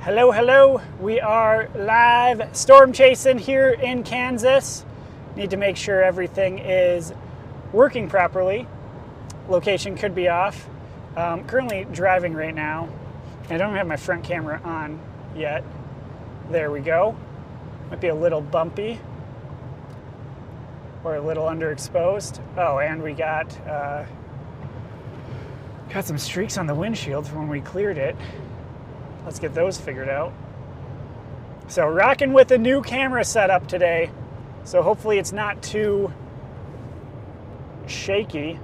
Hello, hello. We are live storm chasing here in Kansas. Need to make sure everything is working properly. Location could be off. Currently driving right now. I don't have my front camera on yet. There we go. Might be a little bumpy or a little underexposed. Oh, and we got some streaks on the windshield from when we cleared it. Let's get those figured out. So rocking with a new camera setup today. So hopefully it's not too shaky,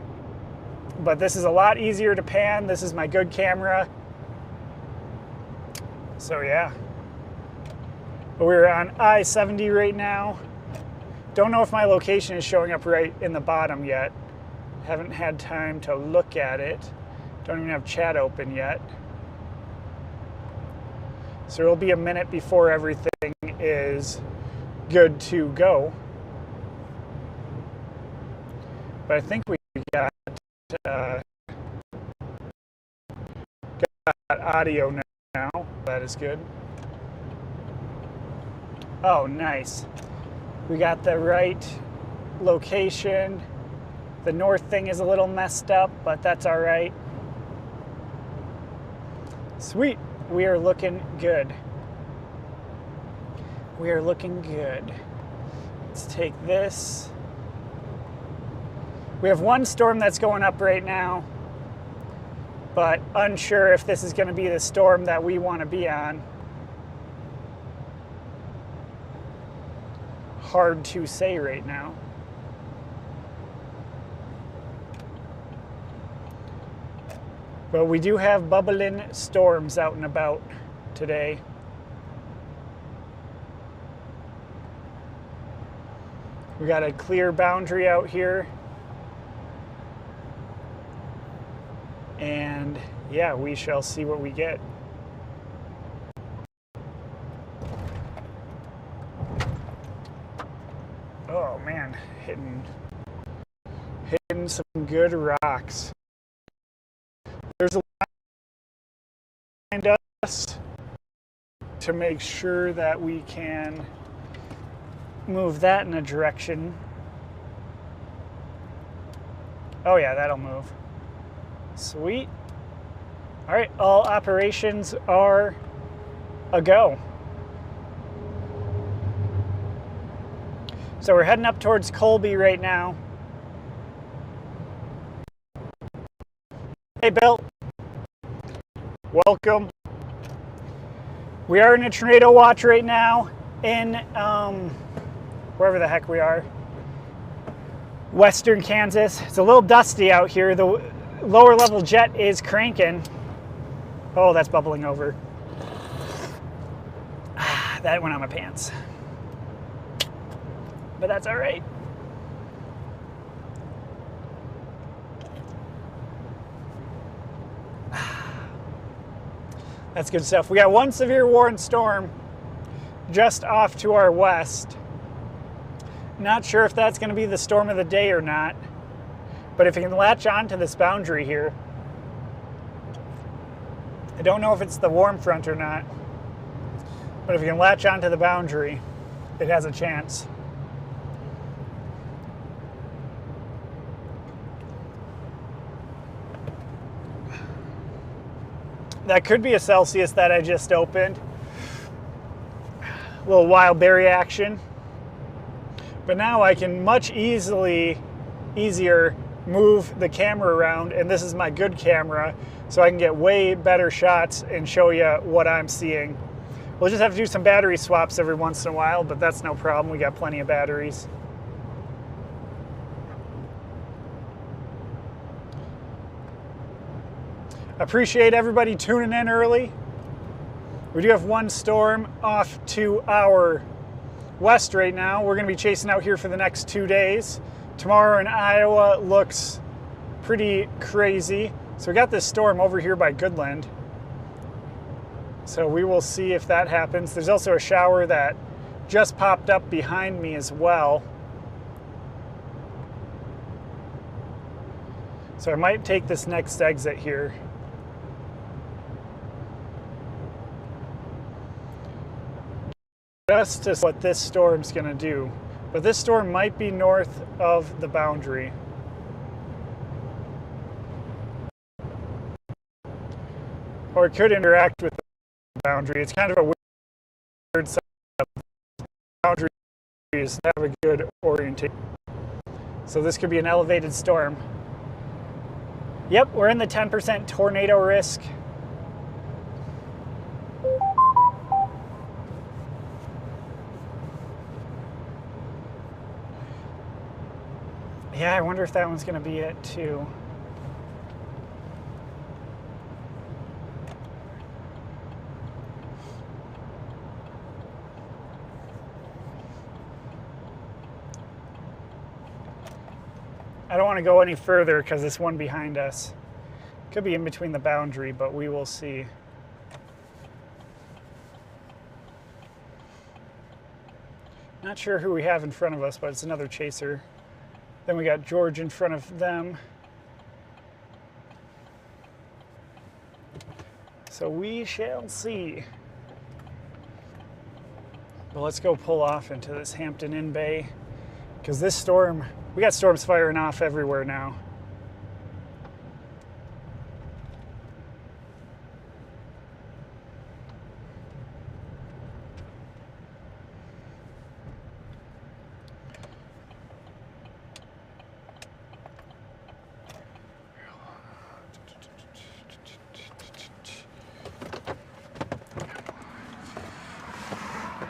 but this is a lot easier to pan. This is my good camera. So yeah. But we're on I-70 right now. Don't know if my location is showing up right in the bottom yet. Haven't had time to look at it. Don't even have chat open yet. So it'll be a minute before everything is good to go. But I think we got audio now. That is good. Oh, nice. We got the right location. The north thing is a little messed up, but that's all right. Sweet. We are looking good. We are looking good. Let's take this. We have one storm that's going up right now, but unsure if this is going to be the storm that we want to be on. Hard to say right now. But we do have bubbling storms out and about today. We got a clear boundary out here. And yeah, we shall see what we get. Oh man, hitting some good rocks. There's a line behind us to make sure that we can move that in a direction. Oh yeah, that'll move. Sweet. All right, all operations are a go. So we're heading up towards Colby right now. Hey, Bill. Welcome. We are in a tornado watch right now in wherever the heck we are. Western Kansas. It's a little dusty out here. The lower level jet is cranking. Oh, that's bubbling over. That went on my pants. But that's all right. That's good stuff. We got one severe warning storm just off to our west. Not sure if that's going to be the storm of the day or not. But if you can latch onto this boundary here, I don't know if it's the warm front or not, but if you can latch onto the boundary, it has a chance. That could be a Celsius that I just opened. A little wild berry action. But now I can much easier move the camera around, and this is my good camera, so I can get way better shots and show you what I'm seeing. We'll just have to do some battery swaps every once in a while, but that's no problem. We got plenty of batteries. Appreciate everybody tuning in early. We do have one storm off to our west right now. We're going to be chasing out here for the next 2 days. Tomorrow in Iowa looks pretty crazy. So we got this storm over here by Goodland. So we will see if that happens. There's also a shower that just popped up behind me as well. So I might take this next exit here. just to see what this storm's going to do. But this storm might be north of the boundary. Or it could interact with the boundary. It's kind of a weird setup. Boundaries have a good orientation. So this could be an elevated storm. Yep, we're in the 10% tornado risk. Yeah, I wonder if that one's going to be it too. I don't want to go any further because this one behind us could be in between the boundary, but we will see. Not sure who we have in front of us, but it's another chaser. Then we got George in front of them. So we shall see. But let's go pull off into this Hampton Inn Bay, because this storm, we got storms firing off everywhere now.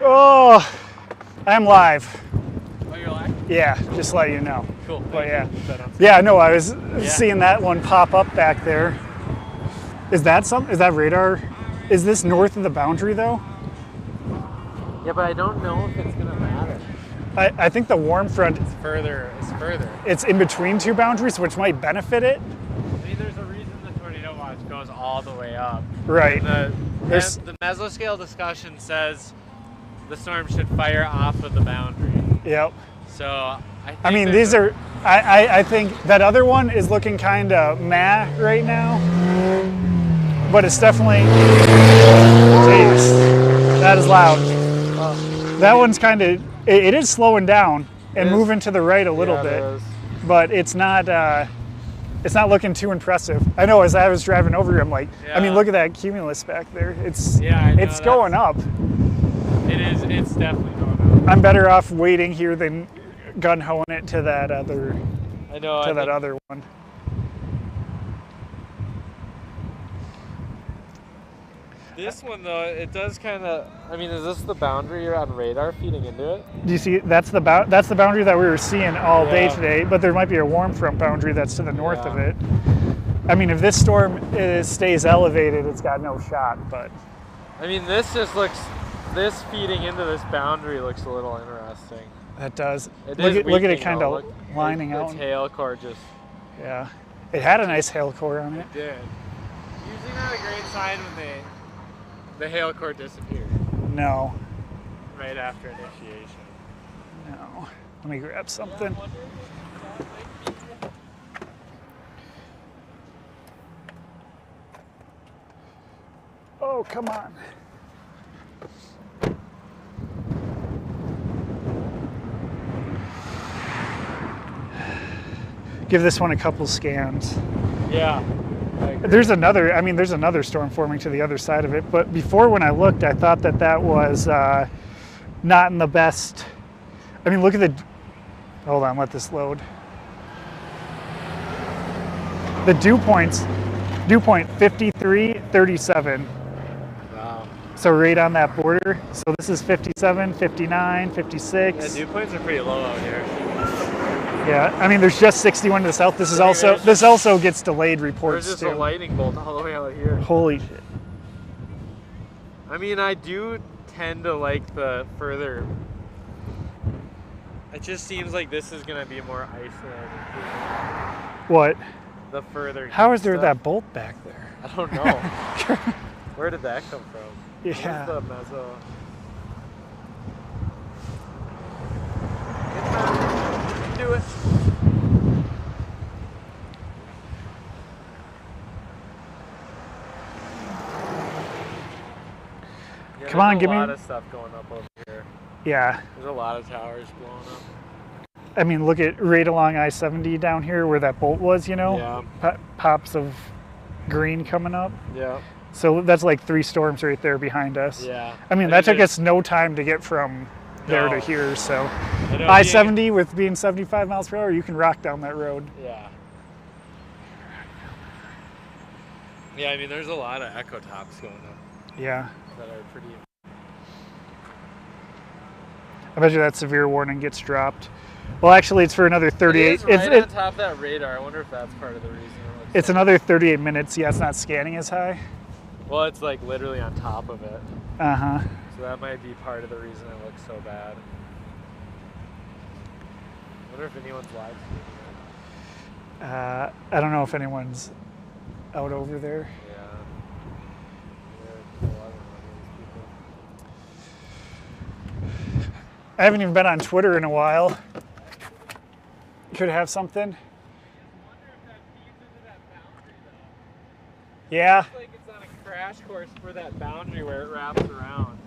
Oh, I'm live. Oh, you're live? Yeah, just to let you know. Cool. But yeah, no, I was seeing that one pop up back there. Is that radar? Is this north of the boundary though? Yeah, but I don't know if it's gonna matter. I think the warm front. It's further. It's in between two boundaries, which might benefit it. I mean, there's a reason the tornado watch goes all the way up. Right. The mesoscale discussion says the storm should fire off of the boundary. Yep. So I mean, these are. I think that other one is looking kind of meh right now, but it's definitely. Jeez, that is loud. That one's kind of. It is slowing down and moving to the right a little bit, but it's not. It's not looking too impressive. I know as I was driving over here, I'm like, I mean, look at that cumulus back there. It's going up. It is. It's definitely going up. I'm better off waiting here than gun-hoeing it to that other. That other one. This one though, it does kind of. I mean, is this the boundary you're on radar feeding into it? Do you see? That's the boundary that we were seeing all day today. But there might be a warm front boundary that's to the north of it. I mean, if this storm stays elevated, it's got no shot. But I mean, this just looks. This feeding into this boundary looks a little interesting. That does. Look at it kind of lining out. Its hail core just. Yeah, it had a nice hail core on it. It did. Usually not a great sign when the hail core disappeared. No. Right after initiation. No. Let me grab something. Oh, come on. Give this one a couple scans. Yeah. There's another storm forming to the other side of it, but before when I looked, I thought that was not in the best. I mean, look at the, hold on, let this load. The dew point 53.37. Wow. So right on that border. So this is 57, 59, 56. Yeah, dew points are pretty low out here. Yeah, I mean, there's just 61 to the south. This also gets delayed reports There's just too. a lightning bolt all the way out here. Holy shit. I mean, I do tend to like the further. It just seems like this is gonna be more isolated. What? The further. How is there that bolt back there? I don't know. Where did that come from? Yeah. Where's the meso? Do it. Yeah, Come on, give me. There's a lot of stuff going up over here. Yeah. There's a lot of towers blowing up. I mean, look at right along I-70 down here where that bolt was, you know? Yeah. Pops of green coming up. Yeah. So that's like 3 storms right there behind us. Yeah. I mean, that took us no time to get from there to here. So I-70 with being 75 miles per hour, you can rock down that road. Yeah. Yeah, I mean, there's a lot of echo tops going up. Yeah. That are pretty. I bet you that severe warning gets dropped. Well, actually, it's for another 38. It's right on top of that radar. I wonder if that's part of the reason. It's another 38 minutes. Yeah, it's not scanning as high. Well, it's like literally on top of it. Uh-huh. So that might be part of the reason it looks so bad. I wonder if anyone's live streaming. I don't know if anyone's out over there. Yeah. There's a lot of these people. I haven't even been on Twitter in a while. Could have something. I wonder if that feeds into that boundary though. Yeah. It's like it's on a crash course for that boundary where it wraps around.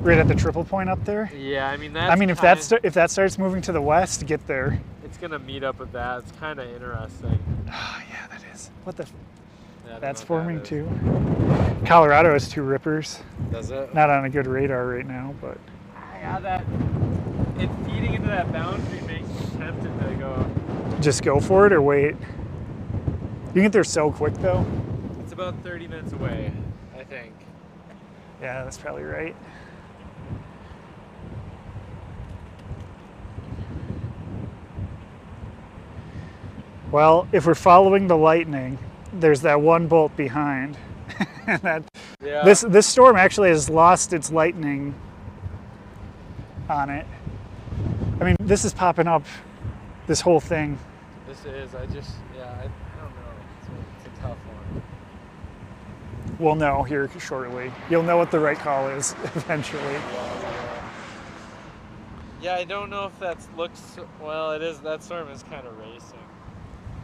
Right at the triple point up there. Yeah, I mean that's. I mean, if that starts moving to the west, get there. It's gonna meet up with that. It's kind of interesting. Oh, yeah, that is. What the? Yeah, That's that forming is. too. Colorado has 2 rippers. Does it? Not on a good radar right now, but. Yeah, that. It feeding into that boundary makes me tempted to go. Just go for it or wait. You can get there so quick though. It's about 30 minutes away, I think. Yeah, that's probably right. Well, if we're following the lightning, there's that one bolt behind. Yeah. This storm actually has lost its lightning on it. I mean, this is popping up, this whole thing. This is. I don't know. It's a tough one. We'll know here shortly. You'll know what the right call is eventually. Yeah, I don't know if that looks. Well, it is. That storm is kind of racing.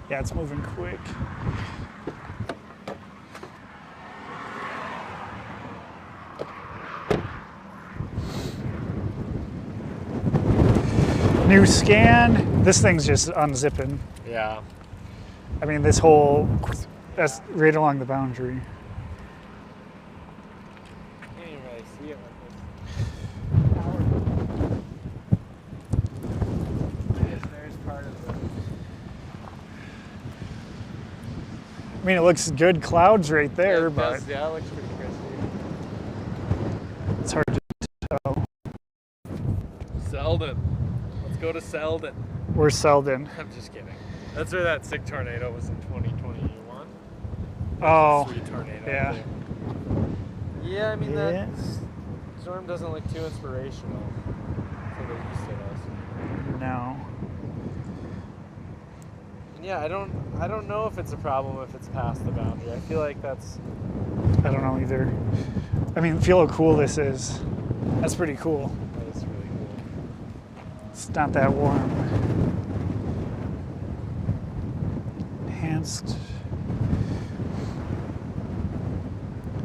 Yeah, it's moving quick. New scan. This thing's just unzipping. Yeah. I mean, that's right along the boundary. Can't even really see it with this. There's part of it. I mean, it looks good clouds right there, It but does, yeah, it looks pretty crispy. it's hard to tell. Selden. Let's go to Selden. We're Selden. I'm just kidding. That's where that sick tornado was in 2021. Oh, Sweet tornado. yeah. Yeah, I mean Yeah. that storm doesn't look too inspirational for the east of us. No. And yeah, I don't know if it's a problem if it's past the boundary. I feel like that's. I don't know either. I mean, feel how cool this is. That's pretty cool. That's really cool. It's not that warm. Enhanced.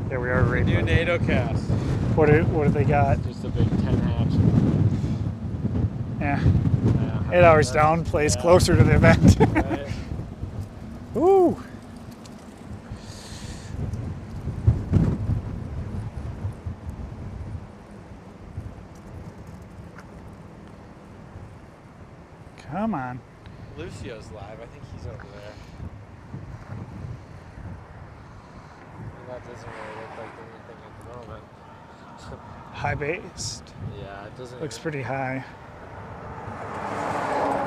There we are, right. New NATO cast. What do they got? Just a big 10 hatch. Yeah. Yeah, 8 hours down, place yeah. closer to the event. Right. Ooh. Come on. Lucio's live. I think he's over there. And that doesn't really look like anything at the moment. High based. Yeah, it doesn't. Looks pretty high.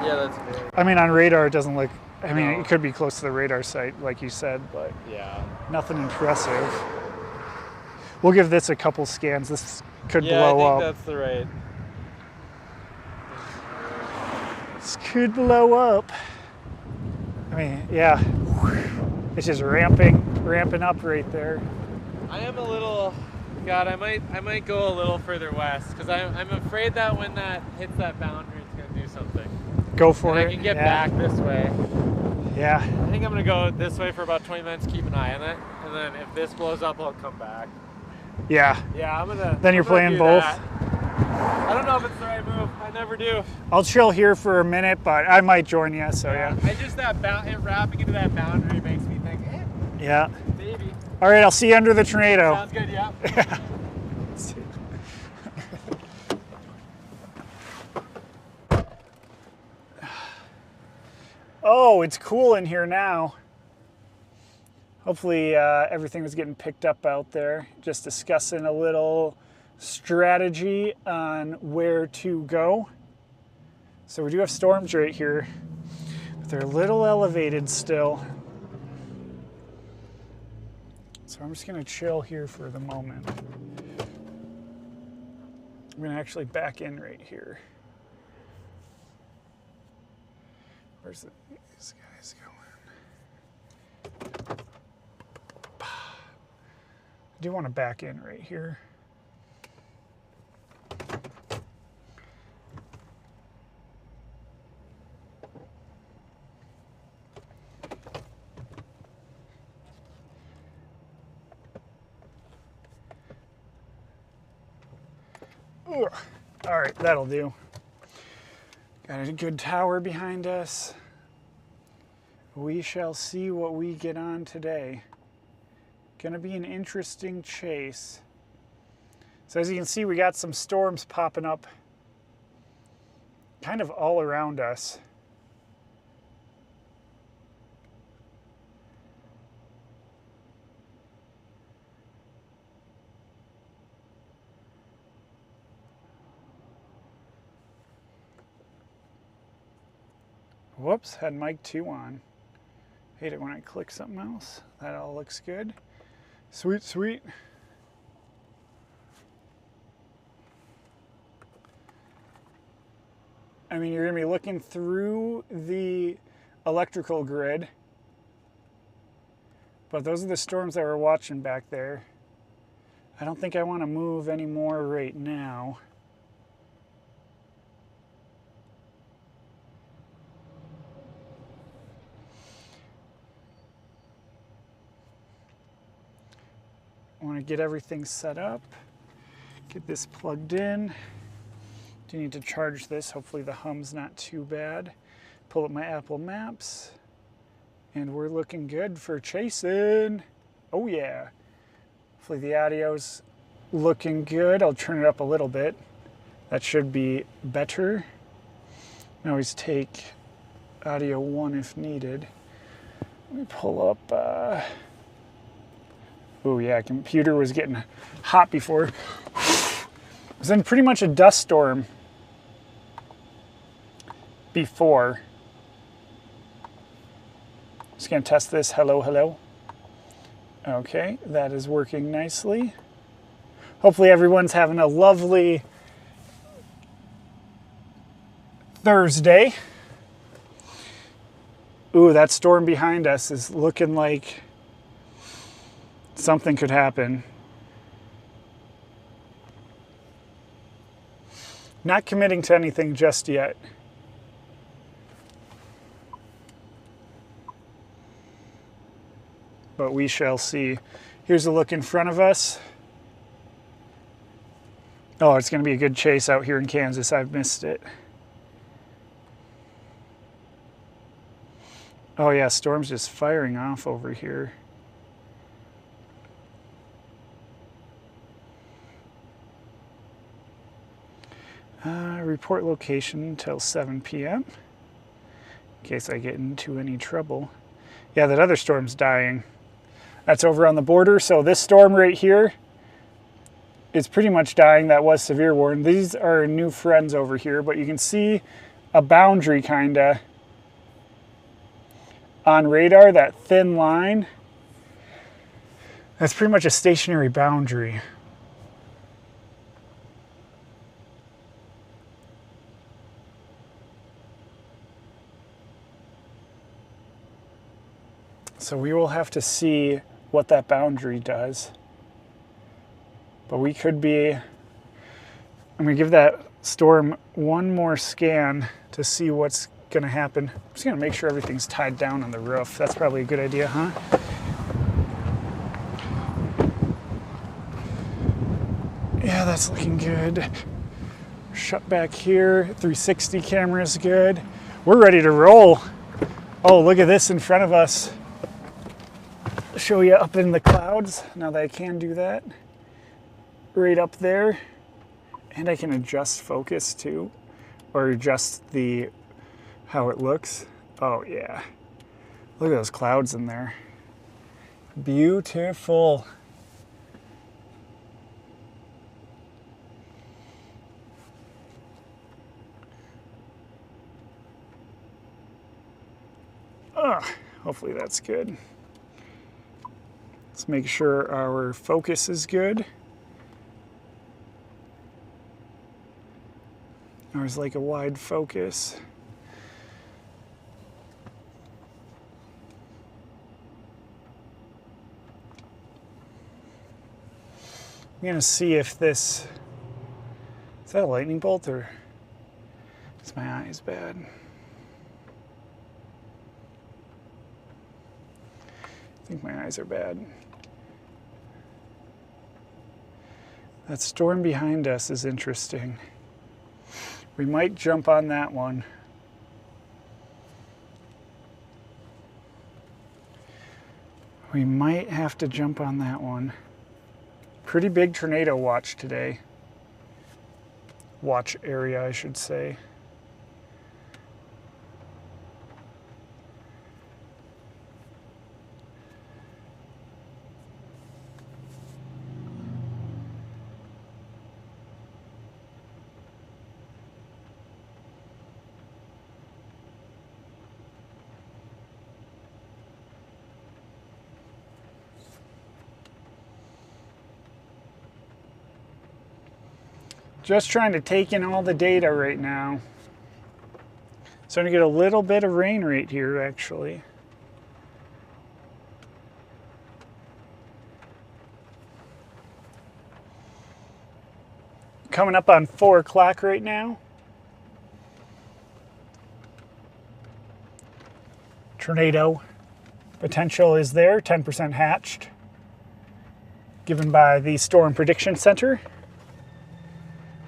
Yeah, that's very. I mean, on radar, it doesn't look. I mean, No. it could be close to the radar site, like you said, but Yeah. nothing impressive. We'll give this a couple scans. This could Yeah, I blow think up. that's the right. This could blow up. I mean, yeah. It's just ramping up right there. I am a little. God, I might go a little further west because I'm afraid that when that hits that boundary, it's gonna do something. Go for And it. I can get yeah. back this way. Yeah. I think I'm gonna go this way for about 20 minutes, keep an eye on it, and then if this blows up, I'll come back. Yeah. Yeah, I'm gonna. Then you're I'm gonna playing do both? that. I don't know if it's the right move. I never do. I'll chill here for a minute, but I might join you, so yeah. I just, it wrapping into that boundary makes me think, yeah. maybe. All right, I'll see you under the tornado. Sounds good, yeah. Oh, it's cool in here now. Hopefully everything was getting picked up out there. Just discussing a little strategy on where to go. So we do have storms right here, but they're a little elevated still. So I'm just gonna chill here for the moment. I'm gonna actually back in right here. Where's these guys going? I do want to back in right here. Ugh. All right, that'll do. Got a good tower behind us. We shall see what we get on today. Gonna be an interesting chase. So as you can see, we got some storms popping up kind of all around us. Whoops, had mic 2 on. Hate it when I click something else. That all looks good. Sweet, sweet. I mean, you're gonna be looking through the electrical grid, but those are the storms that we're watching back there. I don't think I want to move any more right now. I want to get everything set up, get this plugged in. Do need to charge this. Hopefully the hum's not too bad. Pull up my Apple Maps, and we're looking good for chasing. Oh yeah. Hopefully the audio's looking good. I'll turn it up a little bit. That should be better. I can always take audio 1 if needed. Let me pull up. Oh yeah, computer was getting hot before. It was in pretty much a dust storm before. Just gonna test this. Hello, hello. Okay, that is working nicely. Hopefully everyone's having a lovely Thursday. Ooh, that storm behind us is looking like something could happen. Not committing to anything just yet. But we shall see. Here's a look in front of us. Oh, it's going to be a good chase out here in Kansas. I've missed it. Oh yeah, storm's just firing off over here. Report location until 7 p.m. in case I get into any trouble. Yeah, that other storm's dying. That's over on the border. So this storm right here is pretty much dying. That was severe warning. These are new friends over here, but you can see a boundary kinda on radar, that thin line. That's pretty much a stationary boundary. So we will have to see what that boundary does. But we could be, I'm gonna give that storm one more scan to see what's gonna happen. I'm just gonna make sure everything's tied down on the roof. That's probably a good idea, huh? Yeah, that's looking good. Shut back here. 360 camera is good. We're ready to roll. Oh, look at this in front of us. I'll show you up in the clouds, now that I can do that. Right up there. And I can adjust focus too, or adjust how it looks. Oh yeah. Look at those clouds in there. Beautiful. Hopefully that's good. Let's make sure our focus is good. Ours like a wide focus. I'm gonna see if is that a lightning bolt or is my eyes bad? I think my eyes are bad. That storm behind us is interesting. We might jump on that one. We might have to jump on that one. Pretty big tornado watch today. Watch area, I should say. Just trying to take in all the data right now. Starting to get a little bit of rain right here, actually. Coming up on 4 o'clock right now. Tornado potential is there, 10% hatched, given by the Storm Prediction Center.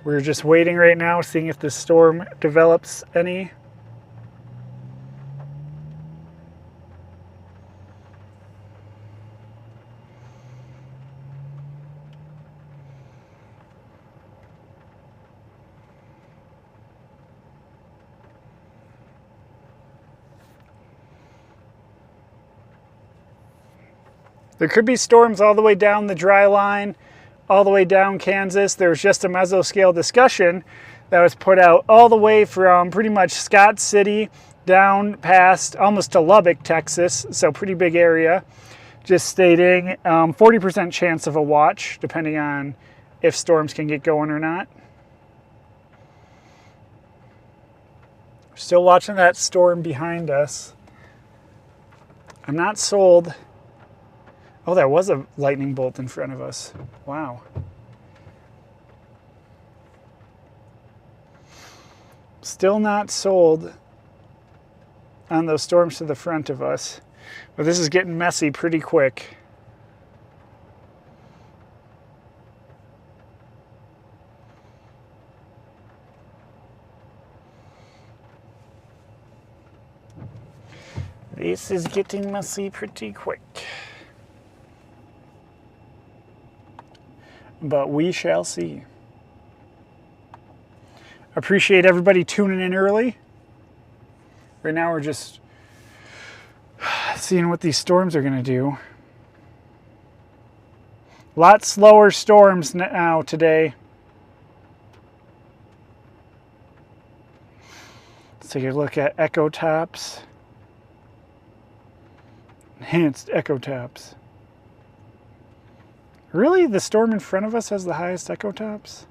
We're just waiting right now, seeing if the storm develops any. There could be storms all the way down the dry line, all the way down Kansas. There was just a mesoscale discussion that was put out all the way from pretty much Scott City down past almost to Lubbock, Texas, so pretty big area. Just stating 40% chance of a watch, depending on if storms can get going or not. Still watching that storm behind us. I'm not sold. Oh, that was a lightning bolt in front of us. Wow. Still not sold on those storms to the front of us. But this is getting messy pretty quick. This is getting messy pretty quick. But we shall see. Appreciate everybody tuning in early. Right now we're just seeing what these storms are going to do. A lot slower storms now today. Let's take a look at echo tops. Enhanced echo tops. Really? The storm in front of us has the highest echo tops?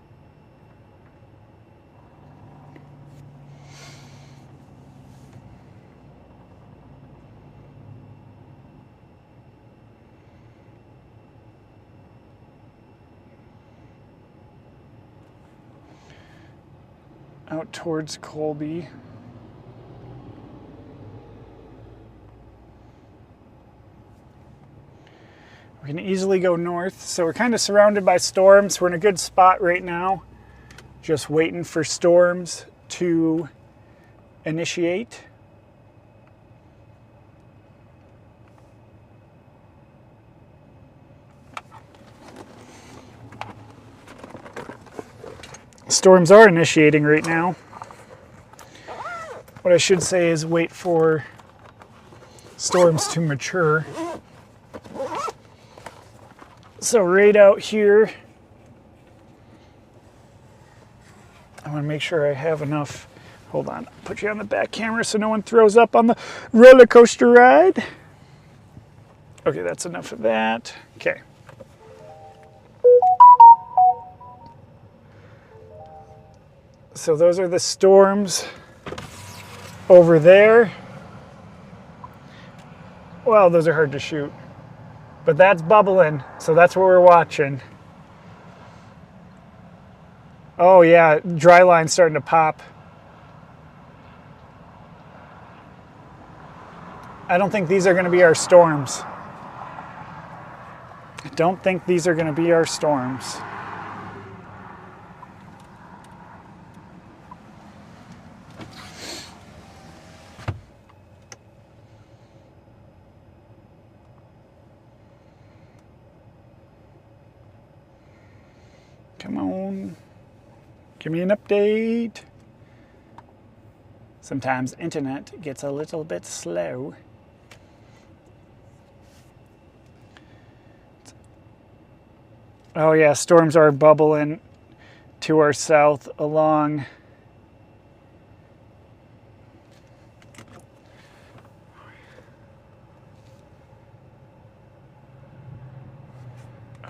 Out towards Colby. We can easily go north, so we're kind of surrounded by storms. We're in a good spot right now. Just waiting for storms to initiate. Storms are initiating right now. What I should say is wait for storms to mature. So right out here, I want to make sure I have enough. Hold on, put you on the back camera so no one throws up on the roller coaster ride. Okay, that's enough of that. Okay. So those are the storms over there. Well, those are hard to shoot, but that's bubbling, so that's what we're watching. Oh yeah, dry line's starting to pop. I don't think these are going to be our storms. I don't think these are going to be our storms. Come on, give me an update. Sometimes internet gets a little bit slow. Oh yeah, storms are bubbling to our south along.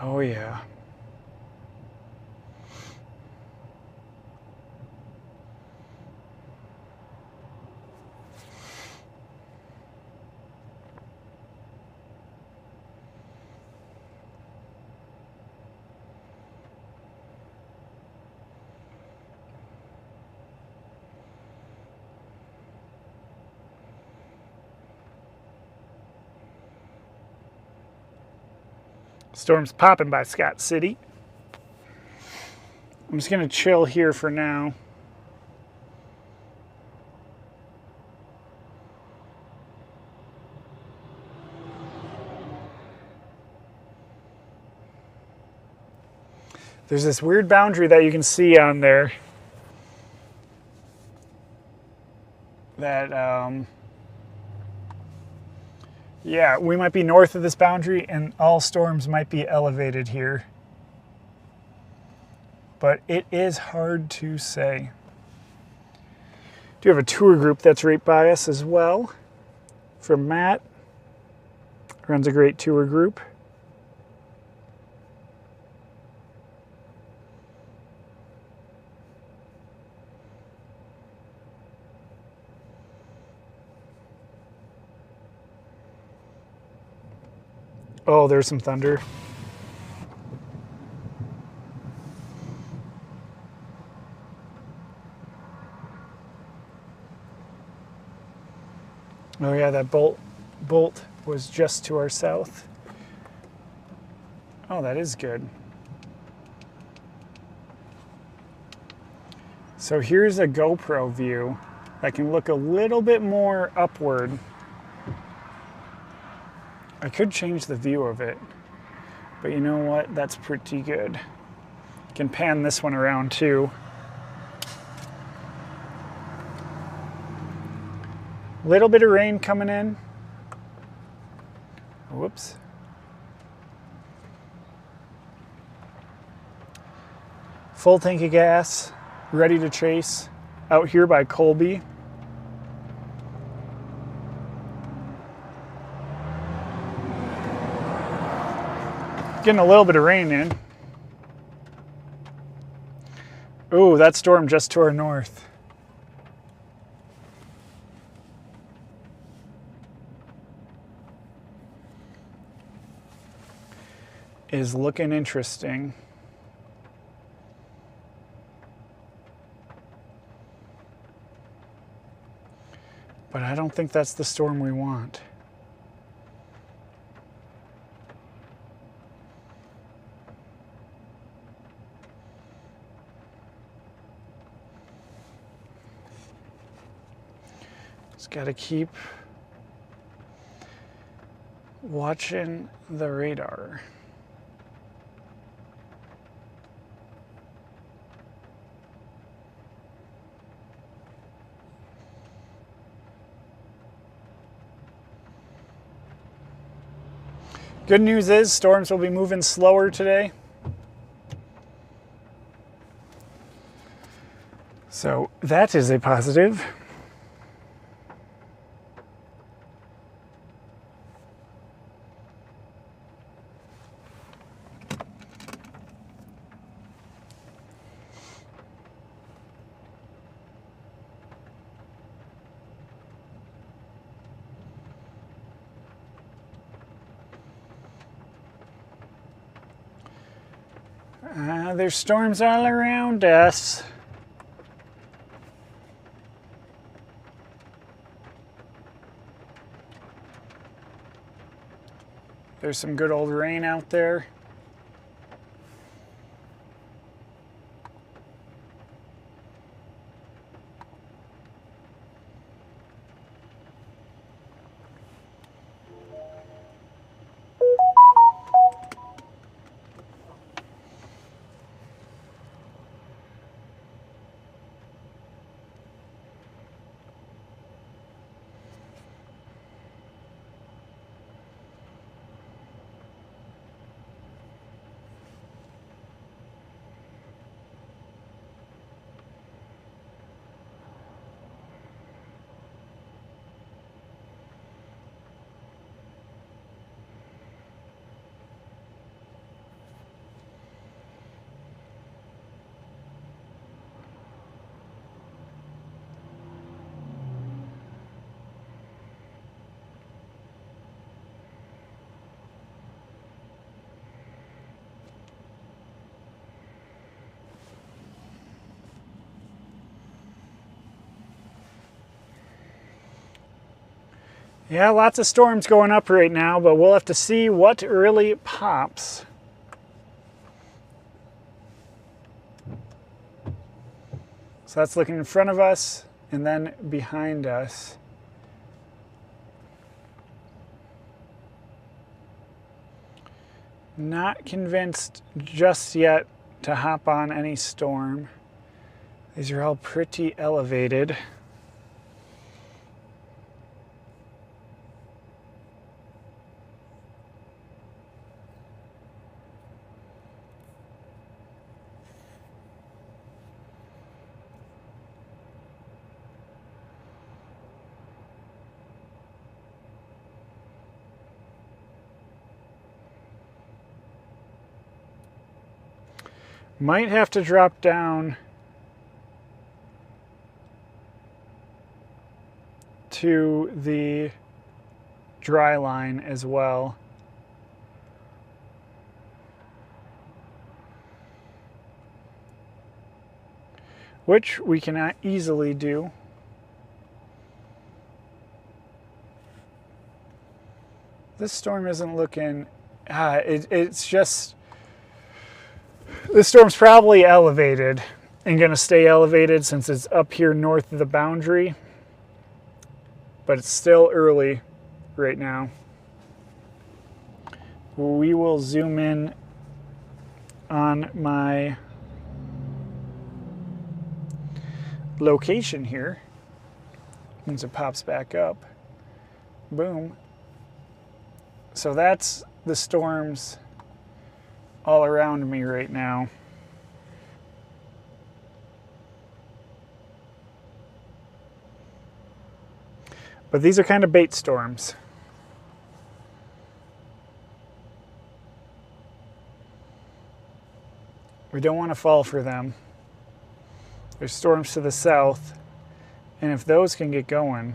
Oh yeah. Storm's popping by Scott City. I'm just going to chill here for now. There's this weird boundary that you can see on there that, yeah, we might be north of this boundary and all storms might be elevated here. But it is hard to say. Do have a tour group that's right by us as well from Matt. Runs a great tour group. Oh, there's some thunder. Oh yeah, that bolt was just to our south. Oh, that is good. So here's a GoPro view that can look a little bit more upward. I could change the view of it, but you know what? That's pretty good. Can pan this one around too. Little bit of rain coming in. Whoops. Full tank of gas, ready to chase out here by Colby. Getting a little bit of rain in. Ooh, that storm just to our north. Is looking interesting. But I don't think that's the storm we want. Just got to keep watching the radar. Good news is storms will be moving slower today. So that is a positive. There's storms all around us. There's some good old rain out there. Yeah, lots of storms going up right now, but we'll have to see what really pops. So that's looking in front of us and then behind us. Not convinced just yet to hop on any storm. These are all pretty elevated. Might have to drop down to the dry line as well. Which we can easily do. This storm isn't looking, it's just, this storm's probably elevated and going to stay elevated since it's up here north of the boundary, but it's still early right now. We will zoom in on my location here once it pops back up. Boom. So that's the storms all around me right now. But these are kind of bait storms. We don't want to fall for them. There's storms to the south, and if those can get going,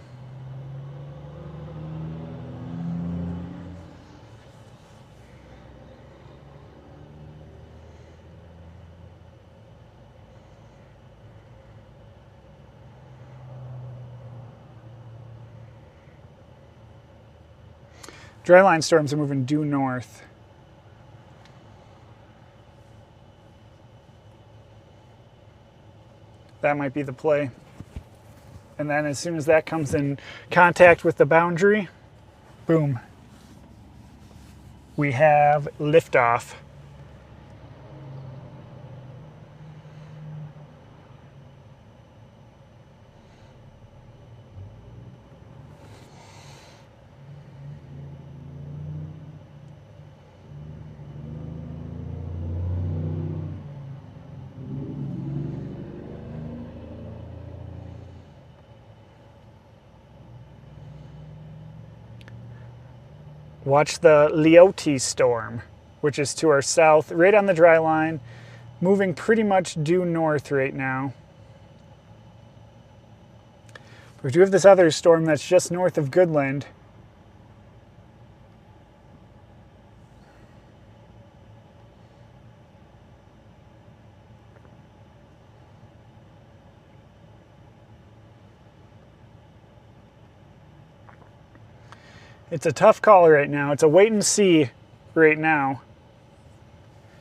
dry line storms are moving due north. That might be the play. And then as soon as that comes in contact with the boundary, boom, we have liftoff. Watch the Leote storm, which is to our south, right on the dry line, moving pretty much due north right now. We do have this other storm that's just north of Goodland. It's a tough call right now. It's a wait and see right now.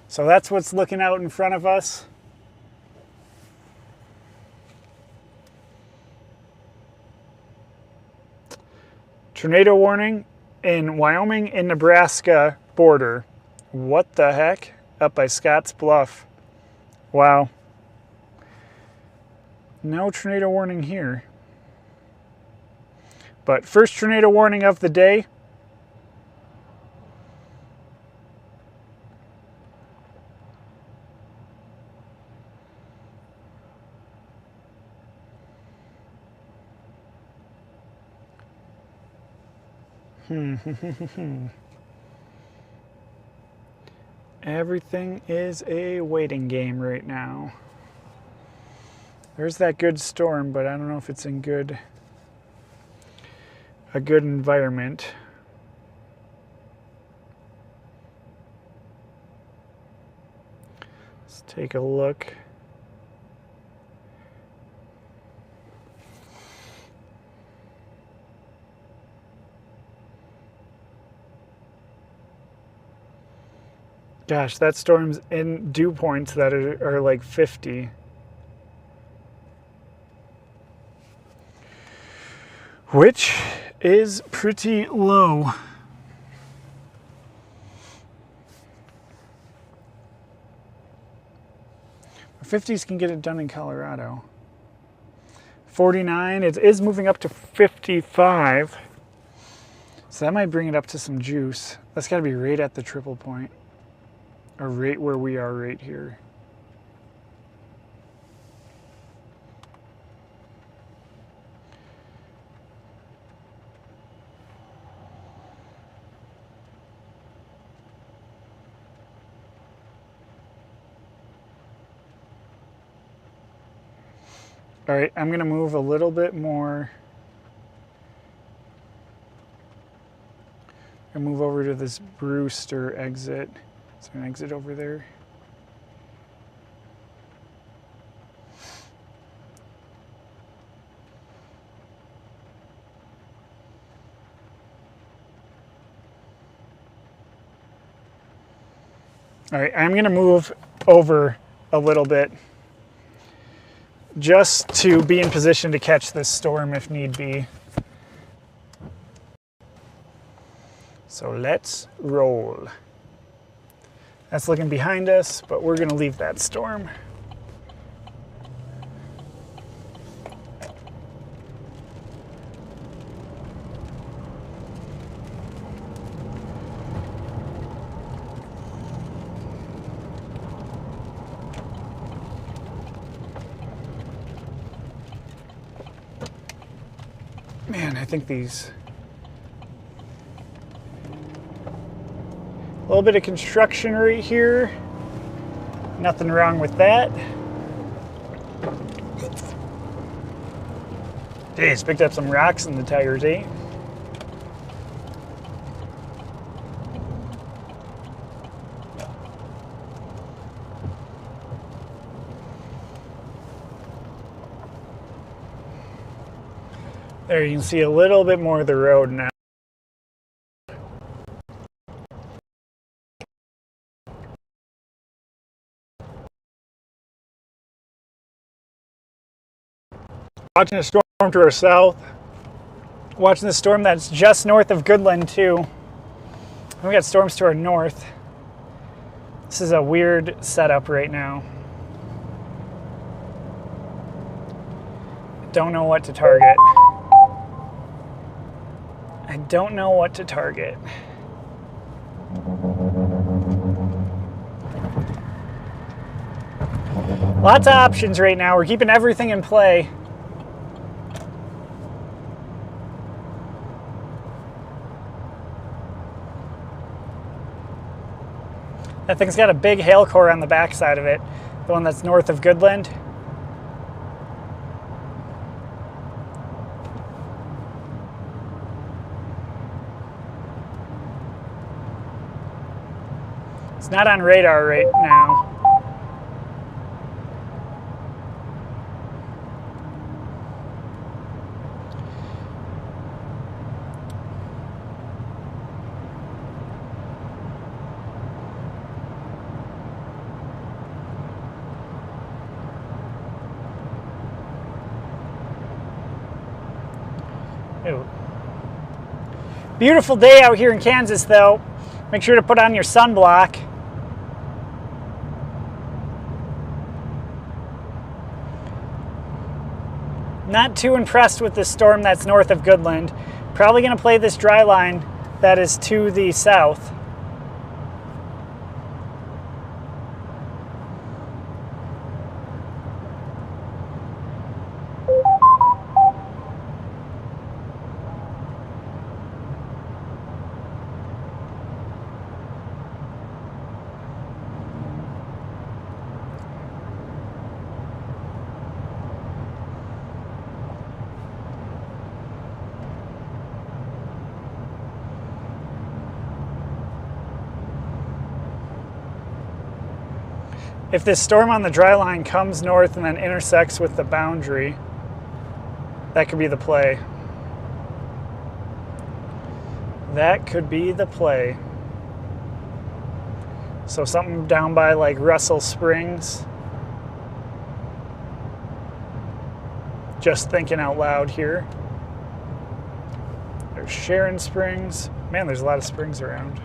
So that's what's looking out in front of us. Tornado warning in Wyoming and Nebraska border. What the heck? Up by Scotts Bluff. Wow. No tornado warning here. But first tornado warning of the day. Everything is a waiting game right now. There's that good storm, but I don't know if it's in a good environment. Let's take a look. Gosh, that storm's in dew points that are like 50. Which is pretty low. The 50s can get it done in Colorado. 49, it is moving up to 55. So that might bring it up to some juice. That's gotta be right at the triple point. Or right where we are right here. All right, I'm gonna move a little bit more. And move over to this Brewster exit. Is there an exit over there? All right, I'm gonna move over a little bit just to be in position to catch this storm if need be. So let's roll. That's looking behind us, but we're gonna leave that storm. Man, I think these... A little bit of construction right here. Nothing wrong with that. Jeez, picked up some rocks in the tires, eh? There, you can see a little bit more of the road now. Watching a storm to our south. Watching the storm that's just north of Goodland too. And we got storms to our north. This is a weird setup right now. Don't know what to target. I don't know what to target. Lots of options right now. We're keeping everything in play. That thing's got a big hail core on the backside of it, the one that's north of Goodland. It's not on radar right now. Ew. Beautiful day out here in Kansas though. Make sure to put on your sunblock. Not too impressed with this storm that's north of Goodland. Probably going to play this dry line that is to the south. If this storm on the dry line comes north and then intersects with the boundary, that could be the play. That could be the play. So something down by like Russell Springs. Just thinking out loud here. There's Sharon Springs. Man, there's a lot of springs around.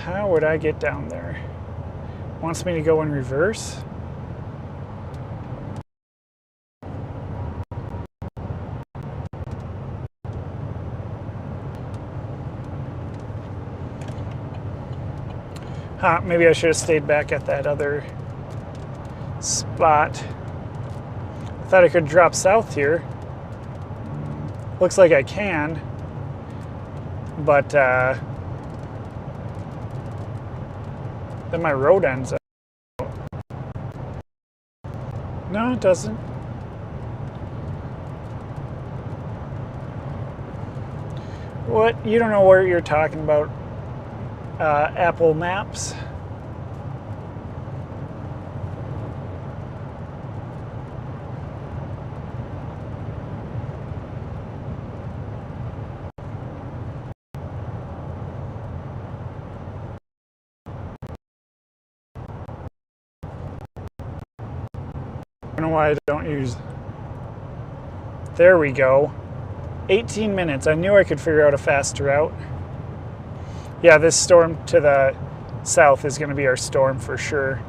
How would I get down there? Wants me to go in reverse? Huh, maybe I should have stayed back at that other spot. I thought I could drop south here. Looks like I can, but then my road ends up. No, it doesn't. What? You don't know what you're talking about, Apple Maps? I don't know why I don't use. There we go. 18 minutes. I knew I could figure out a faster route. Yeah, this storm to the south is going to be our storm for sure.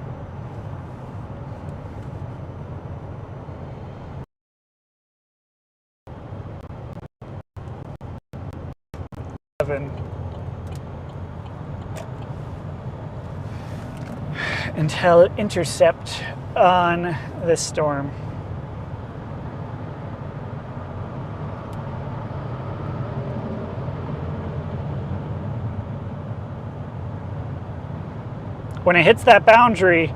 Intercept on this storm. When it hits that boundary,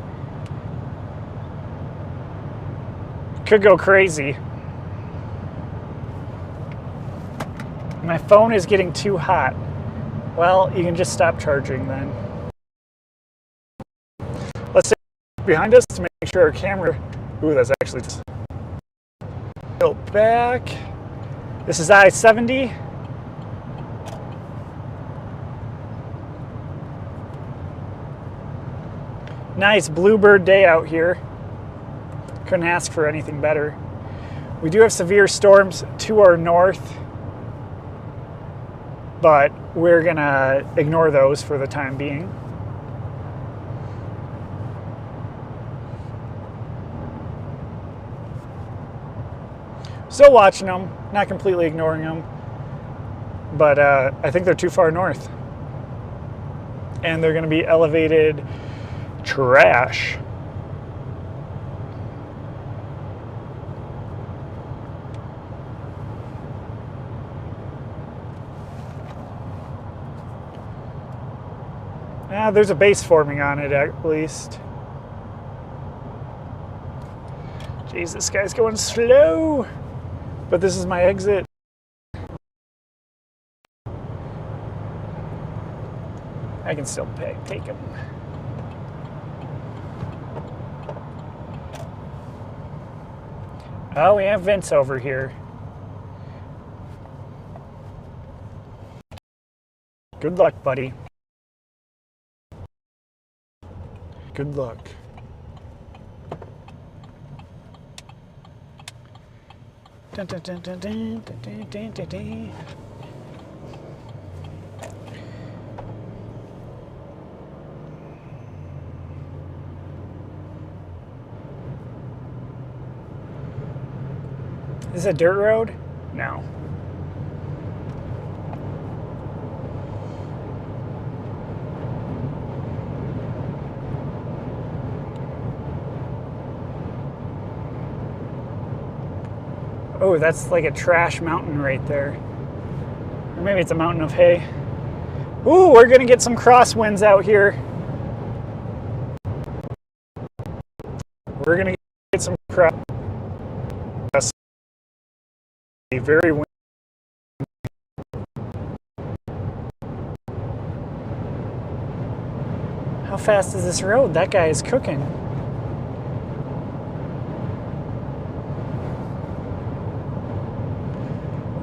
it could go crazy. My phone is getting too hot. Well, you can just stop charging then. Let's stay behind us to make sure our camera. Ooh, that's actually just built back. This is I-70. Nice bluebird day out here. Couldn't ask for anything better. We do have severe storms to our north, but we're gonna ignore those for the time being. Still watching them, not completely ignoring them, but I think they're too far north. And they're gonna be elevated trash. There's a base forming on it at least. Jeez, this guy's going slow. But this is my exit. I can still take him. Oh, we have Vince over here. Good luck, buddy. Good luck. Dun, dun, dun, dun, dun, dun, dun, dun, dun. Is this a dirt road? No. Oh, that's like a trash mountain right there. Or maybe it's a mountain of hay. Ooh, we're gonna get some crosswinds out here. We're gonna get some cross. Very windy. How fast is this road? That guy is cooking.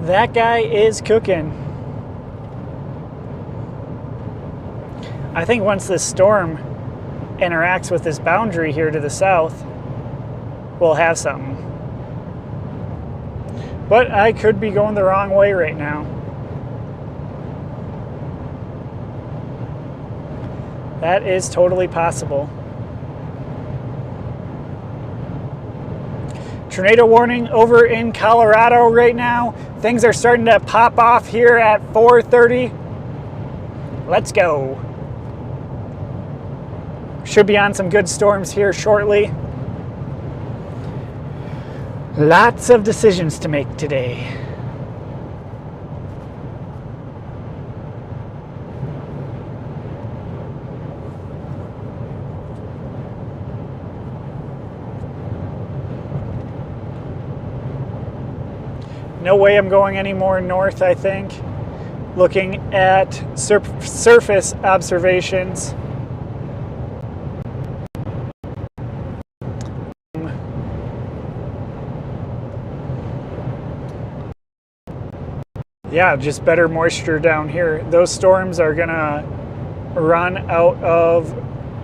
That guy is cooking. I think once this storm interacts with this boundary here to the south, we'll have something. But I could be going the wrong way right now. That is totally possible. Tornado warning over in Colorado right now. Things are starting to pop off here at 4:30. Let's go. Should be on some good storms here shortly. Lots of decisions to make today. No way I'm going any more north, I think. Looking at surface observations. Yeah, just better moisture down here. Those storms are gonna run out of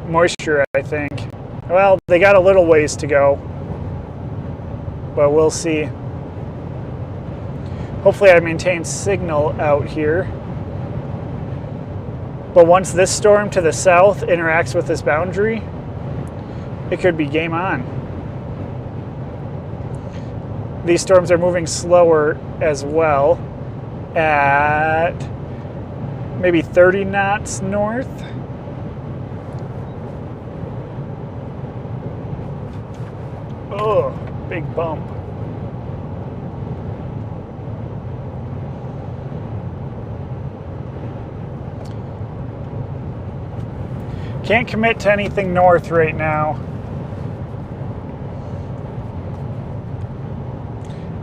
moisture, I think. Well, they got a little ways to go, but we'll see. Hopefully I maintain signal out here. But once this storm to the south interacts with this boundary, it could be game on. These storms are moving slower as well, at maybe 30 knots north. Oh, big bump. Can't commit to anything north right now.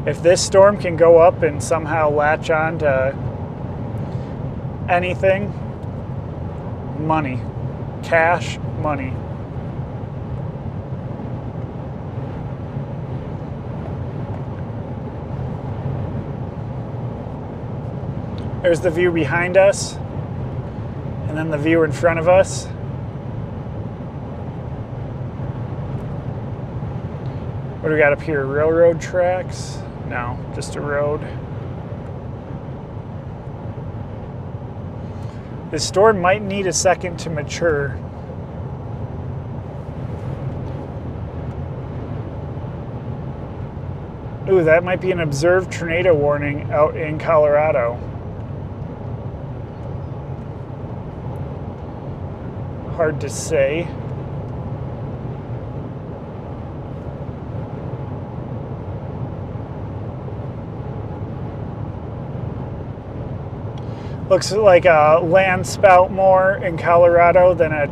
If this storm can go up and somehow latch on to anything, money, cash, money. There's the view behind us, and then the view in front of us. do we got up here? Railroad tracks? No, just a road. This storm might need a second to mature. Ooh, that might be an observed tornado warning out in Colorado. Hard to say. Looks like a land spout more in Colorado than a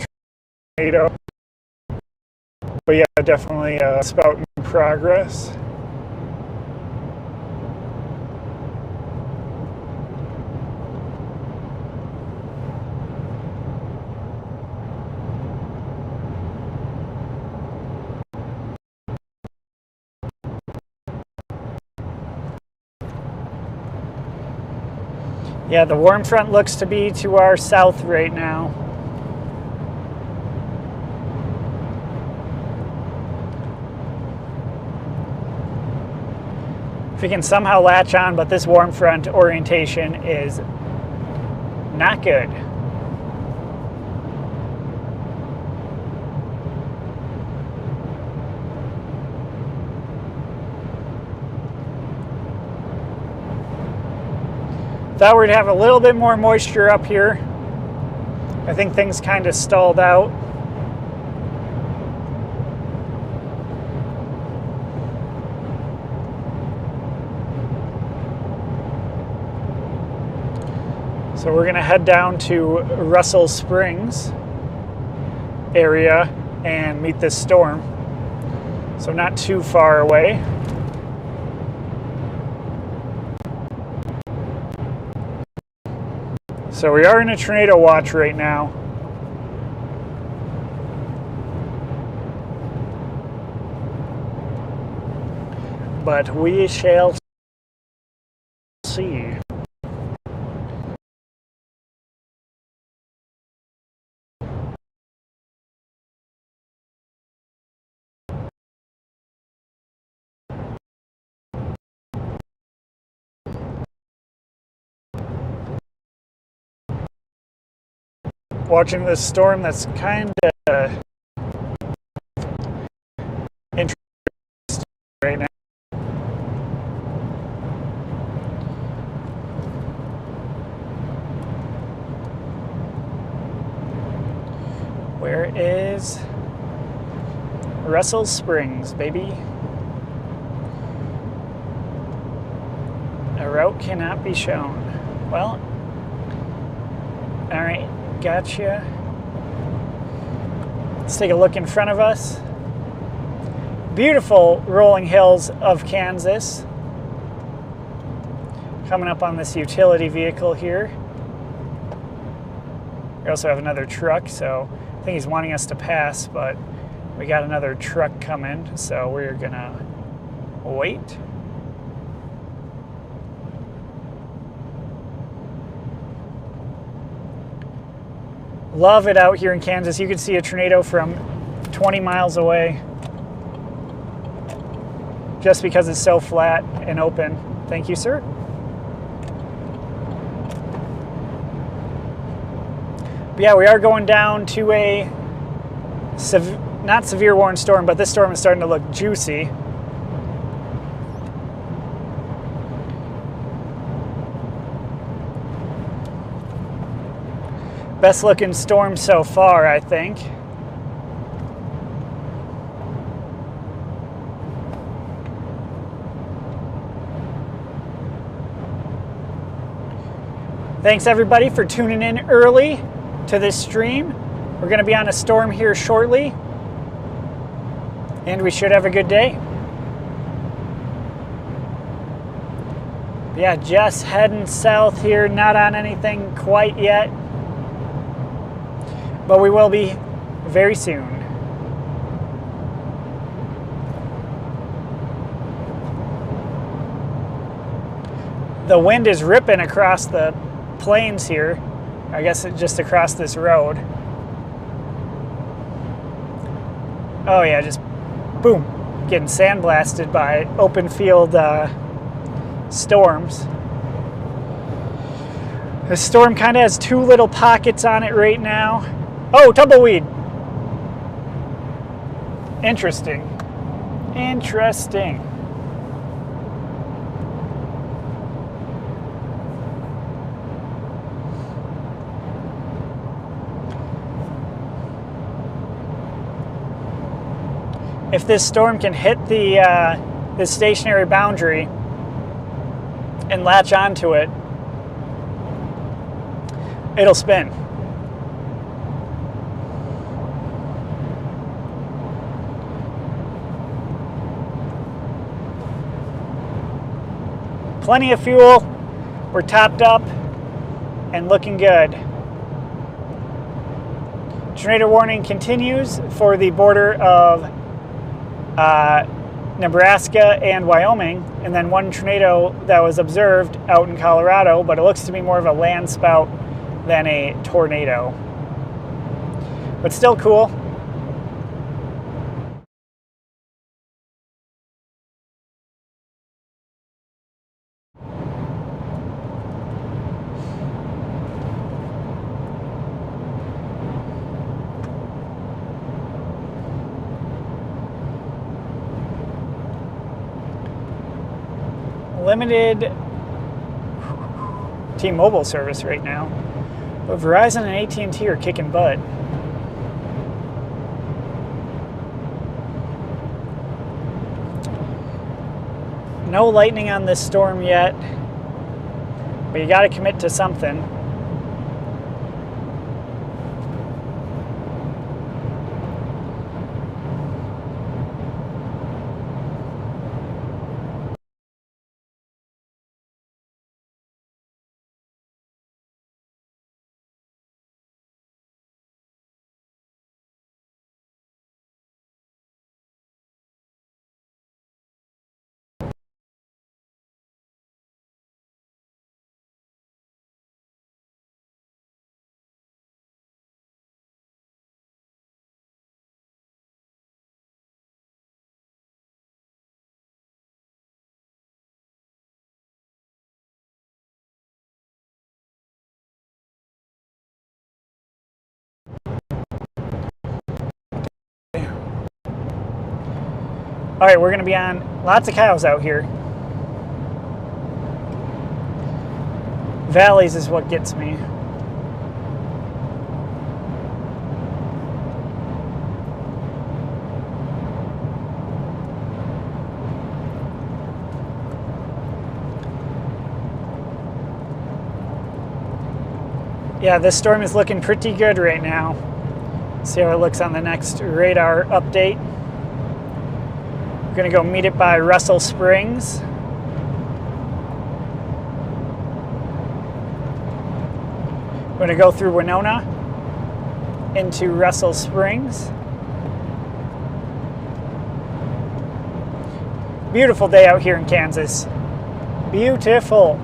tornado. But yeah, definitely a spout in progress. Yeah, the warm front looks to be to our south right now. If we can somehow latch on, but this warm front orientation is not good. Thought we'd have a little bit more moisture up here. I think things kind of stalled out. So we're gonna head down to Russell Springs area and meet this storm. So not too far away. So we are in a tornado watch right now. But we shall see. Watching this storm that's kind of interesting right now. Where is Russell Springs, baby? A route cannot be shown. Well, all right. Gotcha. Let's take a look in front of us. Beautiful rolling hills of Kansas. Coming up on this utility vehicle here. We also have another truck, so I think he's wanting us to pass, but we got another truck coming, so we're gonna wait. Love it out here in Kansas. You can see a tornado from 20 miles away just because it's so flat and open. Thank you, sir. But yeah, we are going down to a not severe warning storm, but this storm is starting to look juicy. Best looking storm so far, I think. Thanks everybody for tuning in early to this stream. We're going to be on a storm here shortly, and we should have a good day. Yeah, just heading south here, not on anything quite yet. But we will be very soon. The wind is ripping across the plains here. I guess it's just across this road. Oh yeah, just boom. getting sandblasted by open field storms. The storm kind of has two little pockets on it right now. Oh, tumbleweed. Interesting. Interesting. If this storm can hit the stationary boundary and latch onto it, it'll spin. Plenty of fuel. We're topped up and looking good. Tornado warning continues for the border of Nebraska and Wyoming, and then one tornado that was observed out in Colorado, but it looks to be more of a land spout than a tornado. But still cool. Limited T-Mobile service right now, but Verizon and AT&T are kicking butt. No lightning on this storm yet, but you got to commit to something. All right, we're going to be on lots of cows out here. Valleys is what gets me. Yeah, this storm is looking pretty good right now. See how it looks on the next radar update. We're going to go meet it by Russell Springs. We're going to go through Winona into Russell Springs. Beautiful day out here in Kansas. Beautiful.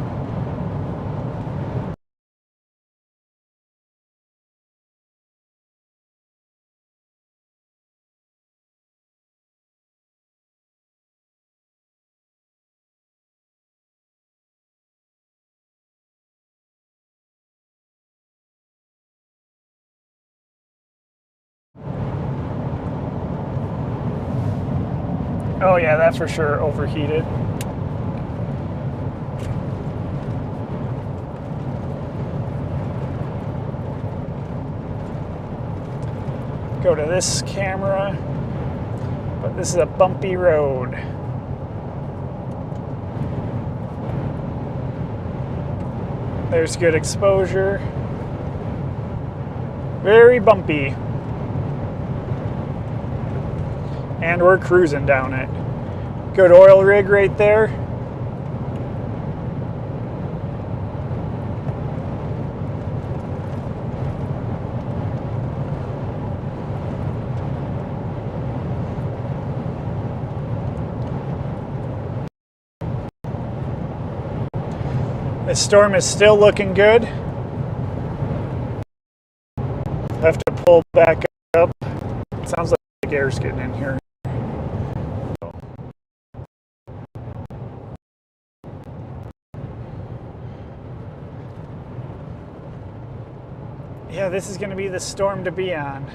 Oh yeah, that's for sure overheated. Go to this camera, but this is a bumpy road. There's good exposure. Very bumpy. And we're cruising down it. Good oil rig right there. The storm is still looking good. Have to pull back up. It sounds like air's getting in here. Yeah, this is going to be the storm to be on.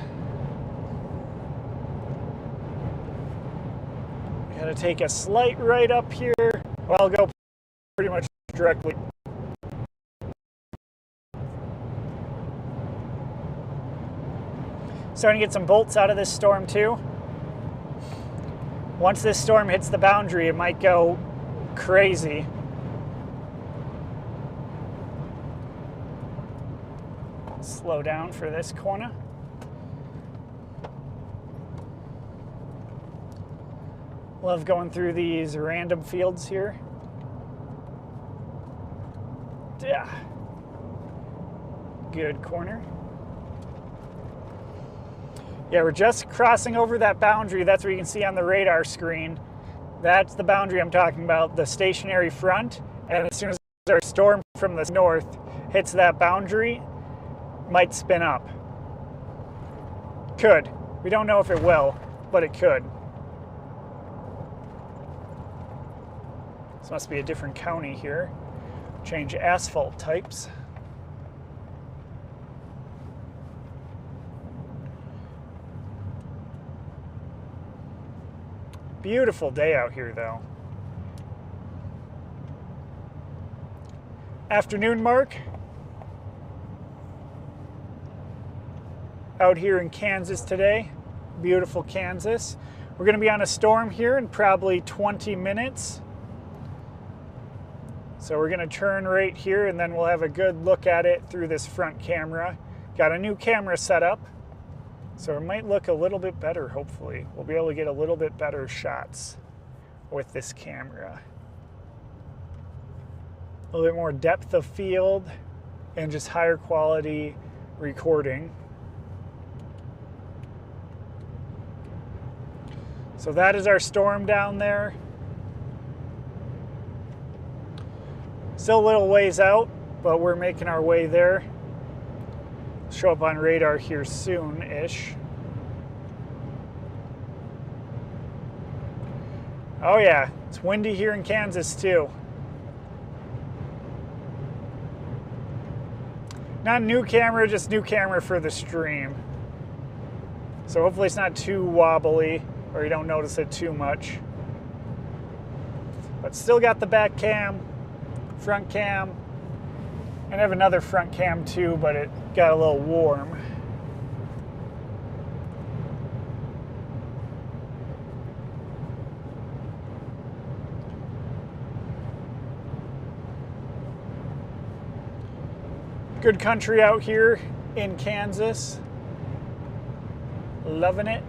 Got to take a slight right up here. Well, I'll go pretty much directly. Starting to get some bolts out of this storm too. Once this storm hits the boundary, it might go crazy. Slow down for this corner. Love going through these random fields here. Yeah. Good corner. Yeah, we're just crossing over that boundary. That's what you can see on the radar screen. That's the boundary I'm talking about, the stationary front. And as soon as our storm from the north hits that boundary, it might spin up. Could. We don't know if it will, but it could. This must be a different county here. Change asphalt types. Beautiful day out here though. Afternoon mark. Out here in Kansas today. Beautiful Kansas. We're going to be on a storm here in probably 20 minutes. So we're going to turn right here and then we'll have a good look at it through this front camera. Got a new camera set up, so it might look a little bit better, hopefully. We'll be able to get a little bit better shots with this camera. A little bit more depth of field and just higher quality recording. So that is our storm down there. Still a little ways out, but we're making our way there. Show up on radar here soon-ish. Oh yeah, it's windy here in Kansas too. Not new camera, just new camera for the stream. So hopefully it's not too wobbly or you don't notice it too much. But still got the back cam, front cam, and I have another front cam too, but it got a little warm. Good country out here in Kansas. Loving it.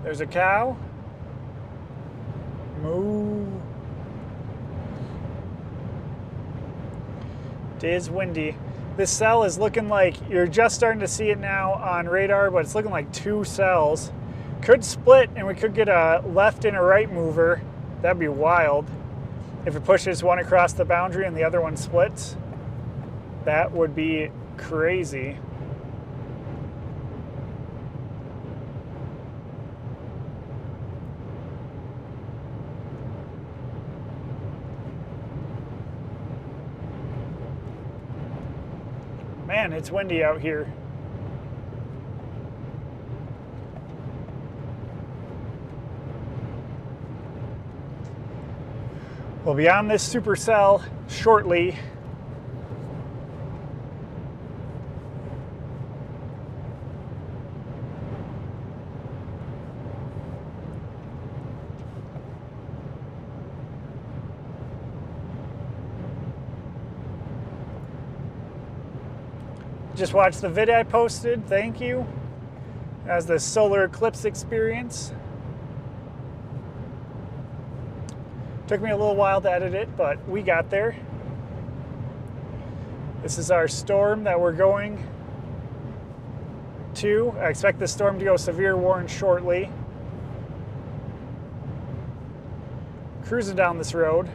There's a cow. Moo. It is windy. This cell is looking like, you're just starting to see it now on radar, but it's looking like two cells. Could split and we could get a left and a right mover. That'd be wild. If it pushes one across the boundary and the other one splits, that would be crazy. Man, it's windy out here. We'll be on this supercell shortly. Just watched the video I posted, thank you. As the solar eclipse experience. Took me a little while to edit it, but we got there. This is our storm that we're going to. I expect the storm to go severe warning shortly. Cruising down this road.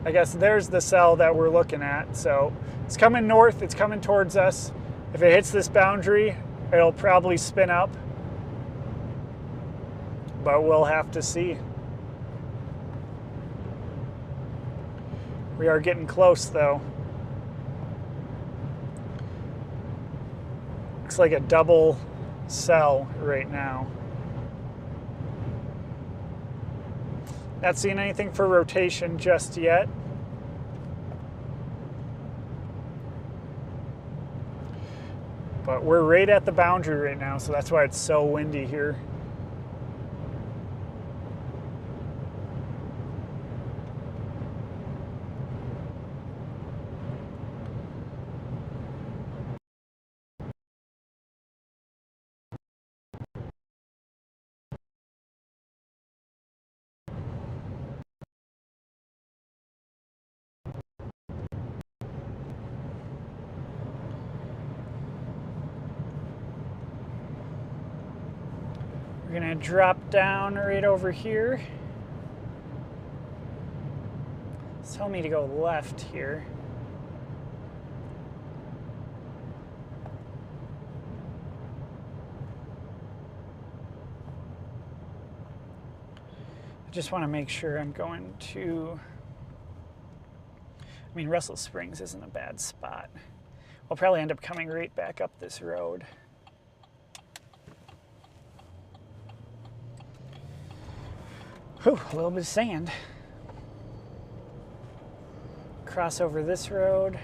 I guess there's the cell that we're looking at. So it's coming north, it's coming towards us. If it hits this boundary, it'll probably spin up. But we'll have to see. We are getting close though. Looks like a double cell right now. Not seeing anything for rotation just yet. But we're right at the boundary right now, so that's why it's so windy here. We're gonna drop down right over here. It's telling me to go left here. I just want to make sure I'm going to... I mean, Russell Springs isn't a bad spot. We'll probably end up coming right back up this road. Whew, a little bit of sand. Cross over this road.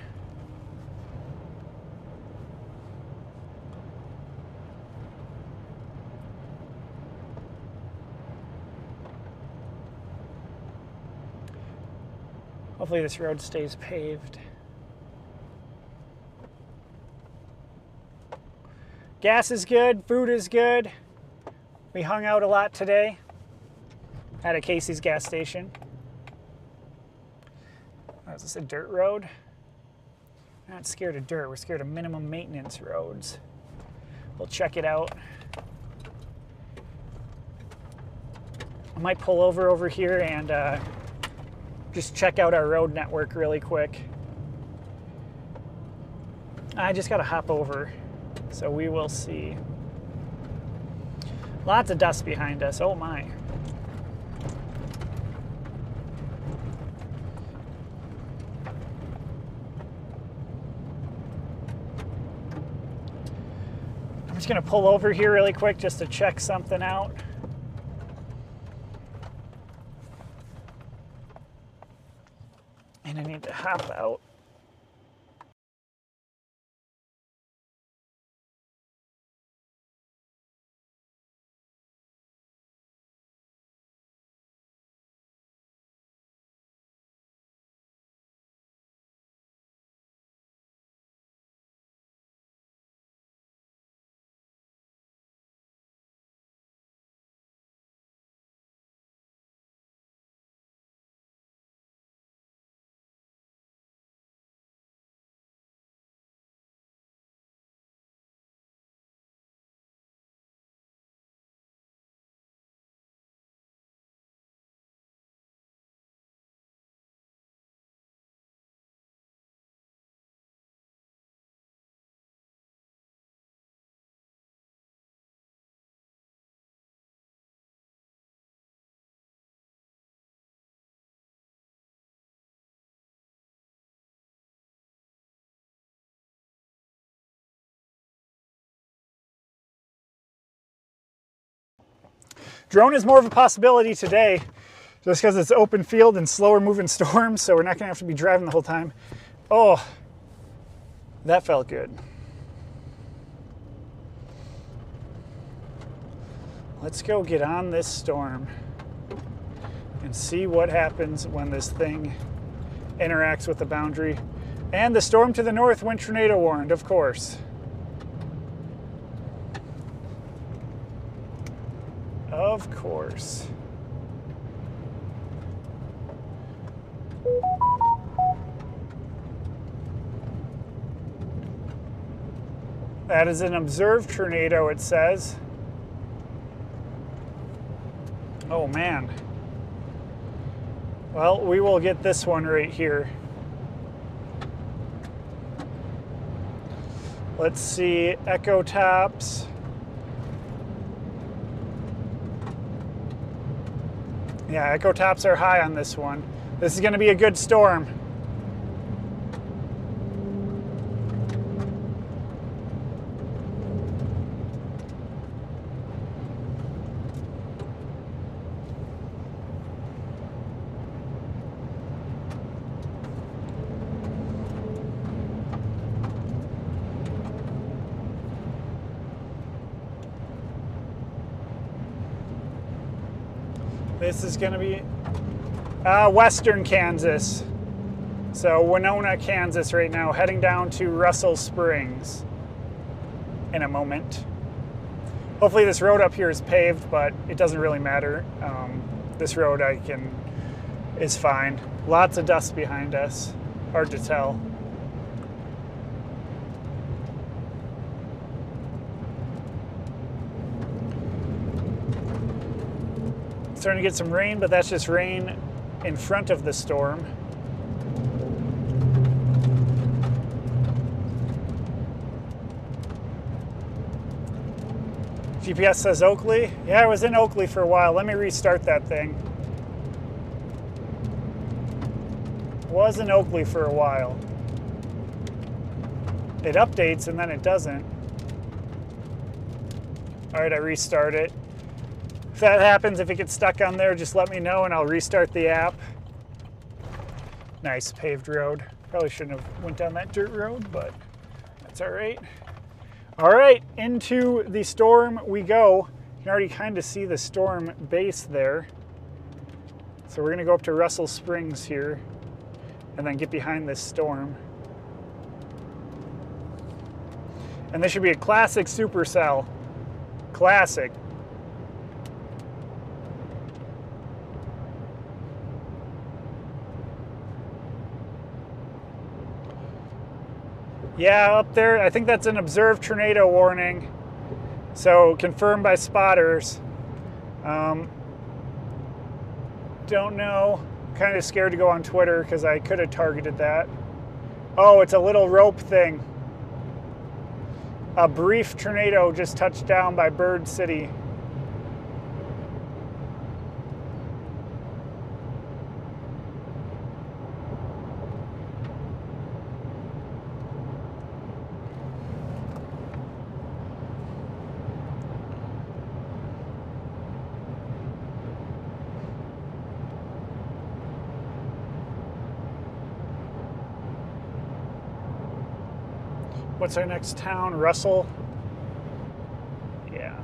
Hopefully this road stays paved. Gas is good, food is good. We hung out a lot today at a Casey's gas station. Oh, is this a dirt road? We're not scared of dirt, we're scared of minimum maintenance roads. We'll check it out. I might pull over here and just check out our road network really quick. I just gotta hop over, so we will see. Lots of dust behind us, oh my. I'm just gonna pull over here really quick just to check something out. And I need to hop out. Drone is more of a possibility today just because it's open field and slower moving storms, so we're not gonna have to be driving the whole time. Oh, that felt good. Let's go get on this storm and see what happens when this thing interacts with the boundary. And the storm to the north, wind tornado warned, of course. Of course. That is an observed tornado, it says. Oh man. Well, we will get this one right here. Let's see, echo tops. Yeah, echo tops are high on this one. This is going to be a good storm. This is going to be western Kansas. So Winona, Kansas right now, heading down to Russell Springs in a moment. Hopefully this road up here is paved, but it doesn't really matter. This road is fine. Lots of dust behind us. Hard to tell. Starting to get some rain, but that's just rain in front of the storm. GPS says Oakley. Yeah, I was in Oakley for a while. Let me restart that thing. Was in Oakley for a while. It updates and then it doesn't. All right, I restart it. If that happens, if it gets stuck on there, just let me know and I'll restart the app. Nice paved road. Probably shouldn't have went down that dirt road, but that's all right. All right, into the storm we go. You can already kind of see the storm base there. So we're gonna go up to Russell Springs here and then get behind this storm. And this should be a classic supercell. Classic. Yeah, up there, I think that's an observed tornado warning. So confirmed by spotters. Don't know. Kind of scared to go on Twitter because I could have targeted that. Oh, it's a little rope thing. A brief tornado just touched down by Bird City. What's our next town? Russell? Yeah.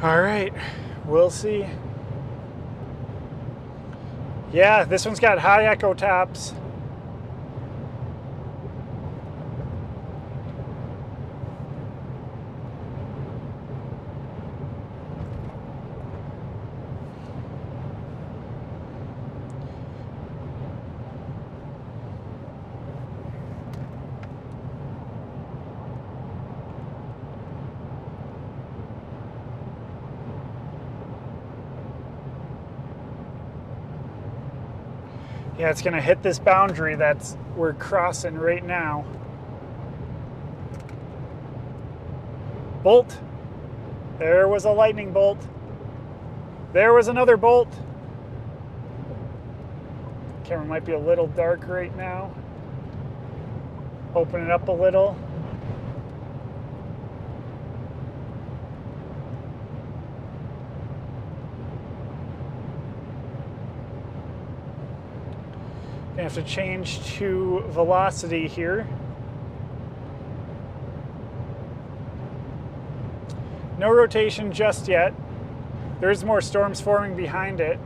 All right, we'll see. Yeah, this one's got high echo tops. Yeah, it's gonna hit this boundary we're crossing right now. Bolt. There was a lightning bolt. There was another bolt. Camera might be a little dark right now. Open it up a little. I have to change to velocity here. No rotation just yet. There's more storms forming behind it.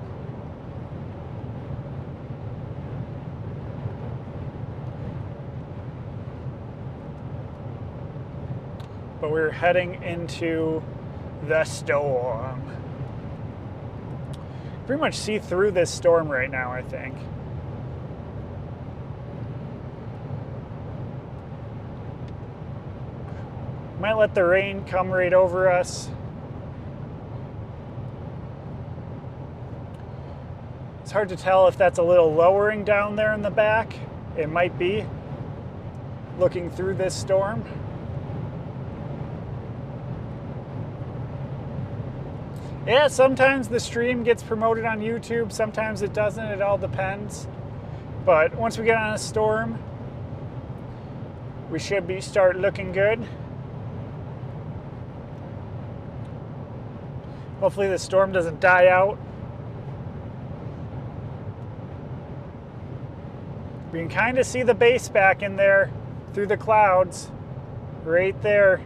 But we're heading into the storm. Pretty much see through this storm right now, I think. Might let the rain come right over us. It's hard to tell if that's a little lowering down there in the back. It might be, looking through this storm. Yeah, sometimes the stream gets promoted on YouTube, sometimes it doesn't, it all depends. But once we get on a storm, we should start looking good. Hopefully the storm doesn't die out. We can kind of see the base back in there through the clouds, right there.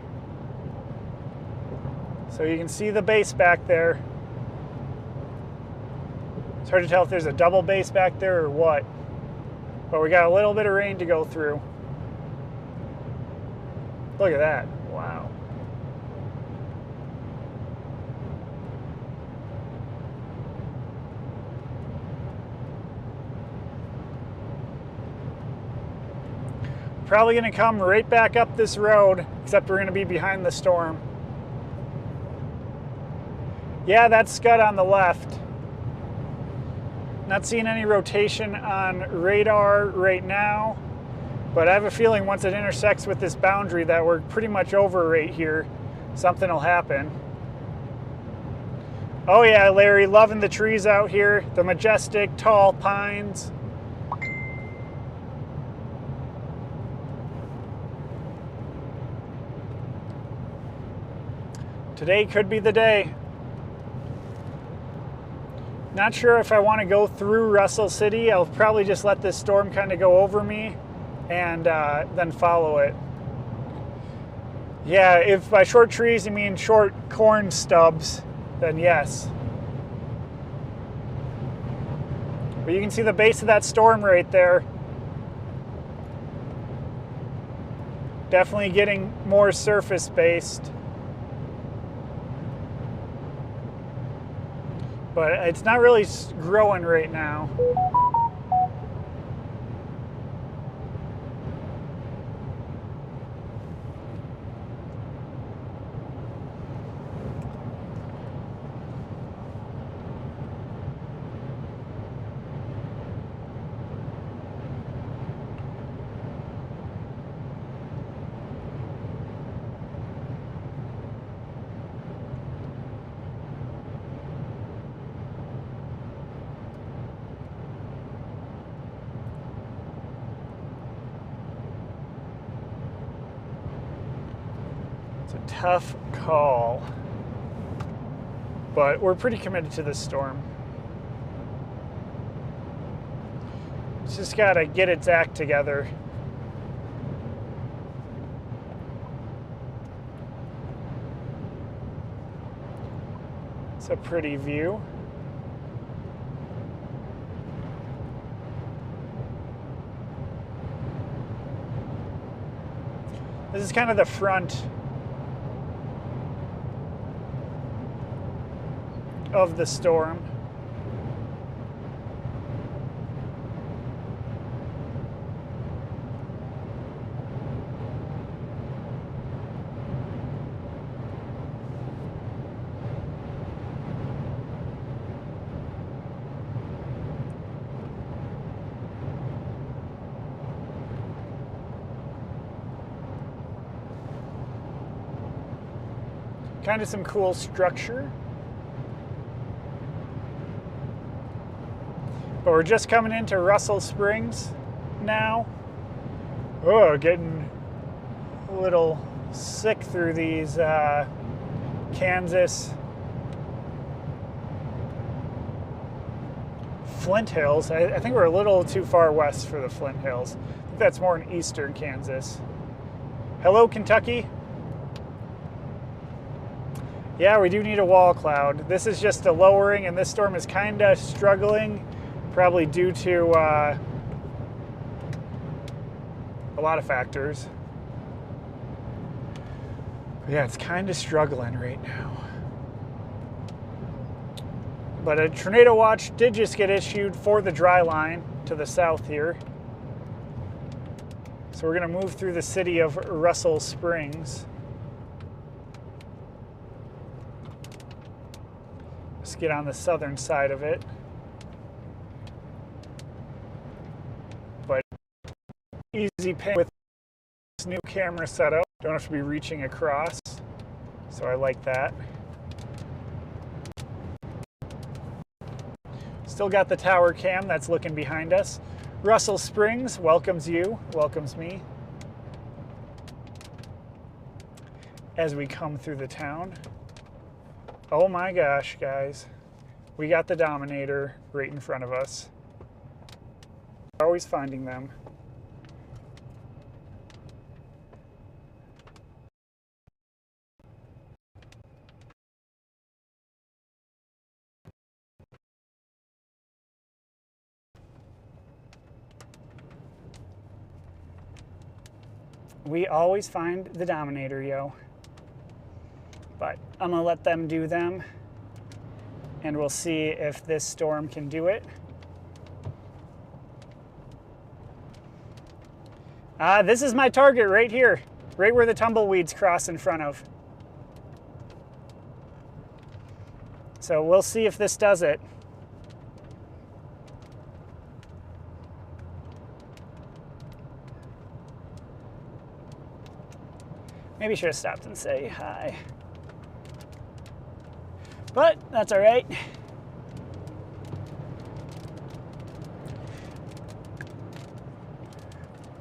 So you can see the base back there. It's hard to tell if there's a double base back there or what, but we got a little bit of rain to go through. Look at that, wow. Probably gonna come right back up this road, except we're gonna be behind the storm. Yeah, that's Scud on the left. Not seeing any rotation on radar right now, but I have a feeling once it intersects with this boundary that we're pretty much over right here, something will happen. Oh yeah, Larry, loving the trees out here, the majestic, tall pines. Today could be the day. Not sure if I want to go through Russell City. I'll probably just let this storm kind of go over me and then follow it. Yeah, if by short trees you mean short corn stubs, then yes. But you can see the base of that storm right there. Definitely getting more surface based. But it's not really growing right now. Tough call, but we're pretty committed to this storm. It's just got to get its act together. It's a pretty view. This is kind of the front of the storm. Kind of some cool structure. But we're just coming into Russell Springs now. Oh, getting a little sick through these Kansas Flint Hills. I think we're a little too far west for the Flint Hills. I think that's more in eastern Kansas. Hello, Kentucky. Yeah, we do need a wall cloud. This is just a lowering, and this storm is kind of struggling. Probably due to a lot of factors. But yeah, it's kind of struggling right now. But a tornado watch did just get issued for the dry line to the south here. So we're going to move through the city of Russell Springs. Let's get on the southern side of it. Easy ping with this new camera setup. Don't have to be reaching across, so I like that. Still got the tower cam that's looking behind us. Russell Springs welcomes you, welcomes me as we come through the town. Oh my gosh, guys. We got the Dominator right in front of us. Always finding them. We always find the Dominator, yo. But I'm gonna let them do them, and we'll see if this storm can do it. This is my target right here, right where the tumbleweeds cross in front of. So we'll see if this does it. Maybe I should have stopped and say hi. But that's all right.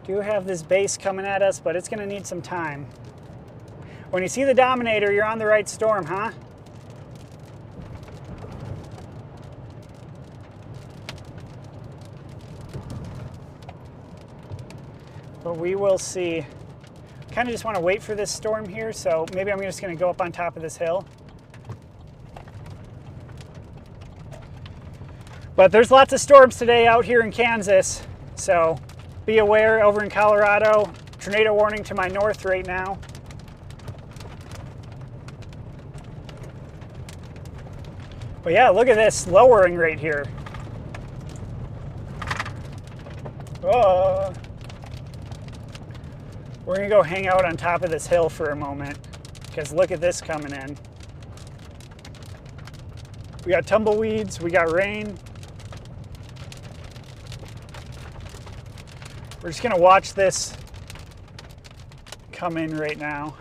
Do have this base coming at us, but it's gonna need some time. When you see the Dominator, you're on the right storm, huh? But we will see. Kind of just want to wait for this storm here, so maybe I'm just going to go up on top of this hill. But there's lots of storms today out here in Kansas, so be aware. Over in Colorado, tornado warning to my north right now. But yeah, look at this lowering right here. Oh. We're gonna go hang out on top of this hill for a moment, because look at this coming in. We got tumbleweeds, we got rain. We're just gonna watch this come in right now.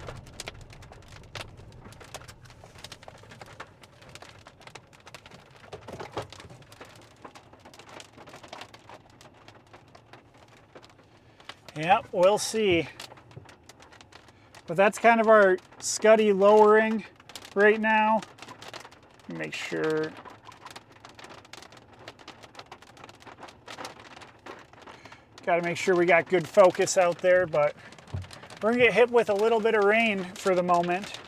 Yep, we'll see. But that's kind of our Scuddy lowering right now. Make sure. Got to make sure we got good focus out there, but we're gonna get hit with a little bit of rain for the moment.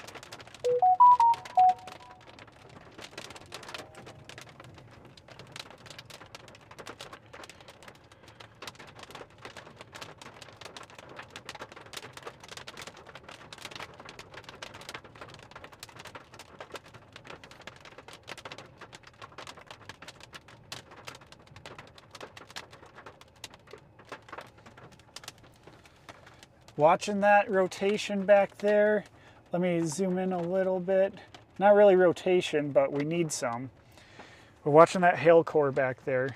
Watching that rotation back there. Let me zoom in a little bit. Not really rotation, but we need some. We're watching that hail core back there.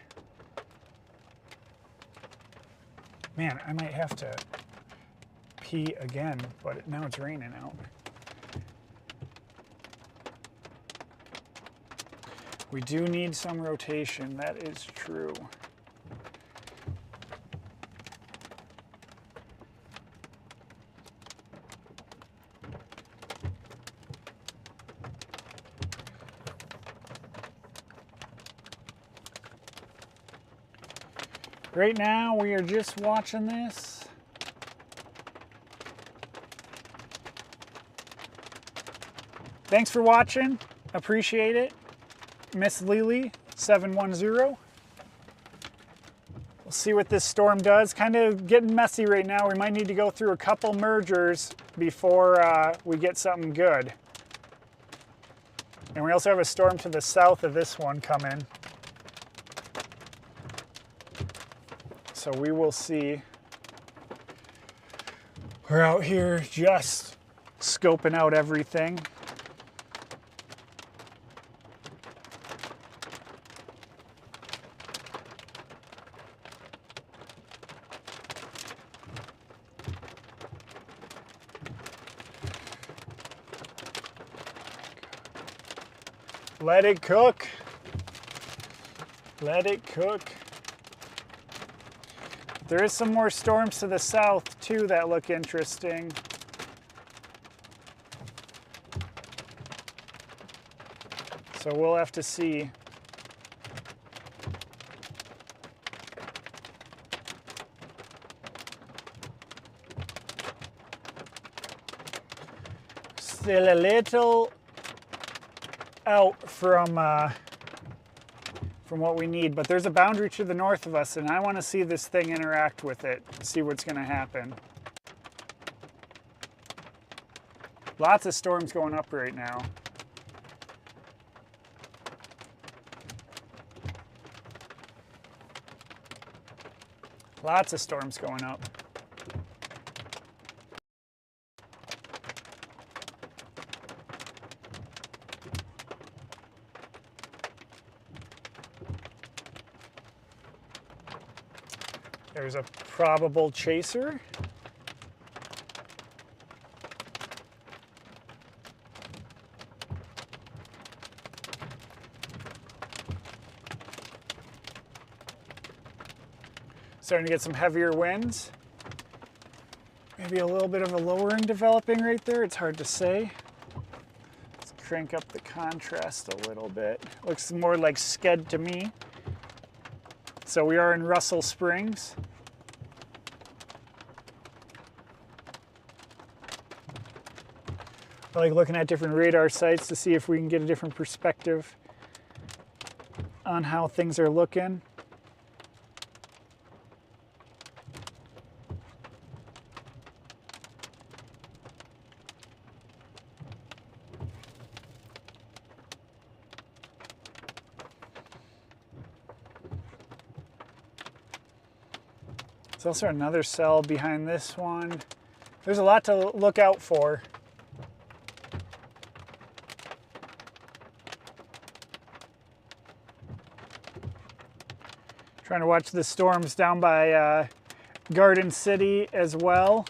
Man, I might have to pee again, but now it's raining out. We do need some rotation, that is true. Right now, we are just watching this. Thanks for watching. Appreciate it. Miss Lily 710. We'll see what this storm does. Kind of getting messy right now. We might need to go through a couple mergers before we get something good. And we also have a storm to the south of this one coming. So we will see. We're out here just scoping out everything. Let it cook. Let it cook. There is some more storms to the south too that look interesting. So we'll have to see. still a little out from what we need, but there's a boundary to the north of us, and I want to see this thing interact with it, see what's going to happen. Lots of storms going up right now. Lots of storms going up. There's a probable chaser. Starting to get some heavier winds. Maybe a little bit of a lowering developing right there. It's hard to say. Let's crank up the contrast a little bit. Looks more like sked to me. So we are in Russell Springs. I like looking at different radar sites to see if we can get a different perspective on how things are looking. There's also another cell behind this one. There's a lot to look out for. Trying to watch the storms down by Garden City as well.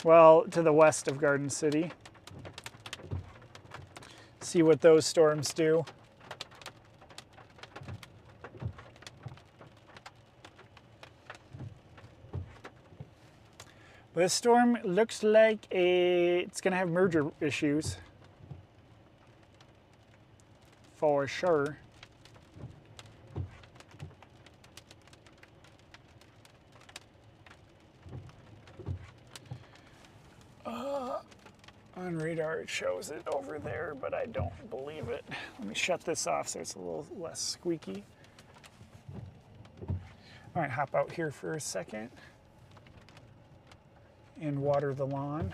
Well, to the west of Garden City. See what those storms do. This storm looks like it's going to have merger issues. For sure. On radar it shows it over there, but I don't believe it. Let me shut this off so it's a little less squeaky. All right, hop out here for a second and water the lawn.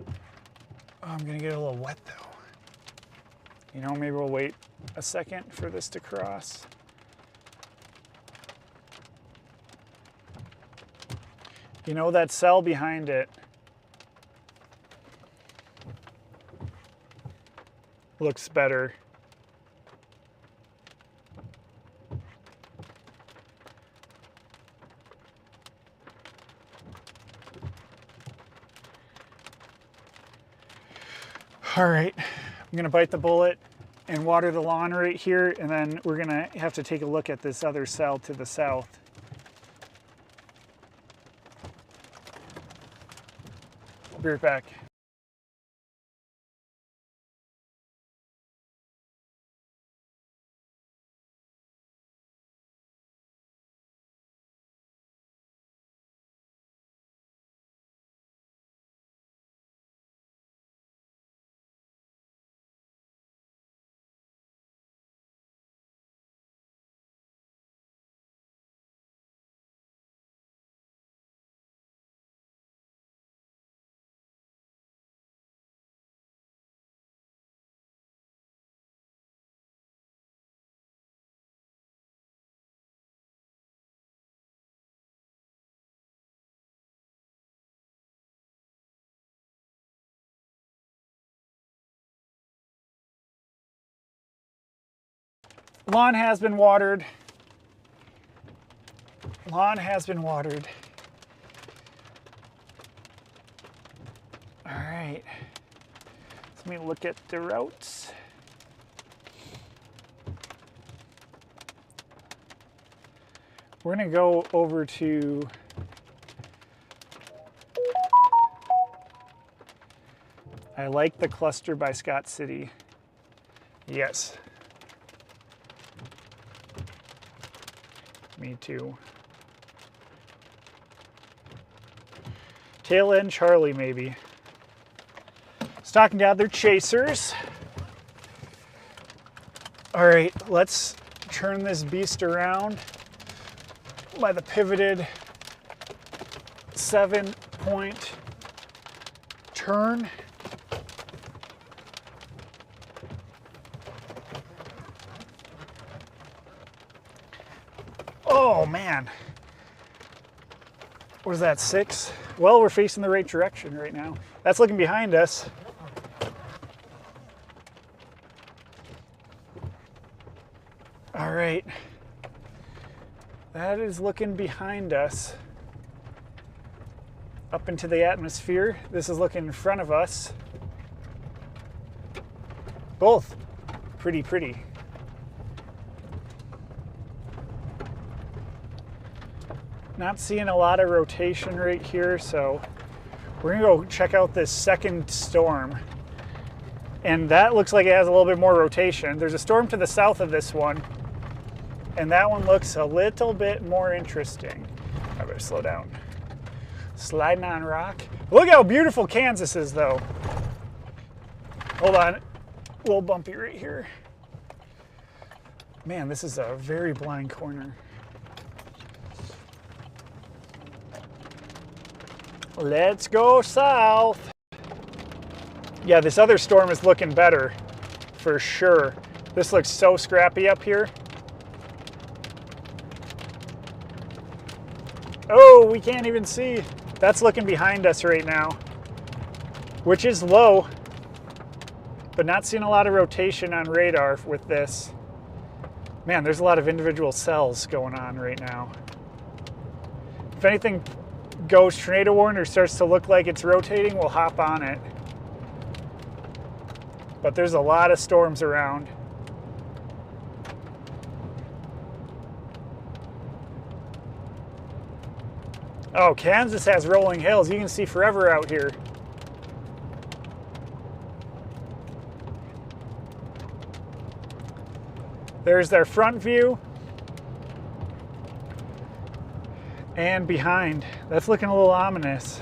Oh, I'm gonna get a little wet though. You know, maybe we'll wait a second for this to cross. You know, that cell behind it looks better. All right, I'm gonna bite the bullet and water the lawn right here, and then we're gonna have to take a look at this other cell to the south. Be right back. Lawn has been watered. Lawn has been watered. All right. Let me look at the routes. We're gonna go over to I like the cluster by Scott City. Yes. Me too. Kayla and Charlie, maybe. Stalking down their chasers. All right, let's turn this beast around by the pivoted 7-point turn. Oh man. What is that, 6? Well, we're facing the right direction right now. That's looking behind us. All right. That is looking behind us. Up into the atmosphere. This is looking in front of us. Both pretty. Not seeing a lot of rotation right here, so we're gonna go check out this second storm. And that looks like it has a little bit more rotation. There's a storm to the south of this one, and that one looks a little bit more interesting. I better slow down. Sliding on rock. Look how beautiful Kansas is, though. Hold on, a little bumpy right here. Man, this is a very blind corner. Let's go south. Yeah, this other storm is looking better, for sure. This looks so scrappy up here. Oh, we can't even see. That's looking behind us right now, which is low, but not seeing a lot of rotation on radar with this. Man, there's a lot of individual cells going on right now. If anything goes tornado warned or starts to look like it's rotating, we'll hop on it. But there's a lot of storms around. Oh, Kansas has rolling hills. You can see forever out here. There's their front view. And behind. That's looking a little ominous.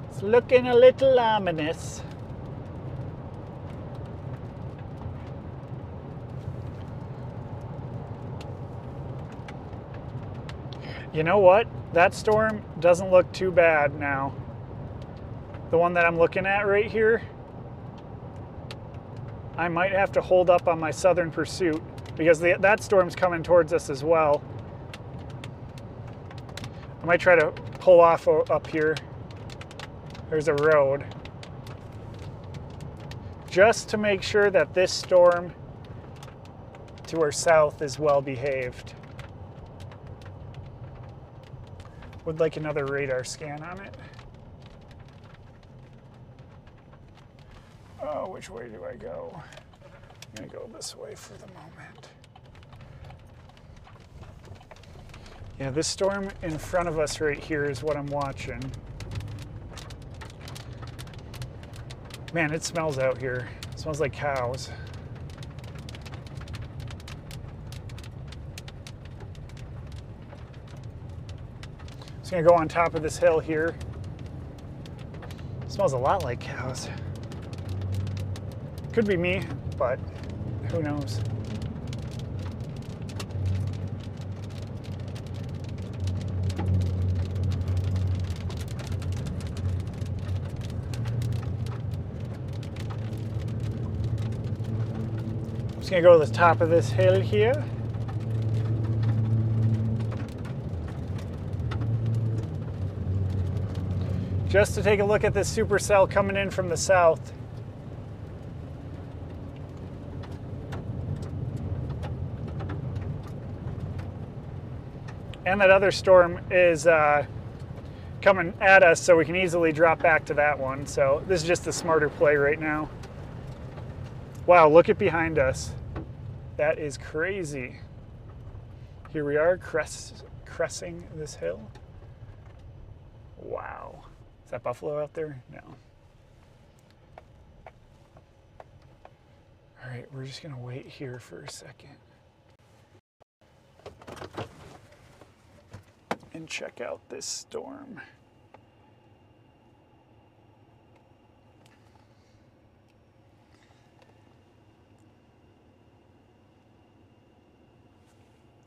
It's looking a little ominous. You know what? That storm doesn't look too bad now. The one that I'm looking at right here, I might have to hold up on my southern pursuit because that storm's coming towards us as well. I might try to pull off up here. There's a road. Just to make sure that this storm to our south is well behaved. Would like another radar scan on it. Oh, which way do I go? I'm gonna go this way for the moment. Yeah, this storm in front of us right here is what I'm watching. Man, it smells out here. It smells like cows. Just gonna go on top of this hill here. It smells a lot like cows. Could be me, but who knows? I'm just gonna go to the top of this hill here. Just to take a look at this supercell coming in from the south. And that other storm is coming at us, so we can easily drop back to that one. So this is just the smarter play right now. Wow, look at behind us. That is crazy. Here we are, cresting this hill. Wow. Is that buffalo out there? No. All right, we're just gonna wait here for a second. and check out this storm.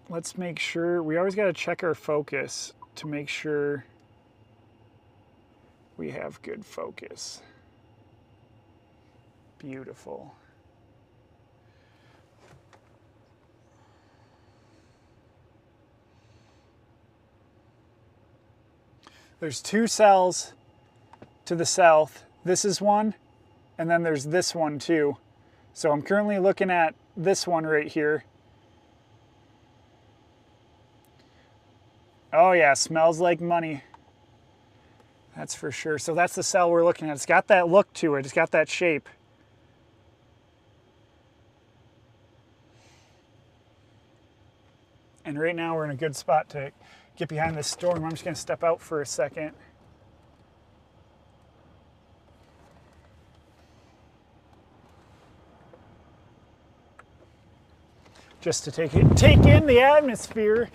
Let's make sure, we always got to check our focus to make sure we have good focus. Beautiful. There's two cells to the south. This is one, and then there's this one too. So I'm currently looking at this one right here. Oh yeah, smells like money. That's for sure. So that's the cell we're looking at. It's got that look to it. It's got that shape. And right now we're in a good spot to get behind this storm. I'm just going to step out for a second. Just to take in the atmosphere.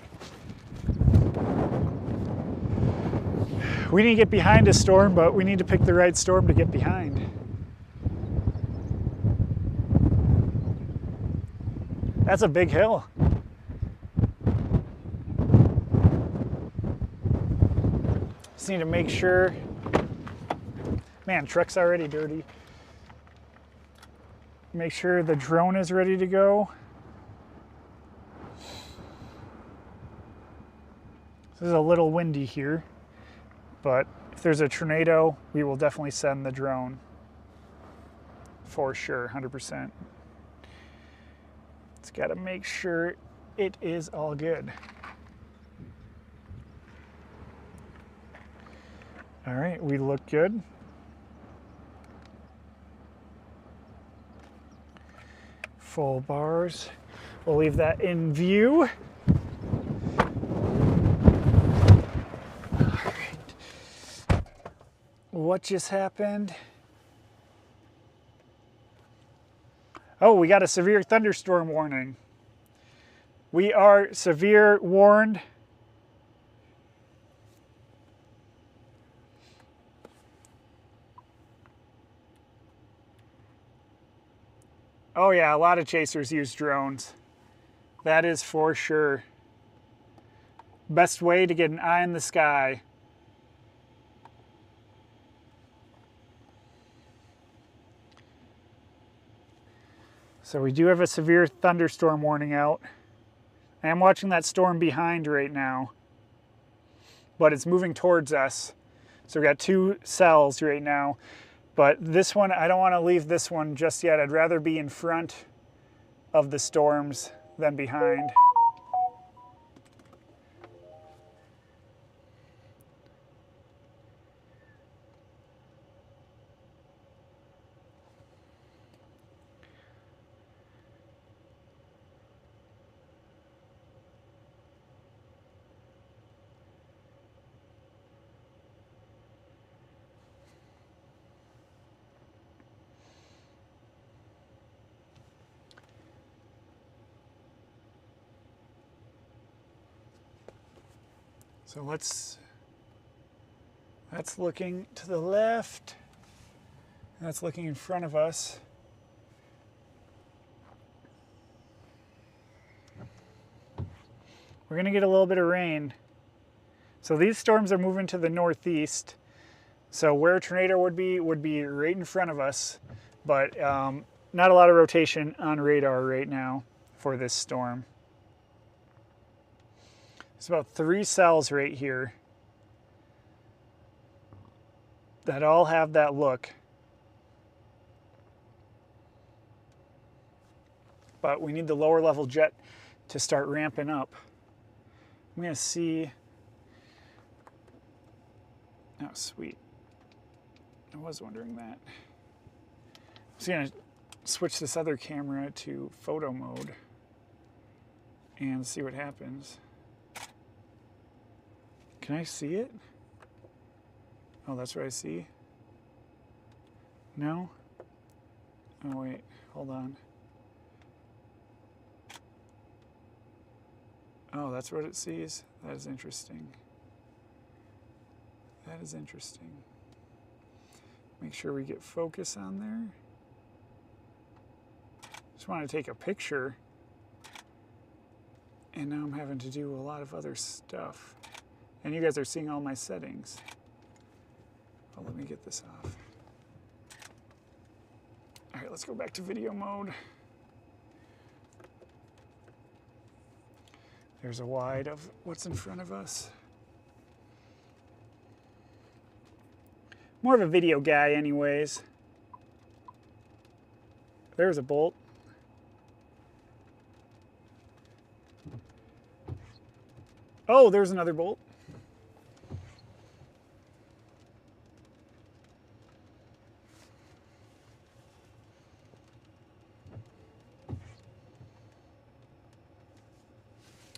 We need to get behind a storm, but we need to pick the right storm to get behind. That's a big hill. Just need to make sure. Man, truck's already dirty. Make sure the drone is ready to go. This is a little windy here, but if there's a tornado, we will definitely send the drone. For sure, 100%. It's got to make sure it is all good. All right, we look good. Full bars. We'll leave that in view. All right. What just happened? Oh, we got a severe thunderstorm warning. We are severe warned. Oh yeah, a lot of chasers use drones. That is for sure. Best way to get an eye in the sky. So we do have a severe thunderstorm warning out. I am watching that storm behind right now, but it's moving towards us. So we got two cells right now. But this one, I don't want to leave this one just yet. I'd rather be in front of the storms than behind. So that's looking to the left. That's looking in front of us. We're gonna get a little bit of rain. So these storms are moving to the northeast. So where a tornado would be right in front of us, but not a lot of rotation on radar right now for this storm. There's about 3 cells right here that all have that look. But we need the lower level jet to start ramping up. I'm gonna see. Oh, sweet. I was wondering that. I'm just gonna switch this other camera to photo mode and see what happens. Can I see it? Oh, that's what I see? No? Oh, wait, hold on. Oh, that's what it sees? That is interesting. That is interesting. Make sure we get focus on there. Just want to take a picture. And now I'm having to do a lot of other stuff. And you guys are seeing all my settings. Oh, let me get this off. All right, let's go back to video mode. There's a wide of what's in front of us. More of a video guy anyways. There's a bolt. Oh, there's another bolt.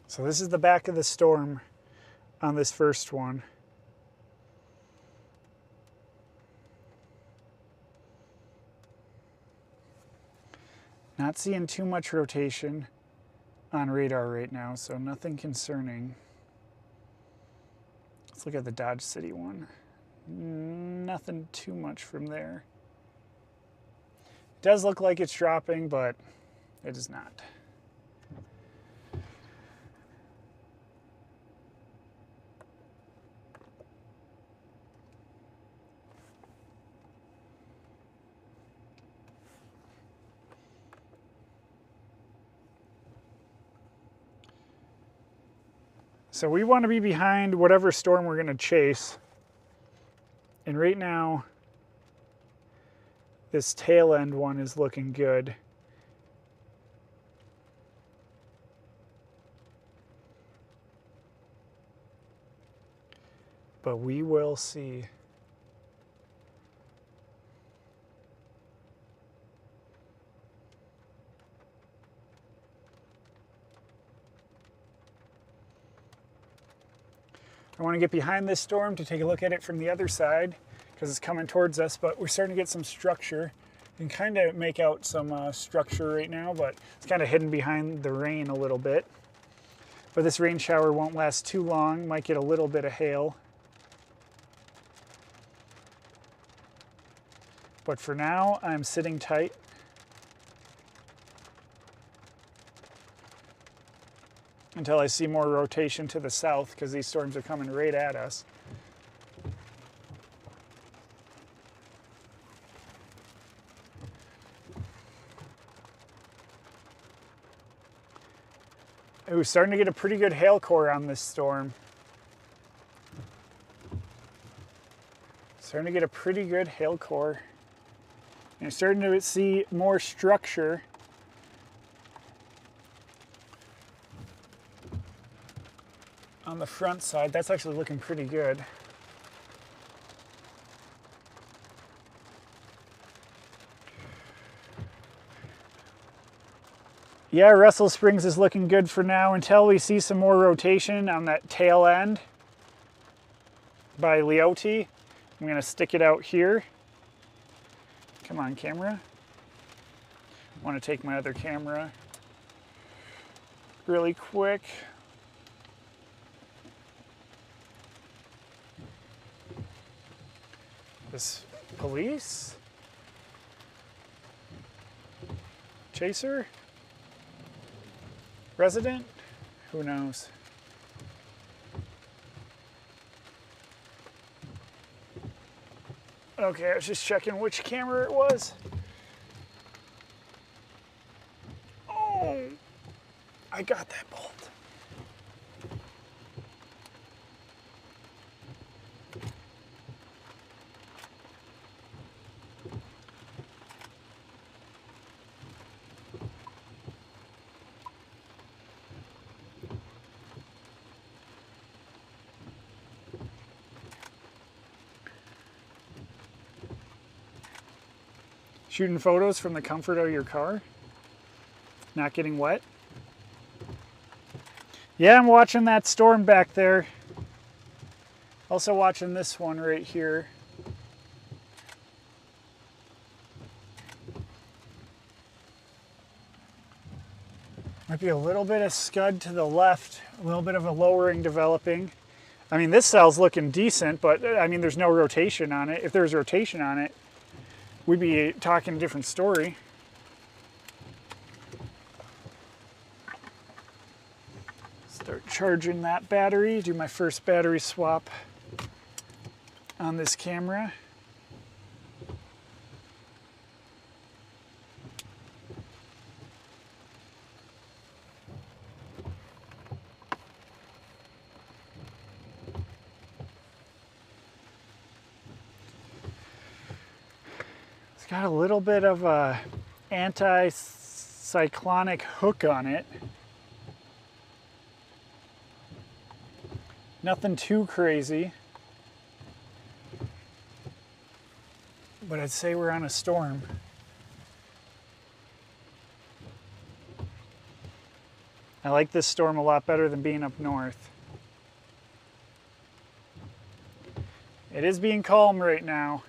So this is the back of the storm on this first one. Not seeing too much rotation on radar right now, so nothing concerning. Let's look at the Dodge City one. Nothing too much from there. It does look like it's dropping, but it is not. So we want to be behind whatever storm we're going to chase. And right now, this tail end one is looking good. But we will see. I want to get behind this storm to take a look at it from the other side because it's coming towards us, but we're starting to get some structure. You can kind of make out some structure right now, but it's kind of hidden behind the rain a little bit. But this rain shower won't last too long, might get a little bit of hail. But for now, I'm sitting tight. Until I see more rotation to the south because these storms are coming right at us. We're starting to get a pretty good hail core on this storm. Starting to get a pretty good hail core. And you're starting to see more structure. On the front side, that's actually looking pretty good. Yeah, Russell Springs is looking good for now until we see some more rotation on that tail end by Leote. I'm gonna stick it out here. Come on, camera. I want to take my other camera really quick. This police chaser resident, who knows? Okay, I was just checking which camera it was. Oh, I got that bolt. Shooting photos from the comfort of your car, not getting wet. Yeah, I'm watching that storm back there. Also watching this one right here. Might be a little bit of scud to the left, a little bit of a lowering developing. I mean, this cell's looking decent, but I mean, there's no rotation on it. If there was rotation on it, we'd be talking a different story. Start charging that battery, do my first battery swap on this camera. Got a little bit of a anti-cyclonic hook on it. Nothing too crazy, but I'd say we're on a storm. I like this storm a lot better than being up north. It is being calm right now.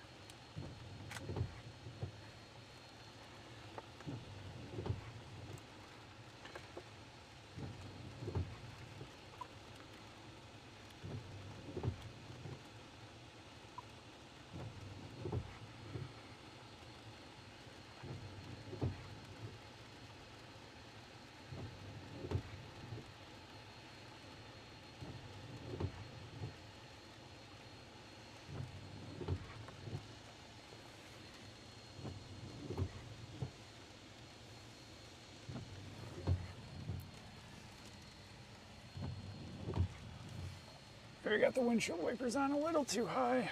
I got the windshield wipers on a little too high.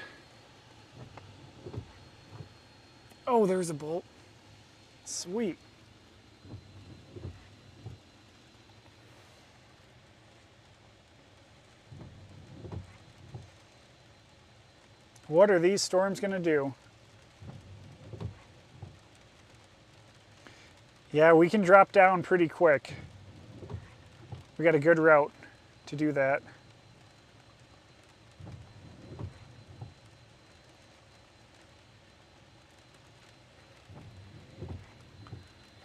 Oh, there's a bolt. Sweet. What are these storms going to do? Yeah, we can drop down pretty quick. We got a good route to do that.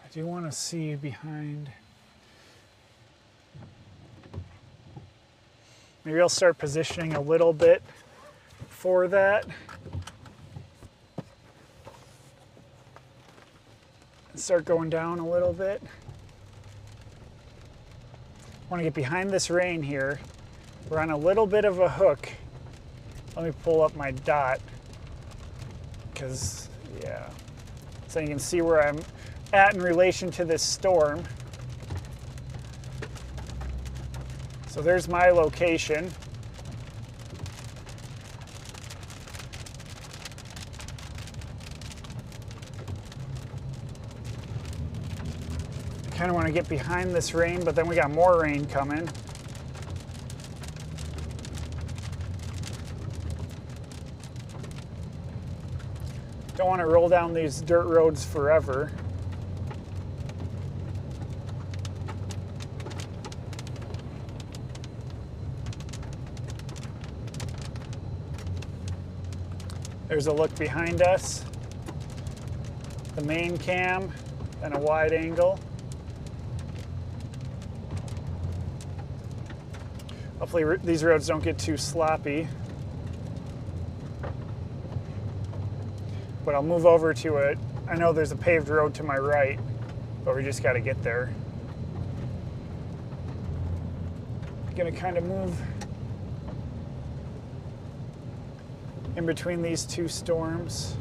I do want to see behind. Maybe I'll start positioning a little bit for that. Start going down a little bit. I want to get behind this rain here. We're on a little bit of a hook. Let me pull up my dot, because, yeah. So you can see where I'm at in relation to this storm. So there's my location. I kind of want to get behind this rain, but then we got more rain coming. Don't want to roll down these dirt roads forever. There's a look behind us, the main cam, and a wide angle. Hopefully these roads don't get too sloppy. But I'll move over to it. I know there's a paved road to my right, but we just got to get there. Gonna kind of move in between these two storms.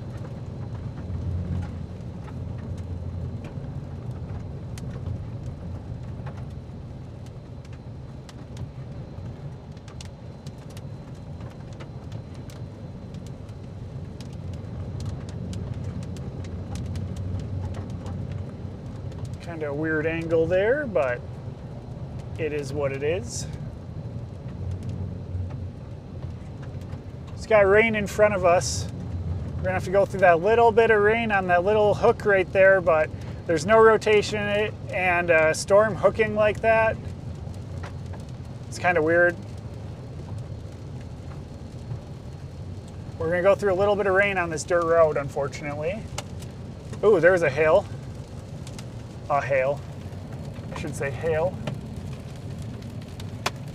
Kind of a weird angle there, but it is what it is. It's got rain in front of us. We're gonna have to go through that little bit of rain on that little hook right there, but there's no rotation in it, and a storm hooking like that, it's kind of weird. We're gonna go through a little bit of rain on this dirt road, unfortunately. Ooh, there's a hail. A hail. I should say hail.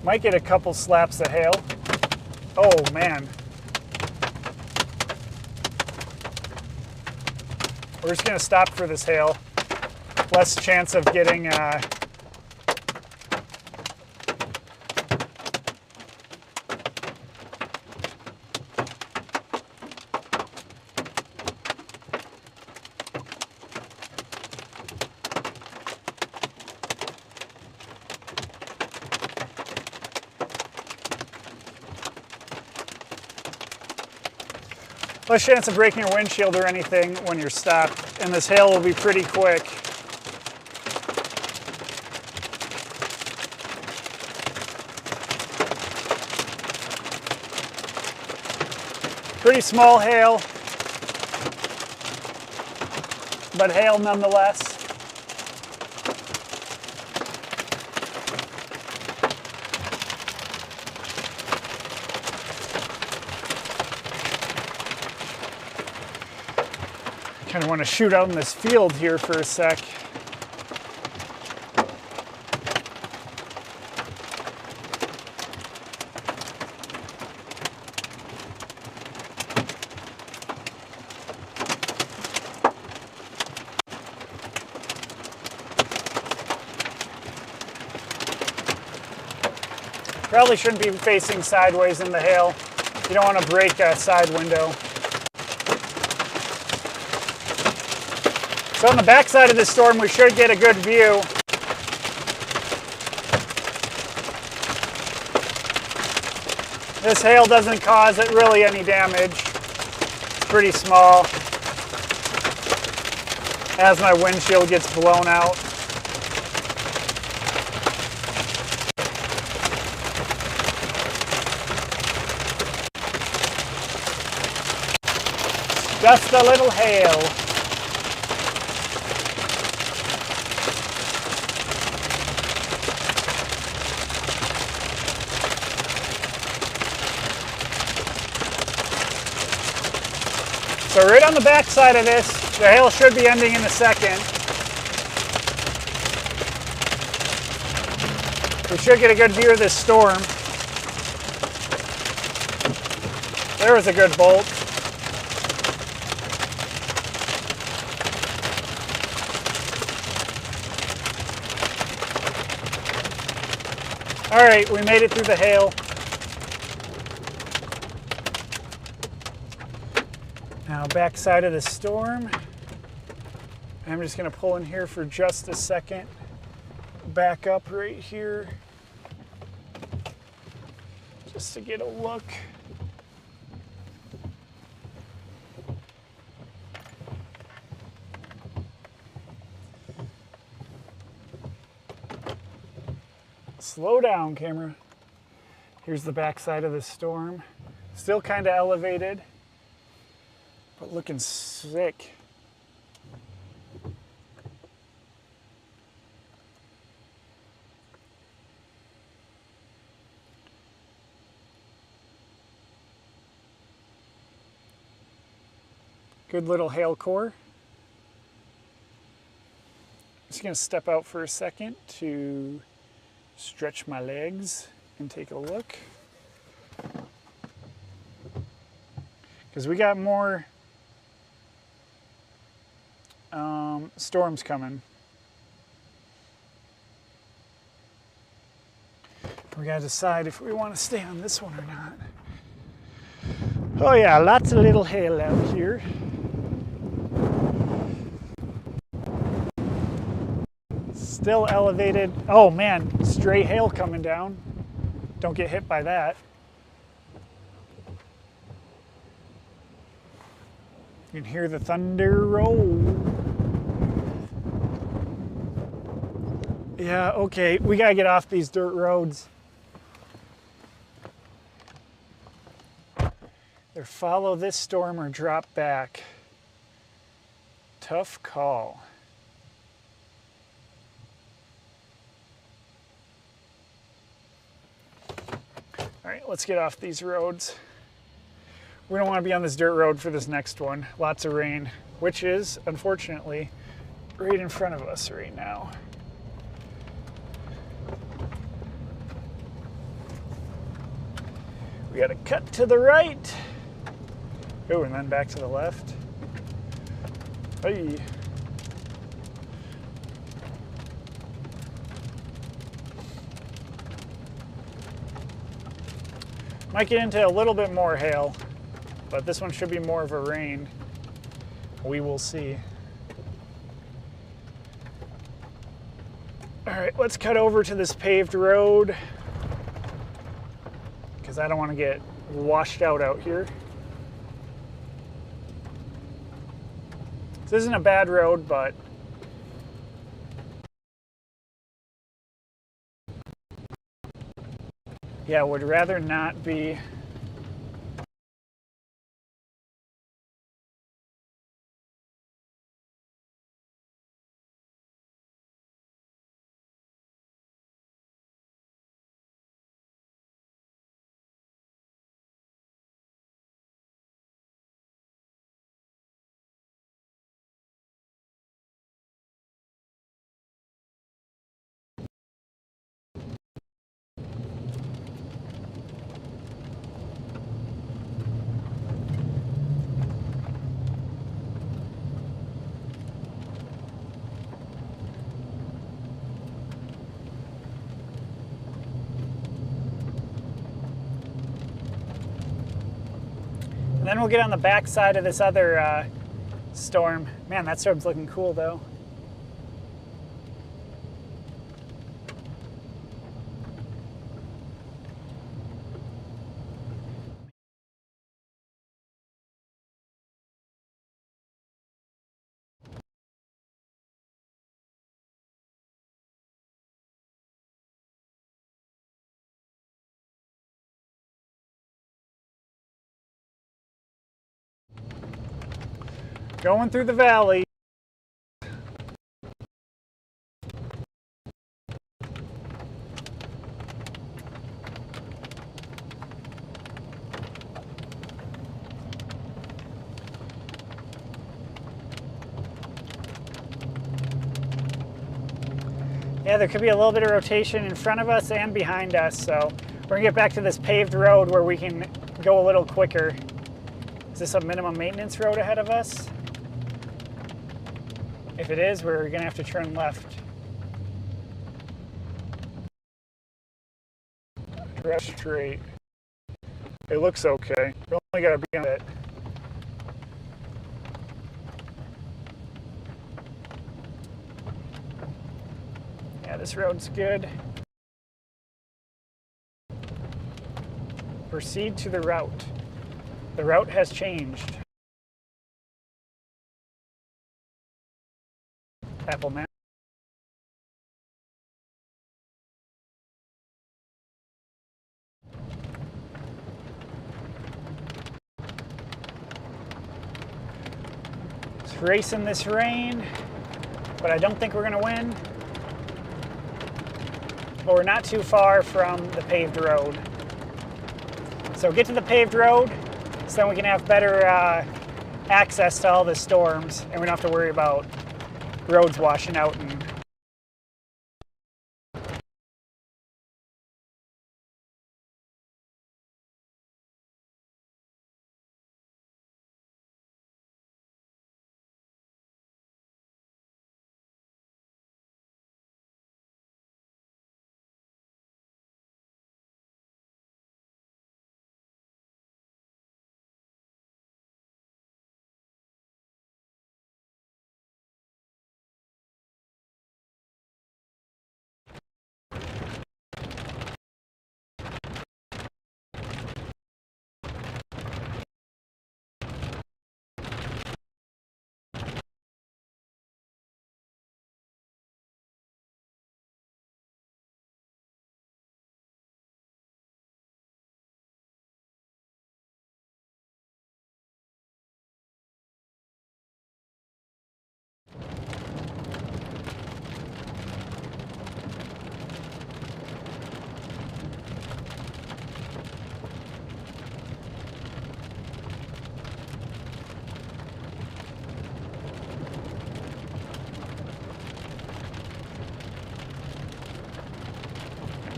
Might get a couple slaps of hail. Oh man. We're just gonna stop for this hail. Less chance of getting less chance of breaking your windshield or anything when you're stopped, and this hail will be pretty quick. Pretty small hail, but hail nonetheless. Kind of want to shoot out in this field here for a sec. Probably shouldn't be facing sideways in the hail. You don't want to break a side window. So on the backside of this storm, we should get a good view. This hail doesn't cause it really any damage. It's pretty small. As my windshield gets blown out. Just a little hail. So right on the back side of this, the hail should be ending in a second. We should get a good view of this storm. There was a good bolt. All right, we made it through the hail. Now back side of the storm. I'm just gonna pull in here for just a second. Back up right here. Just to get a look. Slow down, camera. Here's the backside of the storm. Still kind of elevated, but looking sick. Good little hail core. Just gonna step out for a second to stretch my legs and take a look. Because we got more storms coming. We gotta decide if we want to stay on this one or not. Oh yeah, lots of little hail out here. Still elevated. Oh man, stray hail coming down. Don't get hit by that. You can hear the thunder roll. Yeah, okay, we gotta get off these dirt roads. Either follow this storm or drop back. Tough call. All right, let's get off these roads. We don't want to be on this dirt road for this next one. Lots of rain, which is, unfortunately, right in front of us right now. We got to cut to the right. Oh, and then back to the left. Hey. Might get into a little bit more hail, but this one should be more of a rain. We will see. All right, let's cut over to this paved road because I don't want to get washed out here. This isn't a bad road, but yeah, would rather not be. And then we'll get on the back side of this other storm. Man, that storm's looking cool though. Going through the valley. Yeah, there could be a little bit of rotation in front of us and behind us, so we're gonna get back to this paved road where we can go a little quicker. Is this a minimum maintenance road ahead of us? If it is, we're gonna have to turn left. Drive straight. It looks okay. We only gotta be on it. Yeah, this road's good. Proceed to the route. The route has changed. Apple Map. It's racing this rain, but I don't think we're gonna win. But we're not too far from the paved road. So get to the paved road, so then we can have better access to all the storms, and we don't have to worry about roads washing out. And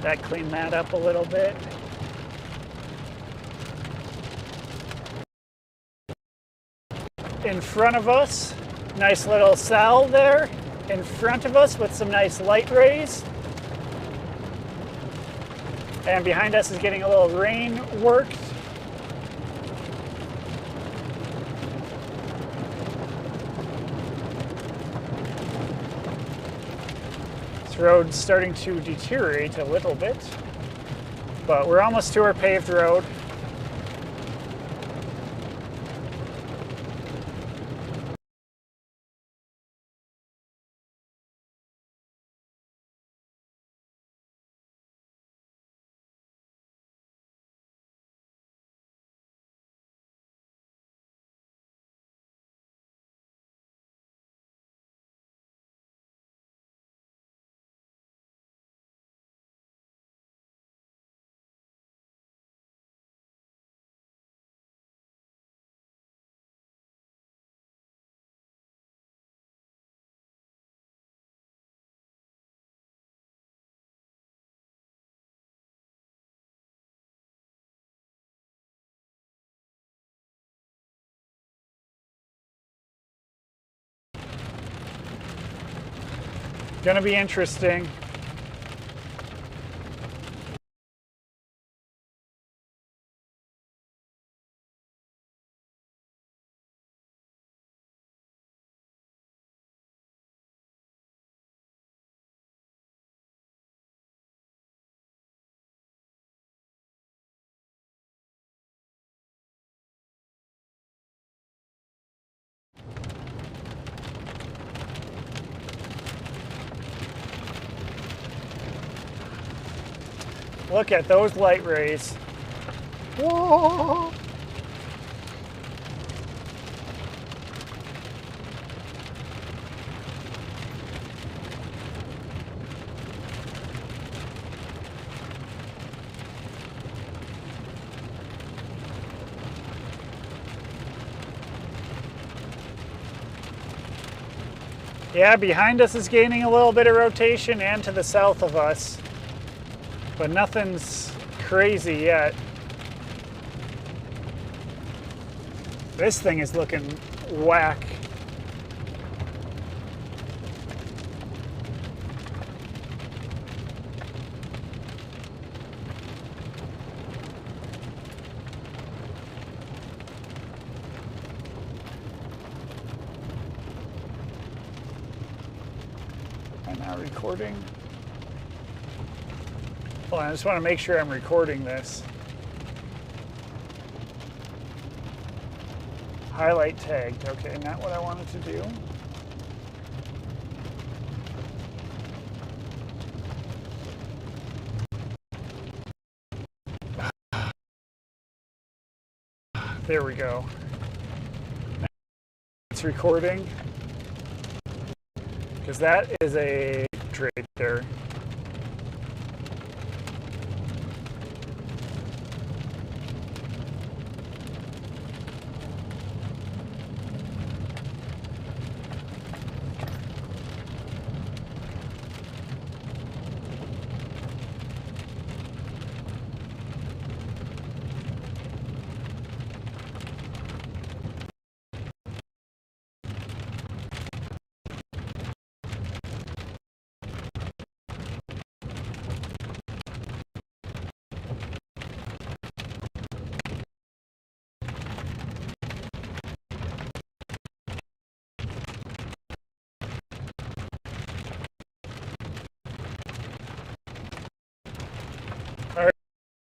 that cleaned that up a little bit. in front of us. Nice little cell there in front of us with some nice light rays. And behind us is getting a little rain worked. This road's starting to deteriorate a little bit, but we're almost to our paved road. Gonna be interesting. Look at those light rays. Whoa! Yeah, behind us is gaining a little bit of rotation and to the south of us, but nothing's crazy yet. This thing is looking whack. Am I not recording? Hold on, I just want to make sure I'm recording this. Highlight tagged. Okay, not what I wanted to do. There we go. It's recording. Because that is a right there.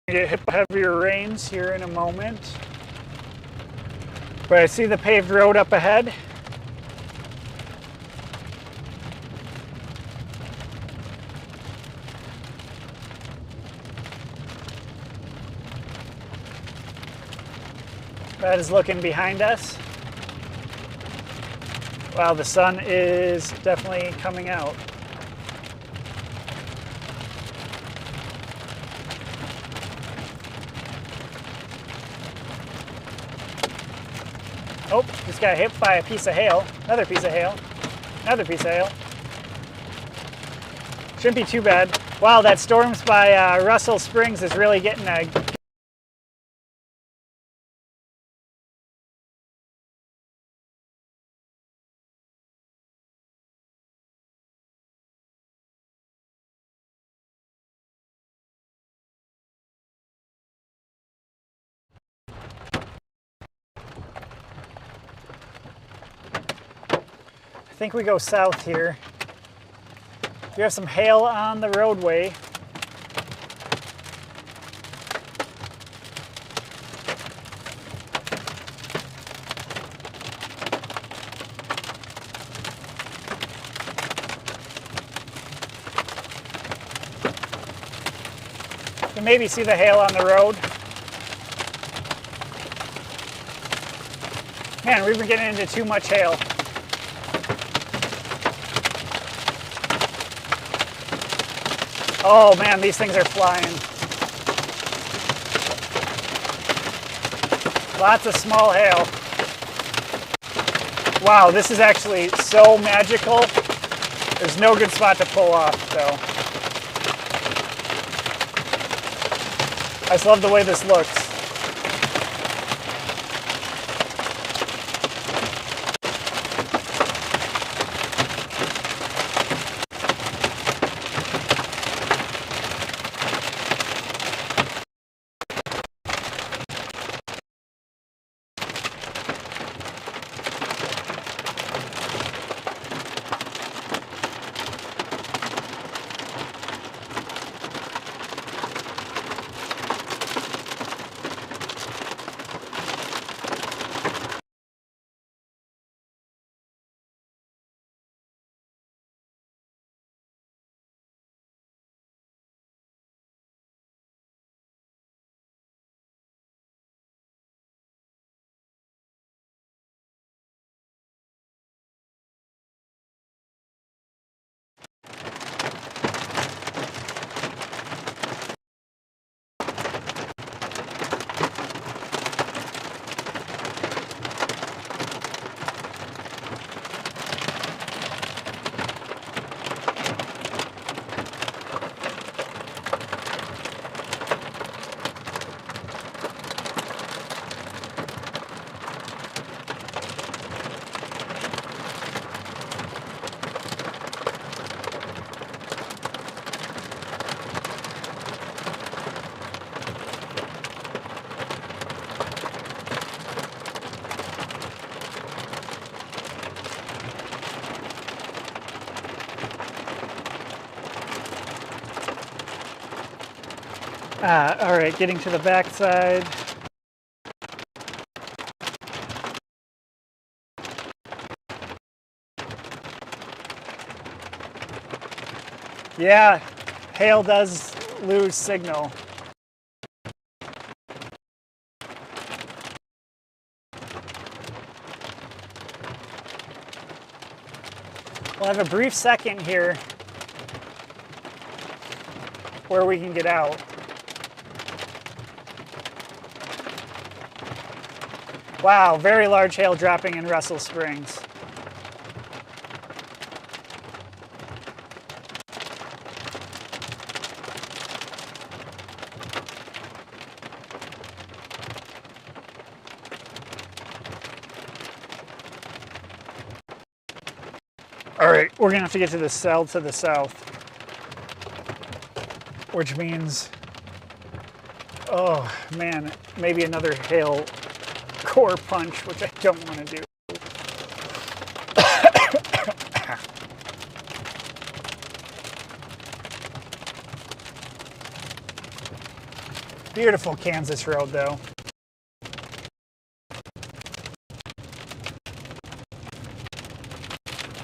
Get hit by heavier rains here in a moment, but I see the paved road up ahead. That is looking behind us. Wow, the sun is definitely coming out. Oh, just got hit by a piece of hail. Another piece of hail. Another piece of hail. Shouldn't be too bad. Wow, that storms by Russell Springs is really getting a think we go south here. We have some hail on the roadway. You can maybe see the hail on the road. Man, we've been getting into too much hail. Oh man, these things are flying. Lots of small hail. Wow, this is actually so magical. There's no good spot to pull off, though. I just love the way this looks. All right, getting to the backside. Yeah, hail does lose signal. We'll have a brief second here where we can get out. Wow, very large hail dropping in Russell Springs. All right, we're gonna have to get to the cell to the south, which means, oh man, maybe another hail core punch, which I don't want to do. Beautiful Kansas road, though.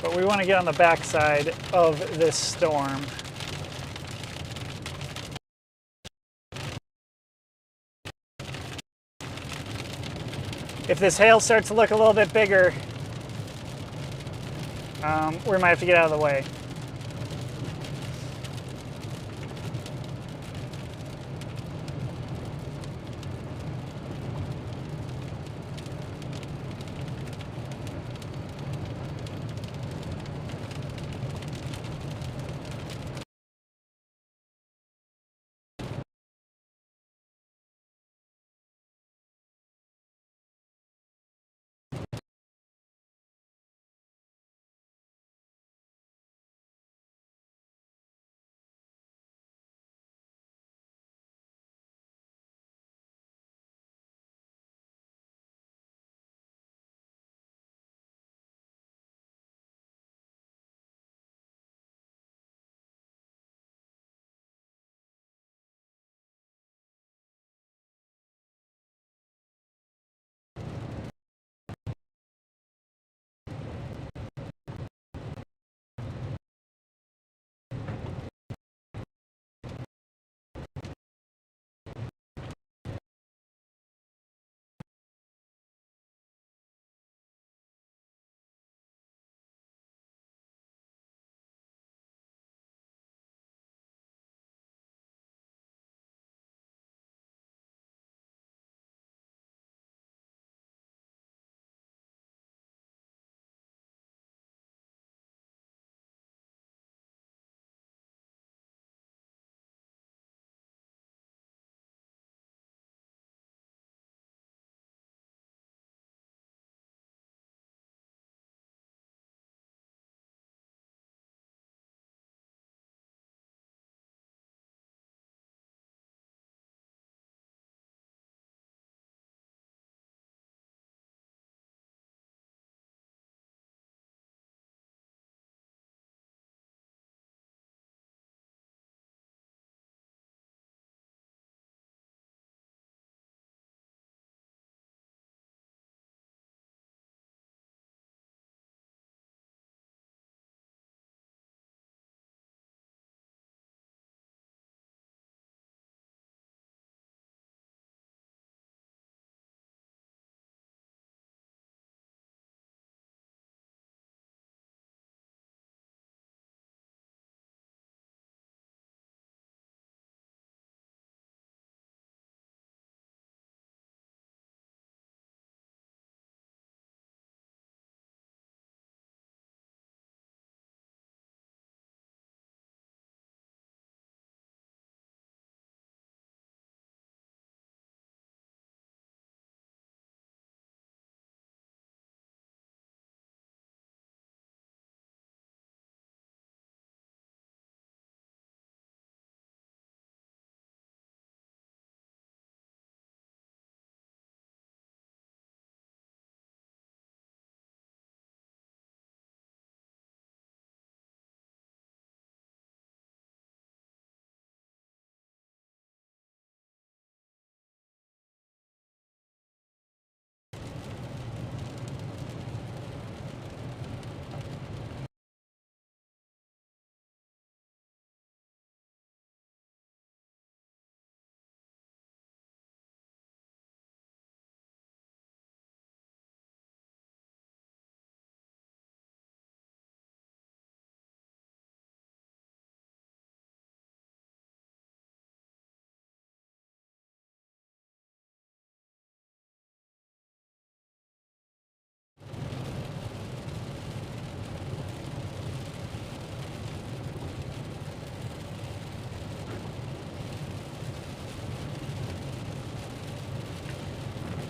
But we want to get on the backside of this storm. If this hail starts to look a little bit bigger, we might have to get out of the way.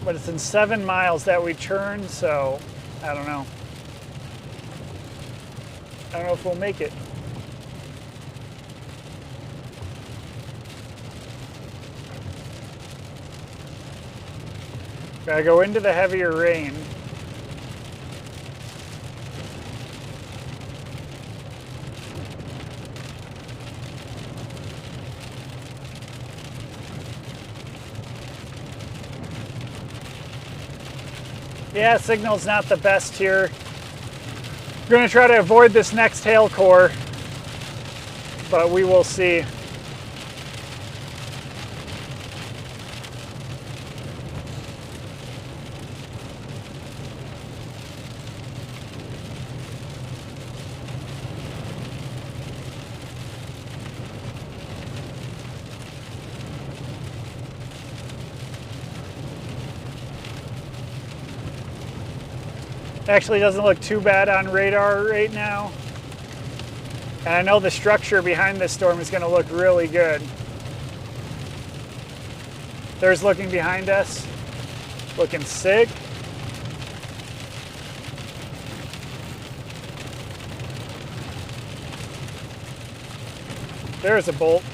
But it's in 7 miles that we turn, so I don't know. I don't know if we'll make it. Gotta go into the heavier rain. Yeah, signal's not the best here. I'm gonna try to avoid this next hail core, but we will see. Actually doesn't look too bad on radar right now. And I know the structure behind this storm is going to look really good. There's looking behind us. Looking sick. There's a bolt.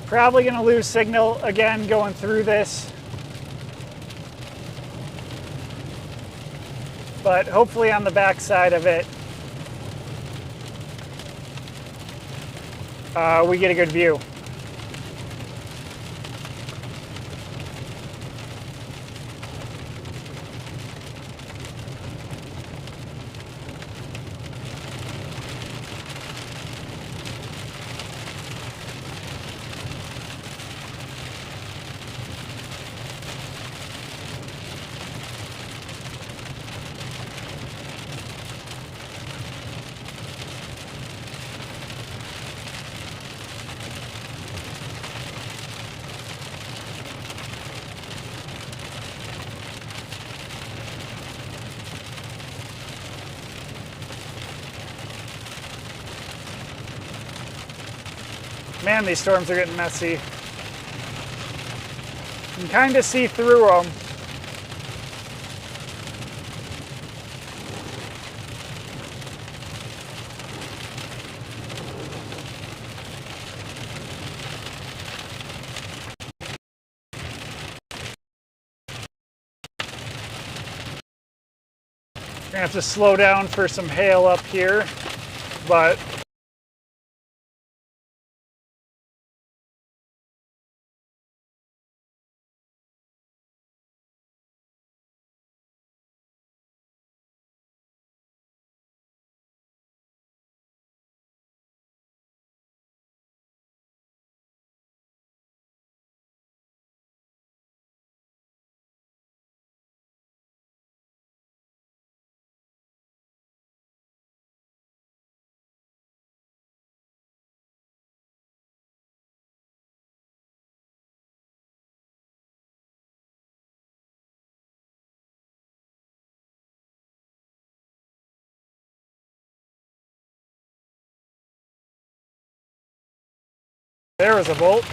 Probably going to lose signal again going through this. But hopefully on the back side of it, we get a good view. Man, these storms are getting messy. You can kind of see through them. Gonna have to slow down for some hail up here, but there was a bolt.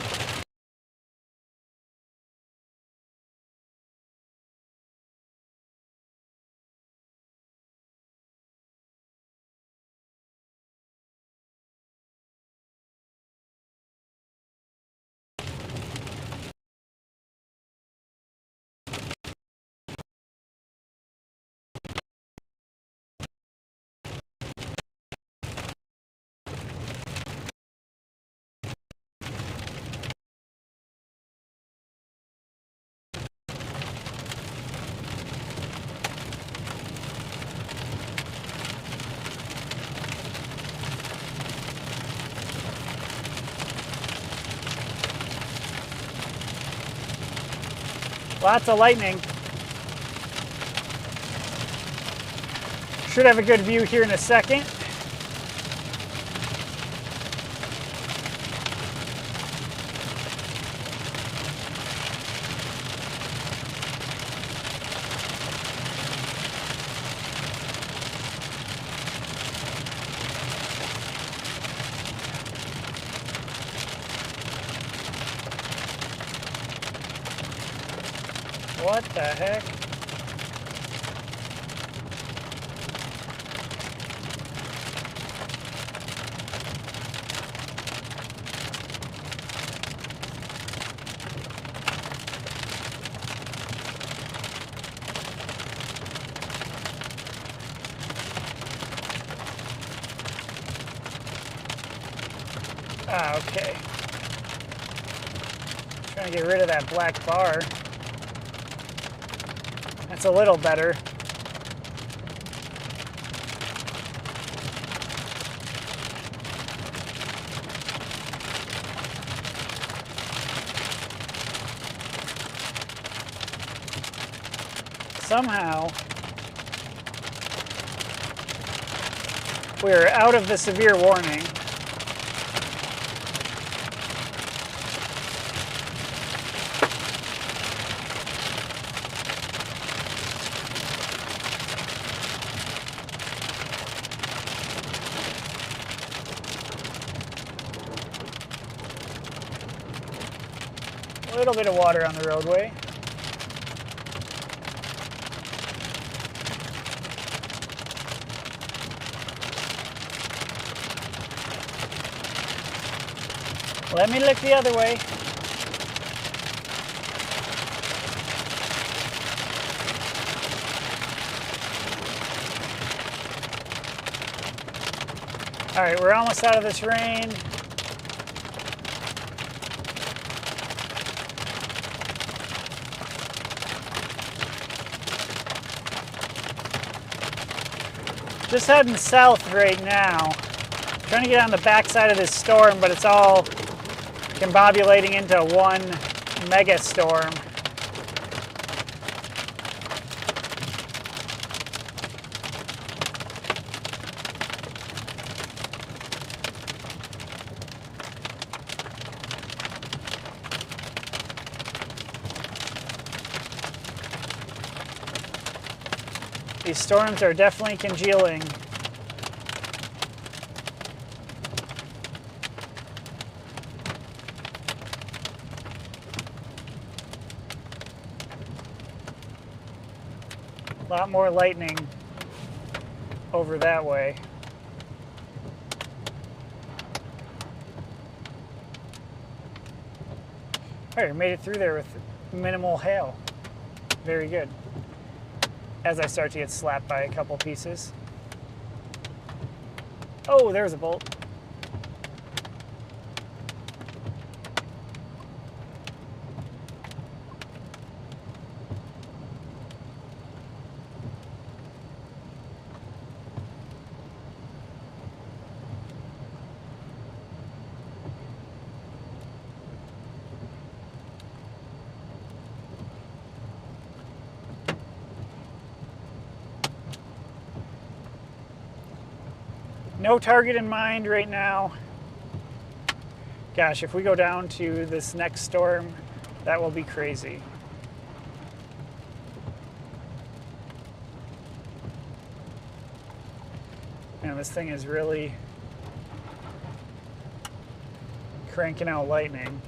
Lots of lightning. Should have a good view here in a second. What the heck? Ah, okay. Trying to get rid of that black bar. That's a little better. Somehow, we're out of the severe warning. A little bit of water on the roadway. Let me look the other way. All right, we're almost out of this rain. Just heading south right now. Trying to get on the backside of this storm, but it's all combobulating into one mega storm. These storms are definitely congealing. A lot more lightning over that way. All right, made it through there with minimal hail. Very good. As I start to get slapped by a couple pieces. Oh, there's a bolt. No target in mind right now. Gosh, if we go down to this next storm, that will be crazy. Man, this thing is really cranking out lightning.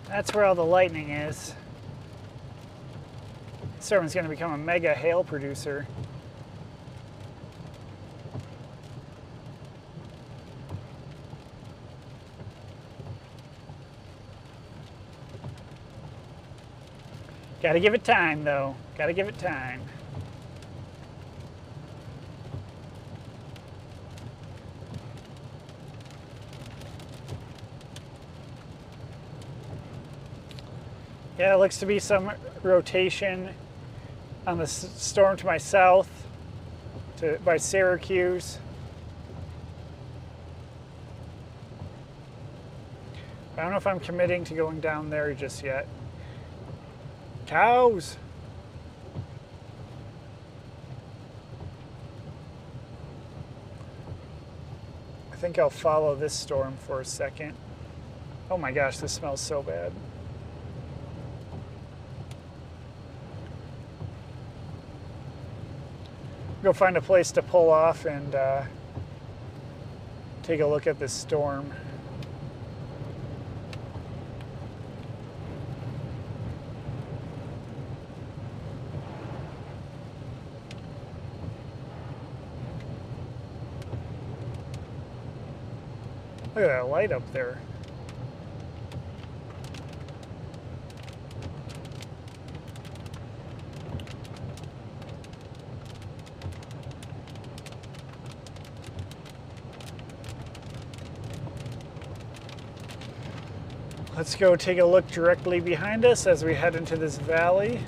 That's where all the lightning is. storm is going to become a mega hail producer. Gotta give it time, though. Gotta give it time. Yeah, it looks to be some rotation on the storm to my south, by Syracuse. I don't know if I'm committing to going down there just yet. Cows! I think I'll follow this storm for a second. Oh my gosh, this smells so bad. Go find a place to pull off and take a look at this storm. Look at that light up there. Let's go take a look directly behind us as we head into this valley.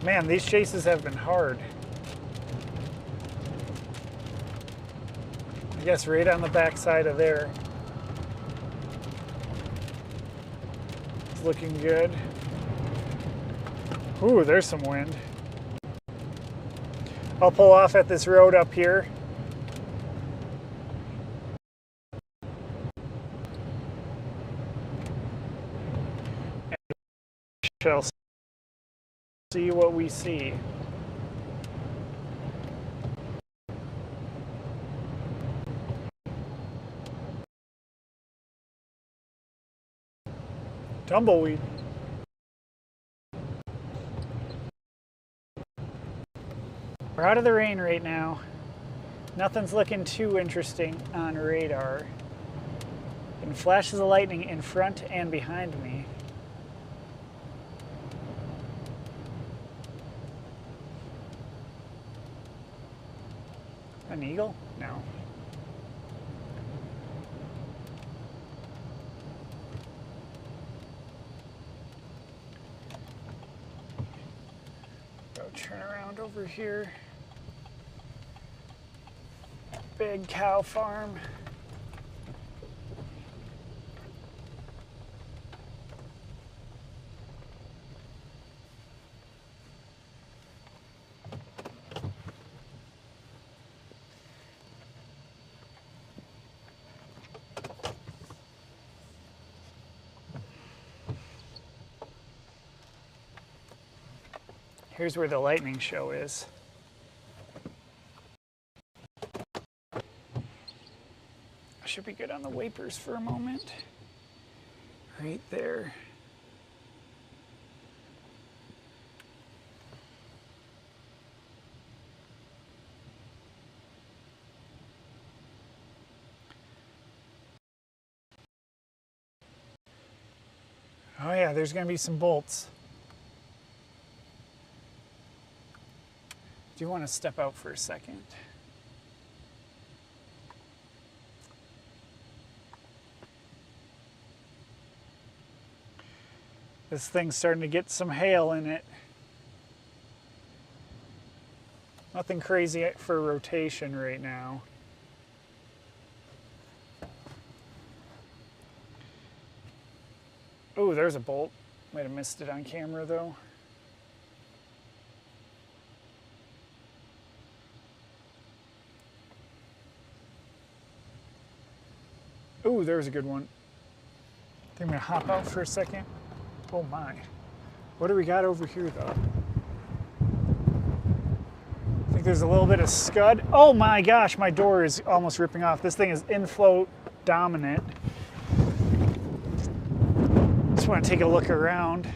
Man, these chases have been hard. I guess right on the backside of there. It's looking good. Ooh, there's some wind. I'll pull off at this road up here. Shall see what we see. Tumbleweed. We're out of the rain right now. Nothing's looking too interesting on radar. And flashes of lightning in front and behind me. An eagle? No. Go turn around over here. Big cow farm. Here's where the lightning show is. I should be good on the wipers for a moment. Right there. Oh yeah, there's going to be some bolts. Do you want to step out for a second? This thing's starting to get some hail in it. Nothing crazy for rotation right now. Oh, there's a bolt. Might have missed it on camera though. Ooh, there's a good one. I think I'm gonna hop out for a second. Oh my. What do we got over here though? I think there's a little bit of scud. Oh my gosh, my door is almost ripping off. This thing is inflow dominant. just want to take a look around.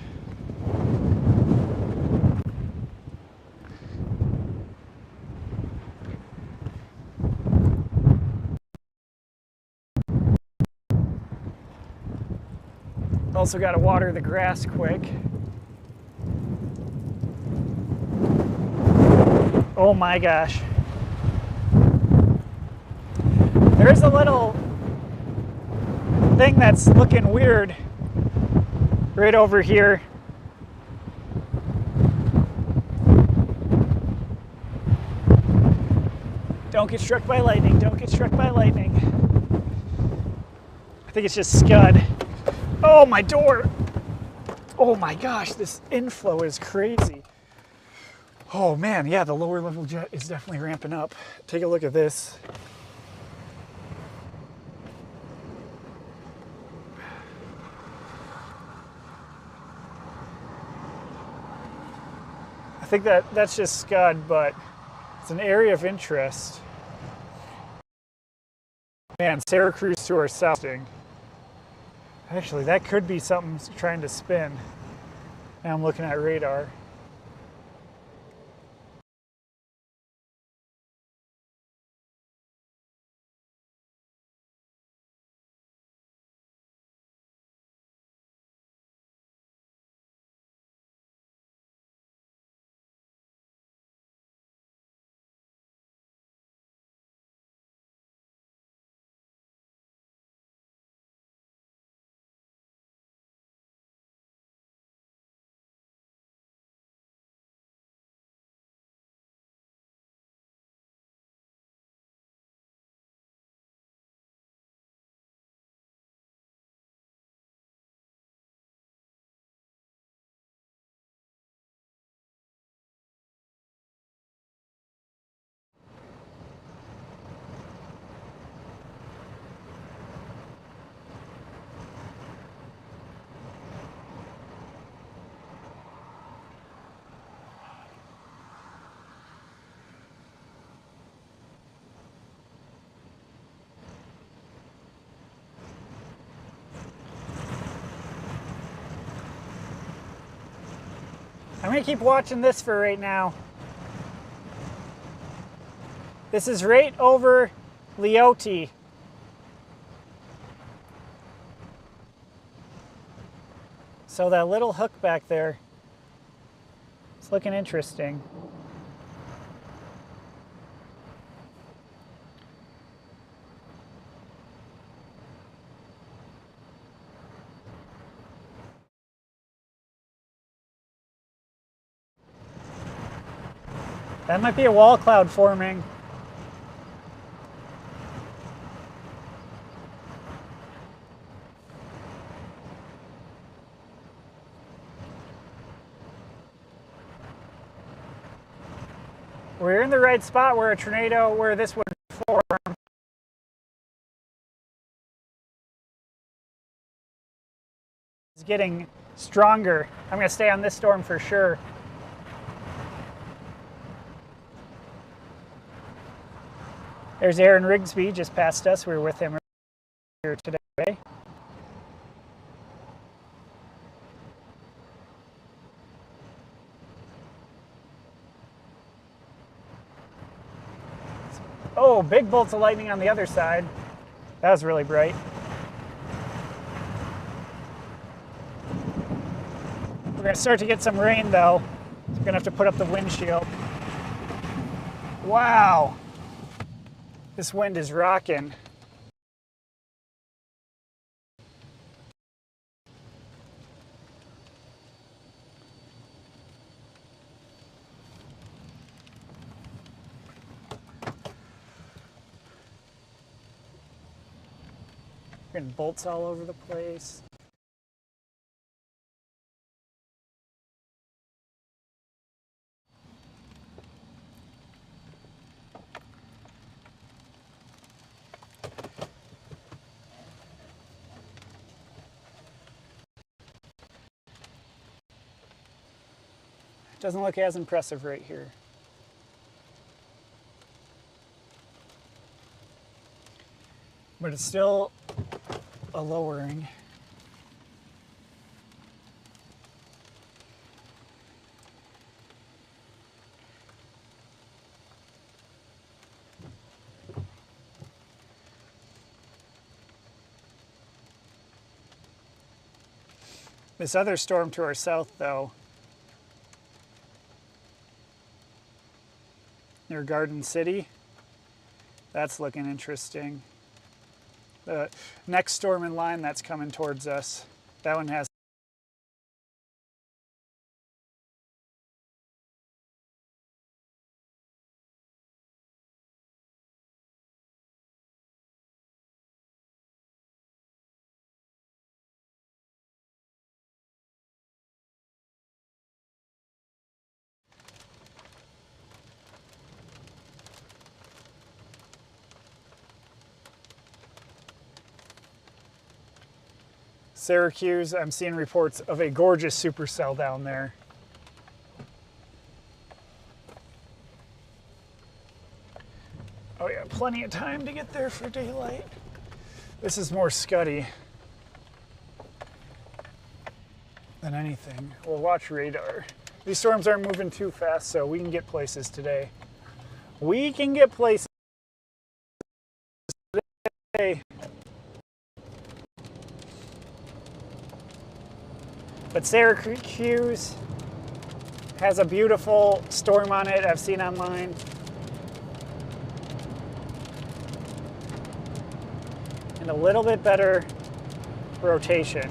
Also got to water the grass quick. Oh my gosh. There's a little thing that's looking weird right over here. Don't get struck by lightning, don't get struck by lightning. I think it's just scud. Oh, my door. Oh my gosh, this inflow is crazy. Oh man, yeah, the lower level jet is definitely ramping up. Take a look at this. I think that's just scud, but it's an area of interest. Man, Syracuse to our south. Actually, that could be something trying to spin. Now I'm looking at radar. I'm gonna keep watching this for right now. This is right over Leote. So that little hook back there, it's looking interesting. That might be a wall cloud forming. We're in the right spot where a tornado, where this would form. It's getting stronger. I'm going to stay on this storm for sure. There's Aaron Rigsby just past us. We were with him earlier today. Oh, big bolts of lightning on the other side. That was really bright. We're going to start to get some rain though. So we're going to have to put up the windshield. Wow. This wind is rocking. Getting bolts all over the place. Doesn't look as impressive right here. But it's still a lowering. This other storm to our south, though, near Garden City, that's looking interesting. The next storm in line that's coming towards us, that one has Syracuse. I'm seeing reports of a gorgeous supercell down there. Oh yeah, plenty of time to get there for daylight. This is more scuddy than anything. We'll watch radar. These storms aren't moving too fast, so we can get places today. We can get places today. But Syracuse has a beautiful storm on it I've seen online. And a little bit better rotation.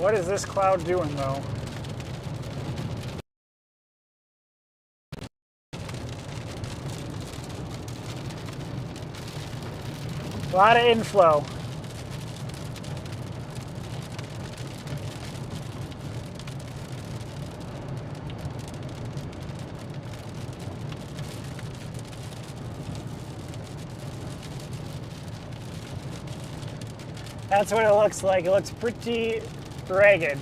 What is this cloud doing, though? A lot of inflow. That's what it looks like. It looks pretty ragged.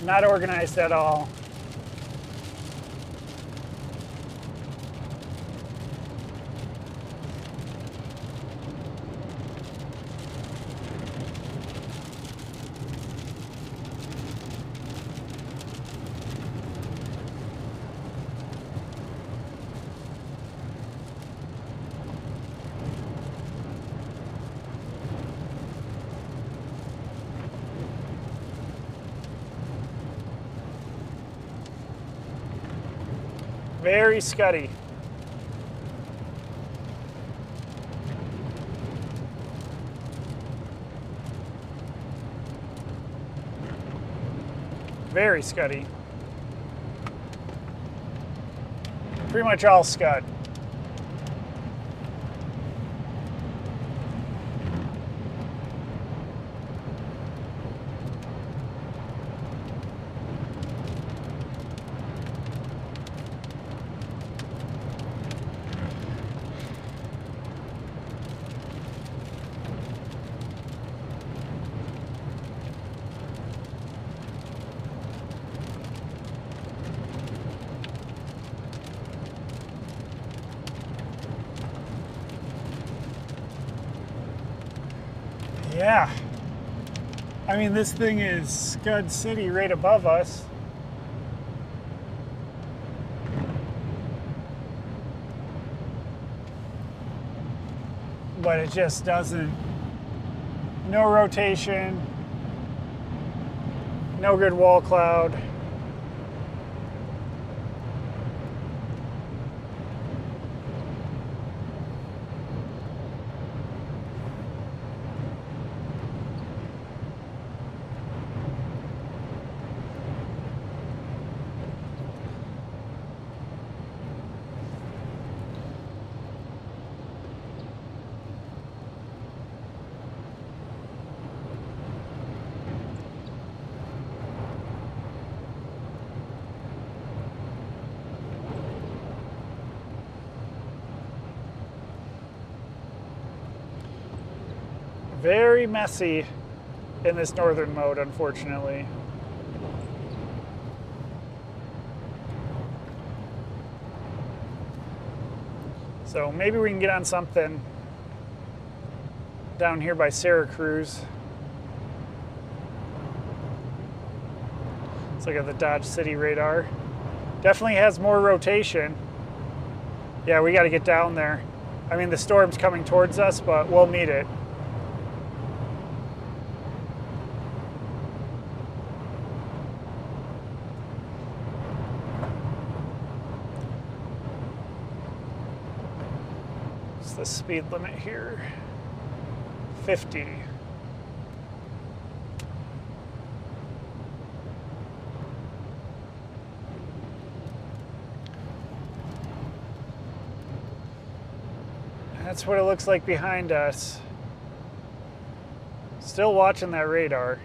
Not organized at all. Very scuddy. Very scuddy. Pretty much all scud. Yeah. I mean, this thing is Scud City right above us. But it just doesn't, no rotation, no good wall cloud. Very messy in this northern mode, unfortunately. So maybe we can get on something down here by Syracuse. Let's look at the Dodge City radar. Definitely has more rotation. Yeah, we got to get down there. I mean, the storm's coming towards us, but we'll meet it. What's the speed limit here? 50. That's what it looks like behind us. Still watching that radar.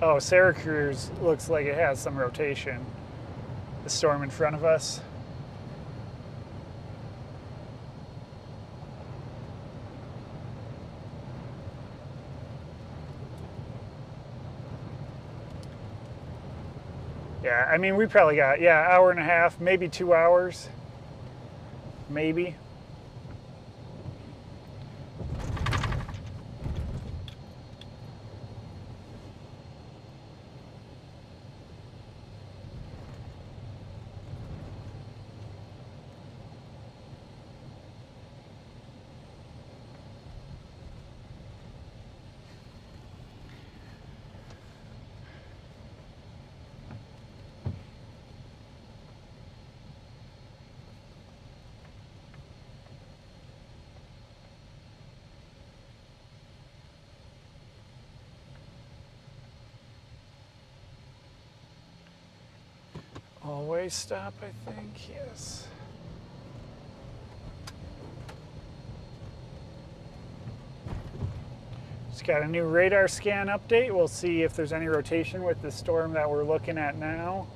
Oh, Syracuse looks like it has some rotation. The storm in front of us. Yeah, I mean, we probably got, yeah, hour and a half, maybe 2 hours. Maybe. Always stop, I think, yes. Just got a new radar scan update. We'll see if there's any rotation with the storm that we're looking at now.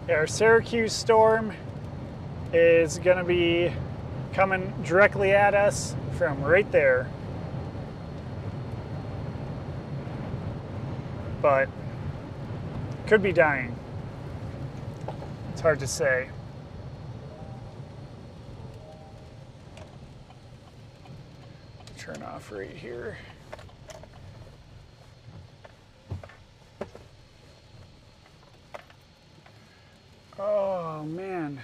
Yeah, our Syracuse storm is going to be coming directly at us from right there. But could be dying. It's hard to say. Turn off right here. Oh, man.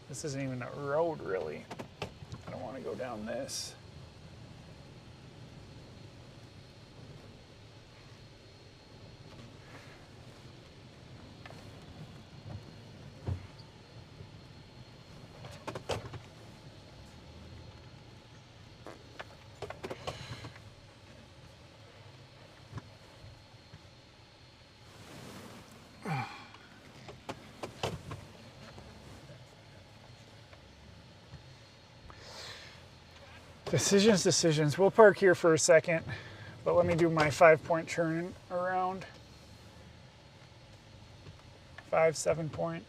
This isn't even a road, really. I don't want to go down this. Decisions. We'll park here for a second, but let me do my 5-point turn around. 5, 7-point.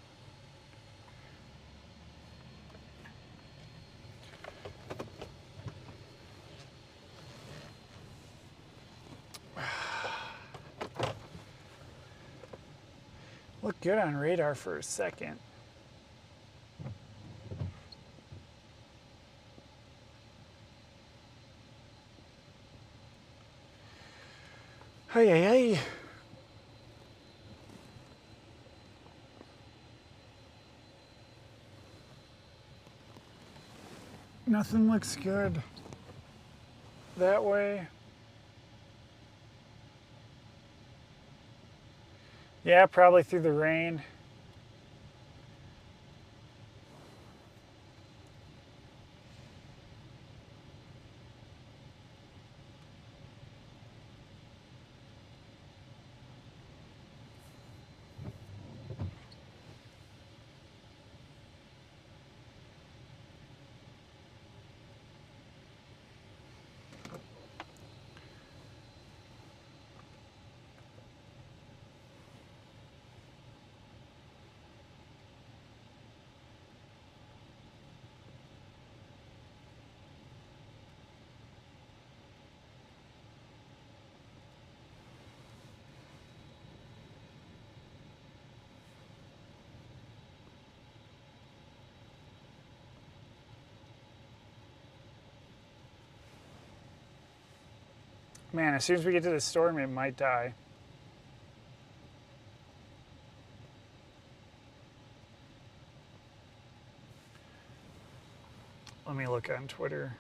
Look good on radar for a second. Hey, hey, hey. Nothing looks good that way. Yeah, probably through the rain. Man, as soon as we get to the storm, it might die. Let me look on Twitter.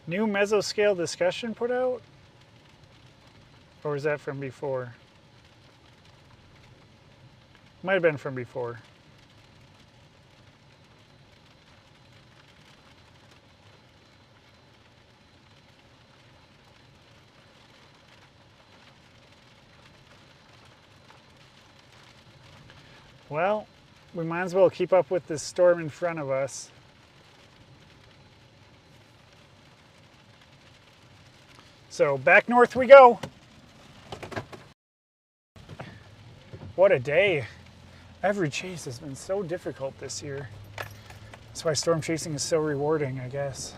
New mesoscale discussion put out? Or was that from before? Might have been from before. Well, we might as well keep up with this storm in front of us. So back north we go. What a day. Every chase has been so difficult this year. That's why storm chasing is so rewarding, I guess.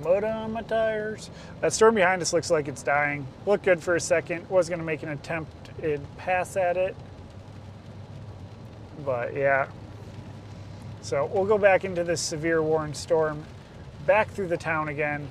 Mud on my tires. That storm behind us looks like it's dying. Looked good for a second. Was going to make an attempted pass at it. But yeah. So we'll go back into this severe warning storm. Back through the town again.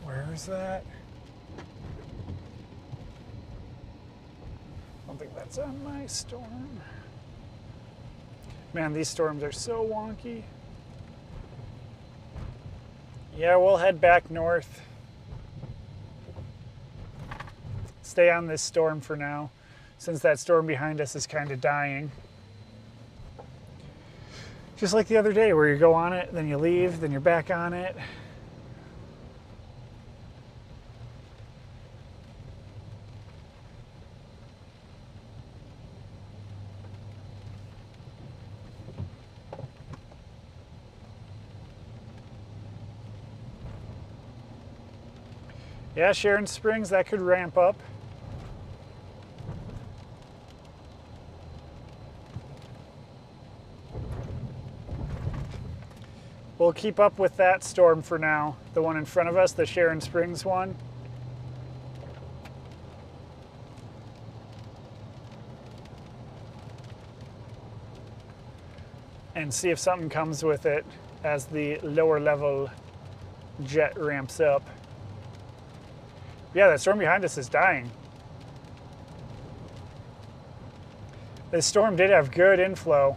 Where's that? I don't think that's on my storm. Man, these storms are so wonky. Yeah, we'll head back north. Stay on this storm for now, since that storm behind us is kind of dying. Just like the other day where you go on it, then you leave, then you're back on it. Yeah, Sharon Springs, that could ramp up. We'll keep up with that storm for now. The one in front of us, the Sharon Springs one. And see if something comes with it as the lower level jet ramps up. Yeah, that storm behind us is dying. This storm did have good inflow.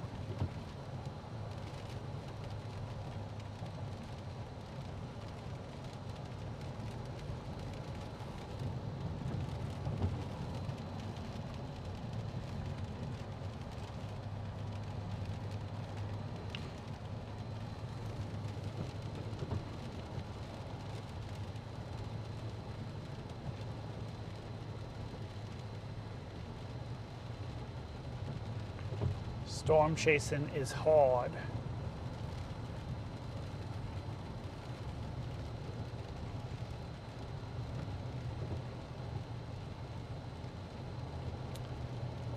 Storm chasing is hard.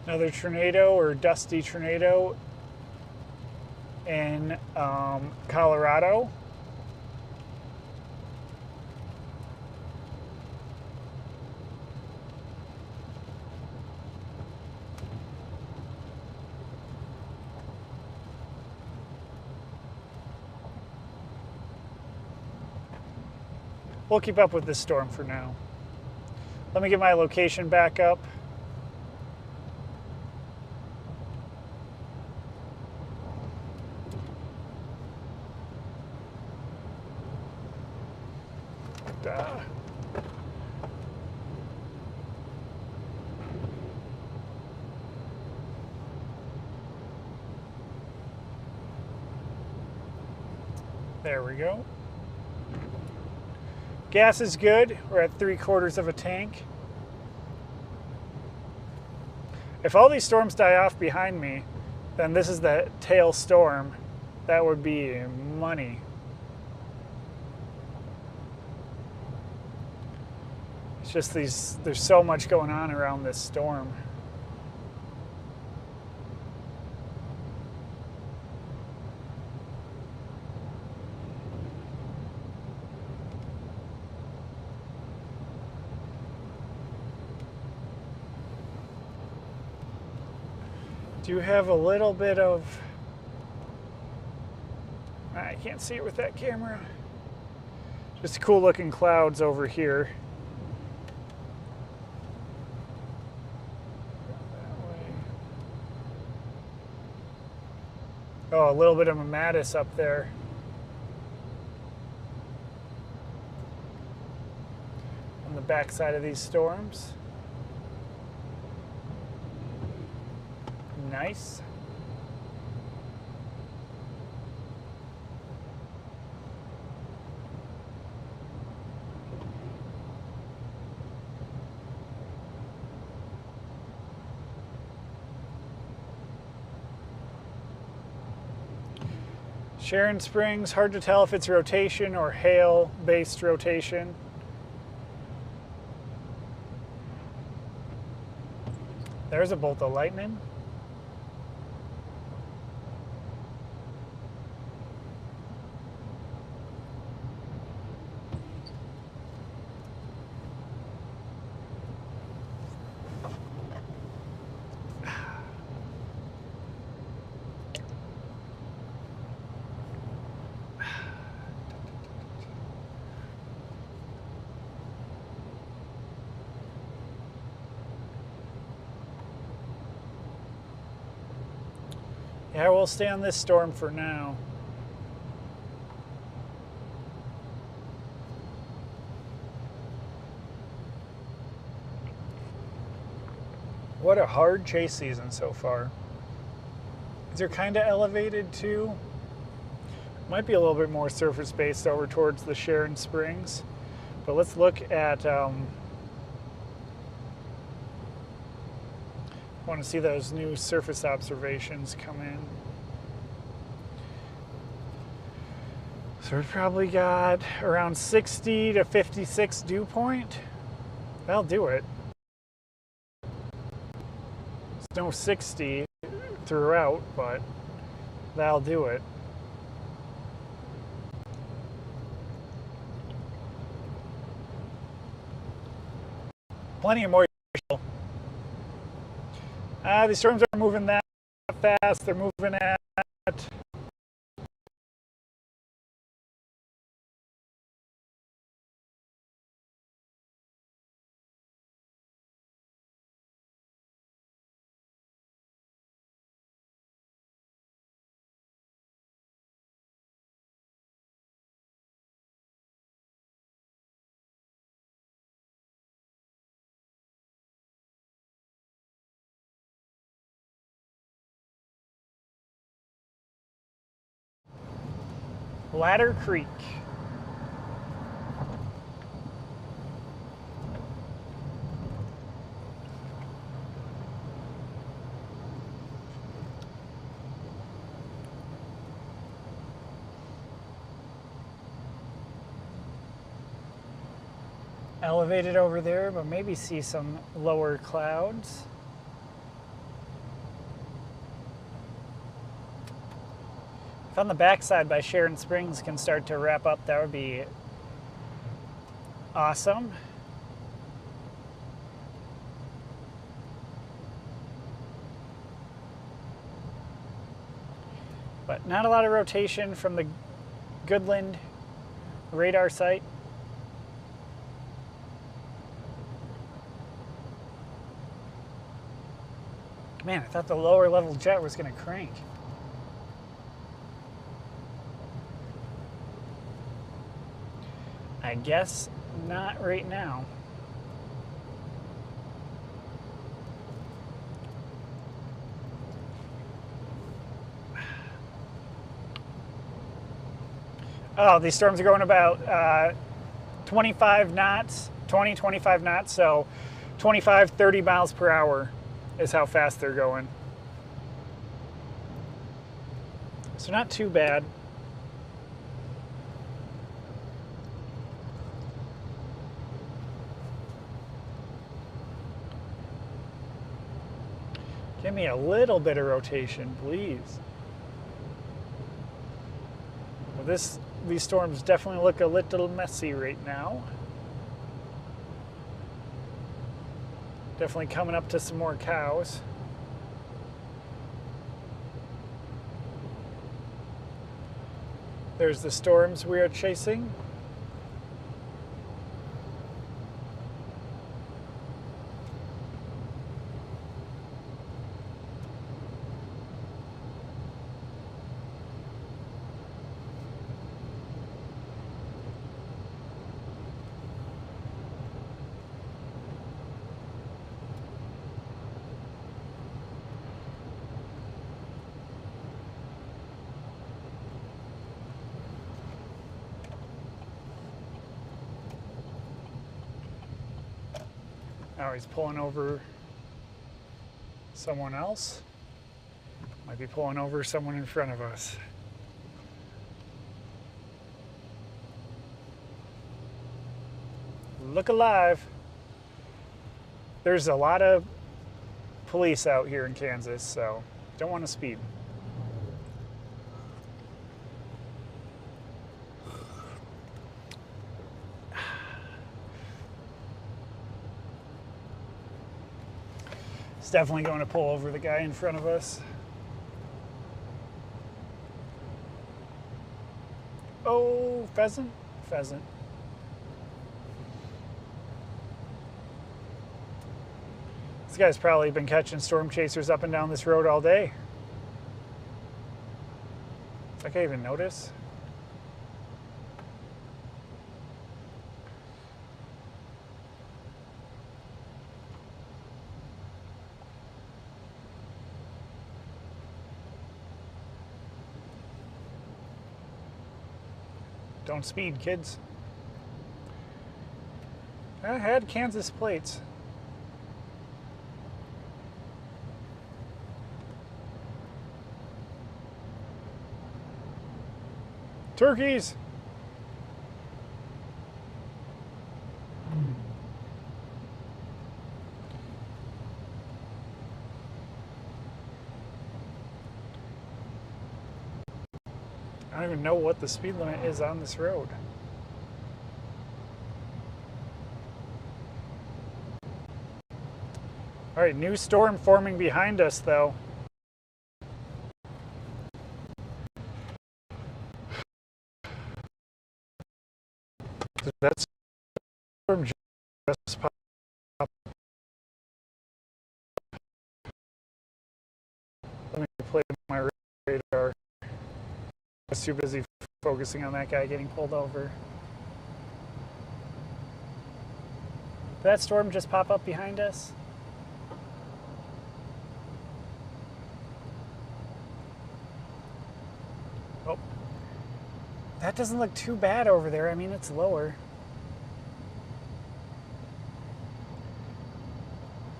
Another tornado or dusty tornado in Colorado. We'll keep up with this storm for now. Let me get my location back up. There we go. Gas is good. We're at 3/4 of a tank. If all these storms die off behind me, then this is the tail storm. That would be money. It's just there's so much going on around this storm. Do have a little bit of, I can't see it with that camera, just cool looking clouds over here. Oh, a little bit of a Mattis up there. On the backside of these storms. Nice. Sharon Springs, hard to tell if it's rotation or hail-based rotation. There's a bolt of lightning. Yeah, we'll stay on this storm for now. What a hard chase season so far. These are kind of elevated too. Might be a little bit more surface based over towards the Sharon Springs. But let's look at I want to see those new surface observations come in. So we've probably got around 60 to 56 dew point. That'll do it. There's no 60 throughout, but that'll do it. Plenty of moisture. These storms are moving that fast. They're moving at Ladder Creek. Elevated over there, but maybe see some lower clouds. If on the backside by Sharon Springs can start to wrap up, that would be awesome. But not a lot of rotation from the Goodland radar site. Man, I thought the lower level jet was going to crank. I guess not right now. Oh, these storms are going about 25 knots, 20, 25 knots, so 25, 30 miles per hour is how fast they're going. So not too bad. Give me a little bit of rotation, please. Well, these storms definitely look a little messy right now. Definitely coming up to some more cows. There's the storms we are chasing. Now he's pulling over someone else. Might be pulling over someone in front of us. Look alive. There's a lot of police out here in Kansas, so don't want to speed. It's definitely going to pull over the guy in front of us. Oh, pheasant? Pheasant. This guy's probably been catching storm chasers up and down this road all day. It's like I even notice. Don't speed, kids. I had Kansas plates. Turkeys! I don't even know what the speed limit is on this road. All right, new storm forming behind us, though. That storm just popped up. Let me play my radar. I was too busy focusing on that guy getting pulled over. Did that storm just pop up behind us? Oh. That doesn't look too bad over there. I mean, it's lower.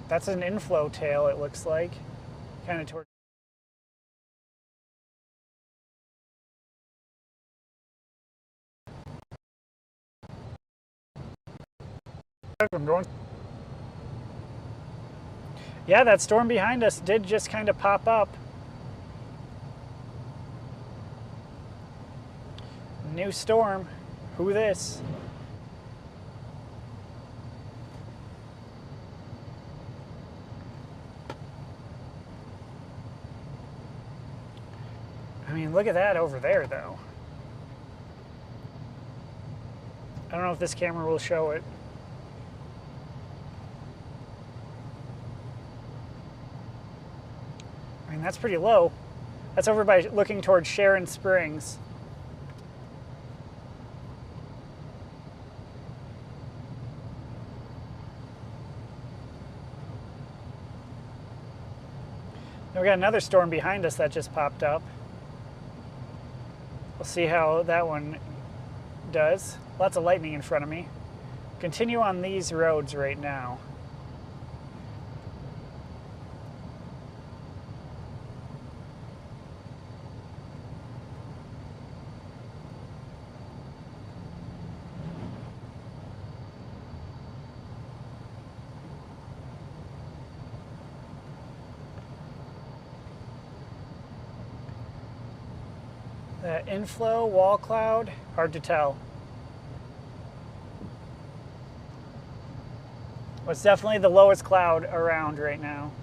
That's an inflow tail, it looks like. Kind of toward. I'm going. Yeah, that storm behind us did just kind of pop up. New storm. Who this? I mean, look at that over there, though. I don't know if this camera will show it. I mean, that's pretty low. That's over by looking towards Sharon Springs. Now we got another storm behind us that just popped up. We'll see how that one does. Lots of lightning in front of me. Continue on these roads right now. The inflow, wall cloud, hard to tell. Well, it's definitely the lowest cloud around right now.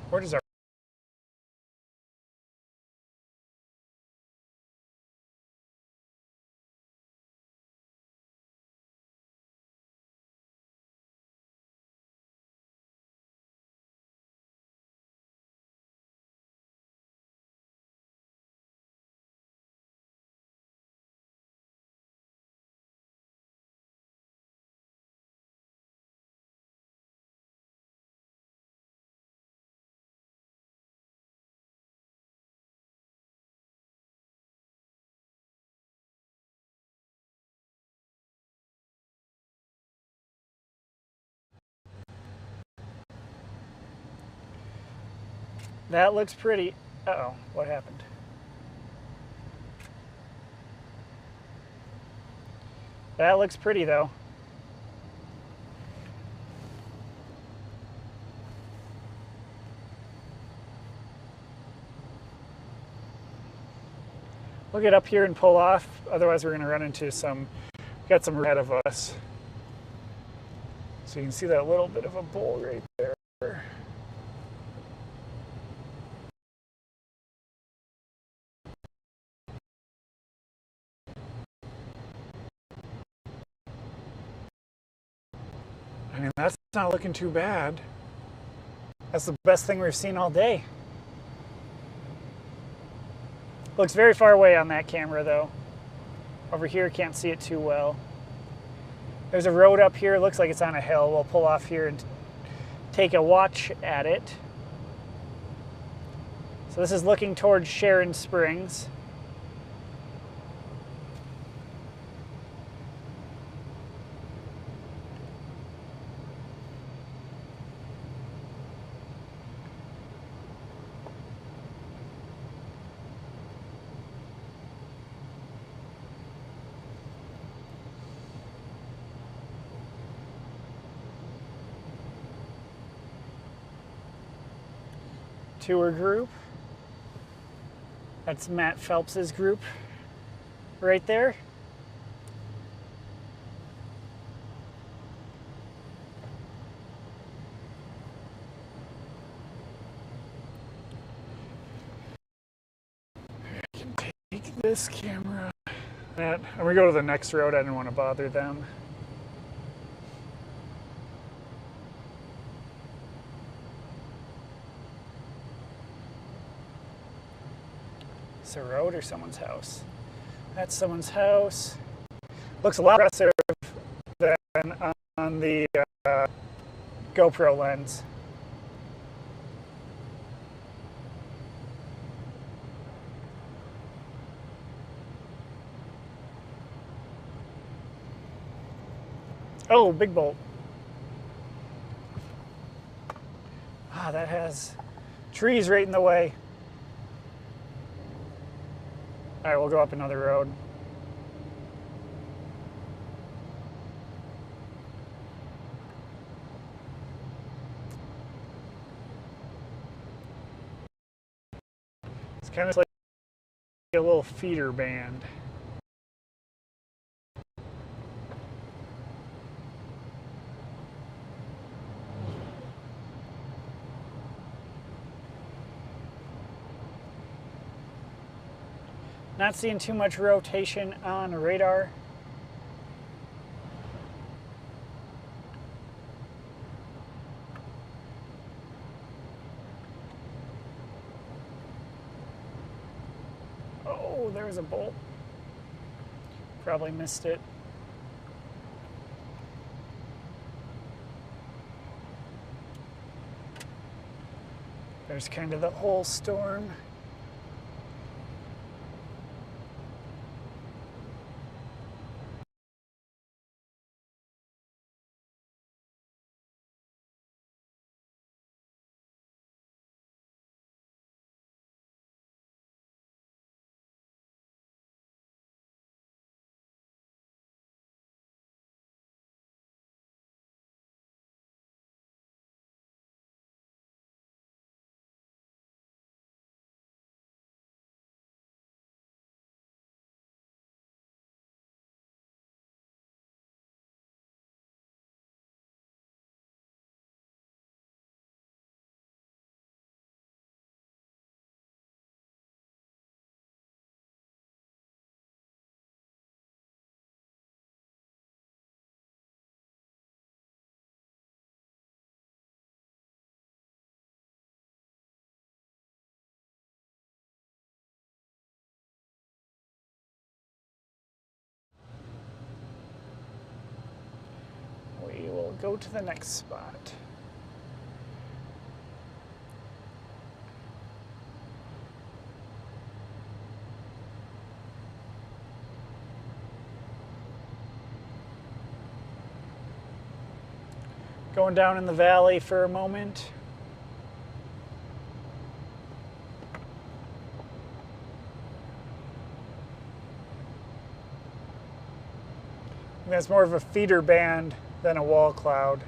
Where does our that looks pretty. Uh-oh, what happened? That looks pretty though. We'll get up here and pull off, otherwise we're going to run into some, got some ahead of us. So you can see that little bit of a bowl right there. I mean, that's not looking too bad. That's the best thing we've seen all day. Looks very far away on that camera though. Over here, can't see it too well. There's a road up here, looks like it's on a hill. We'll pull off here and take a watch at it. So this is looking towards Sharon Springs. Tour group. That's Matt Phelps's group right there. I can take this camera. And we go to the next road. I didn't want to bother them. It's a road or someone's house? That's someone's house. Looks a lot aggressive than on the GoPro lens. Oh, big bolt. Ah, that has trees right in the way. All right, we'll go up another road. It's kind of like a little feeder band. Not seeing too much rotation on the radar. Oh, there's a bolt. Probably missed it. There's kind of the whole storm. We will go to the next spot. Going down in the valley for a moment. That's more of a feeder band than a wall cloud.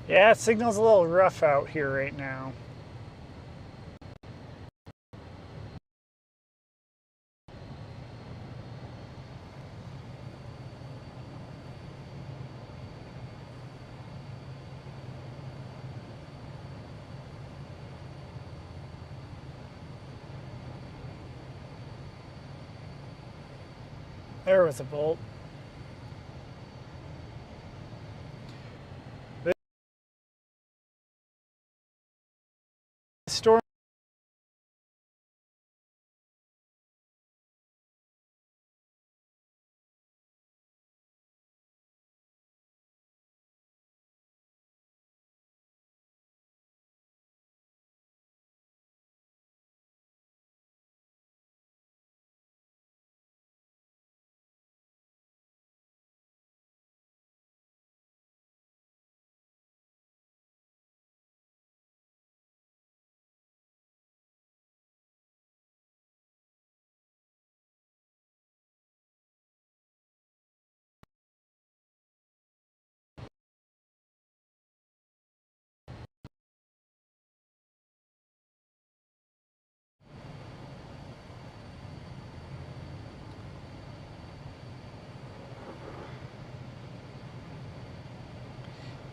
Yeah, signal's a little rough out here right now. There was a bolt. The storm.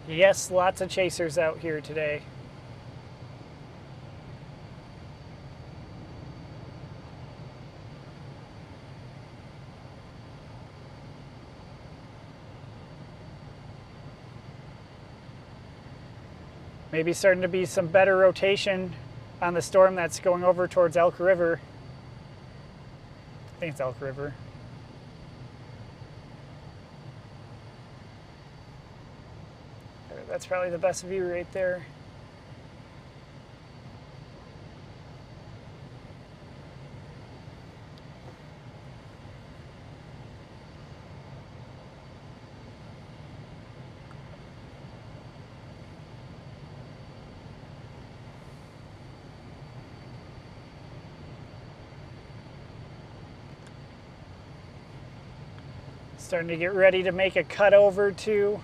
Yes, lots of chasers out here today. Maybe starting to be some better rotation on the storm that's going over towards Elk River. I think it's Elk River. That's probably the best view right there. Starting to get ready to make a cut over to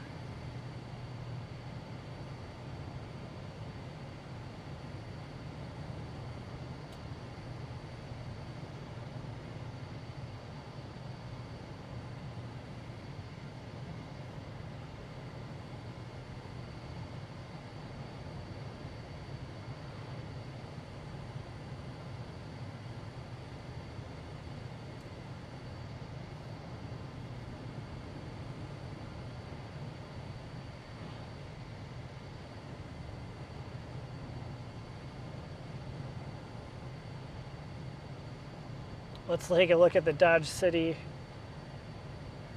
let's take a look at the Dodge City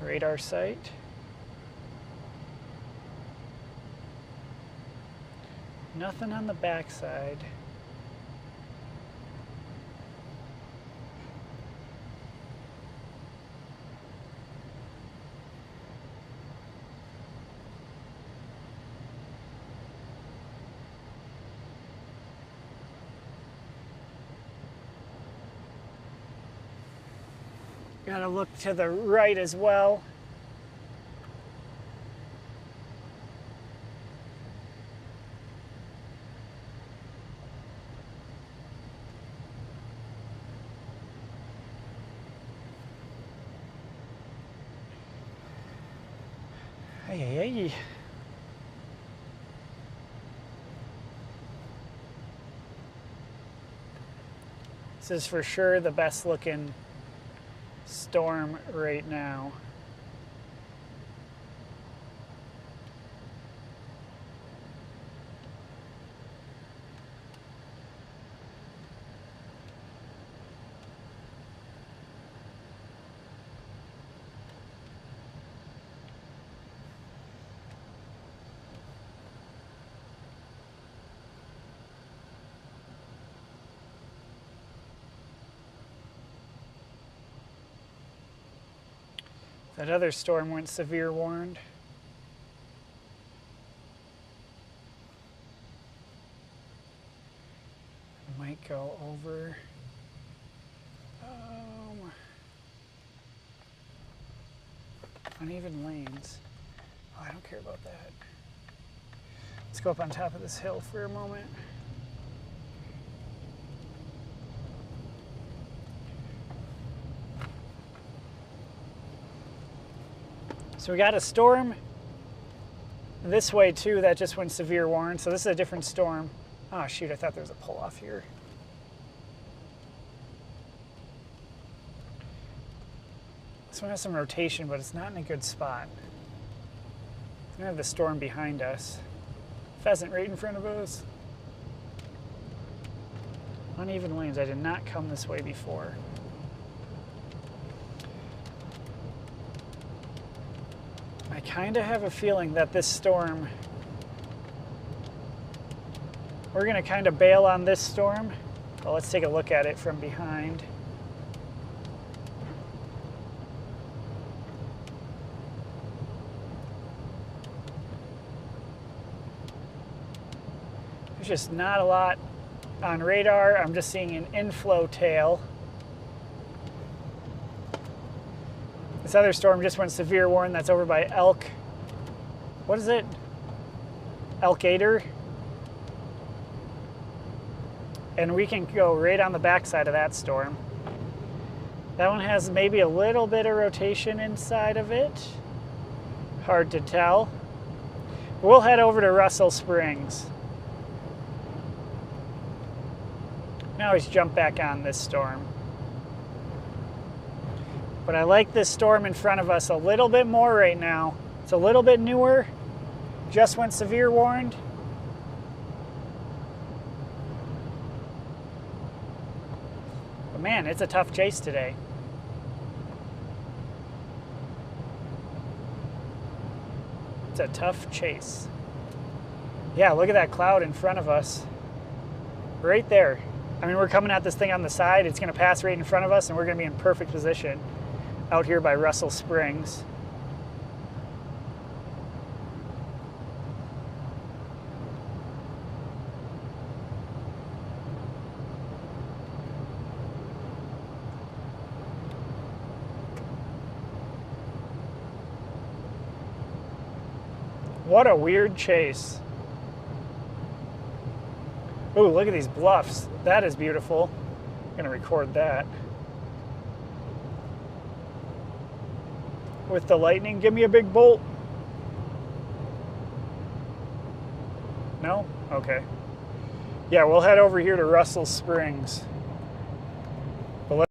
radar site. Nothing on the backside. Gotta look to the right as well. Hey. This is for sure the best looking storm right now. That other storm went severe warned. Might go over. Uneven lanes. Oh, I don't care about that. Let's go up on top of this hill for a moment. So we got a storm this way too that just went severe warned. So this is a different storm. Oh shoot, I thought there was a pull off here. This one has some rotation, but it's not in a good spot. It's gonna have the storm behind us. Pheasant right in front of us. Uneven lanes. I did not come this way before. I kind of have a feeling that this storm, we're going to kind of bail on this storm. Well, let's take a look at it from behind. There's just not a lot on radar. I'm just seeing an inflow tail. This other storm just went severe warn. That's over by Elk. What is it? Elkator. And we can go right on the backside of that storm. That one has maybe a little bit of rotation inside of it. Hard to tell. We'll head over to Russell Springs. Now always jump back on this storm. But I like this storm in front of us a little bit more right now. It's a little bit newer. Just went severe warned. But man, it's a tough chase today. It's a tough chase. Yeah, look at that cloud in front of us. Right there. I mean, we're coming at this thing on the side. It's going to pass right in front of us, and we're going to be in perfect position out here by Russell Springs. What a weird chase. Ooh, look at these bluffs. That is beautiful. I'm going to record that. With the lightning, give me a big bolt. No? Okay. Yeah, we'll head over here to Russell Springs. But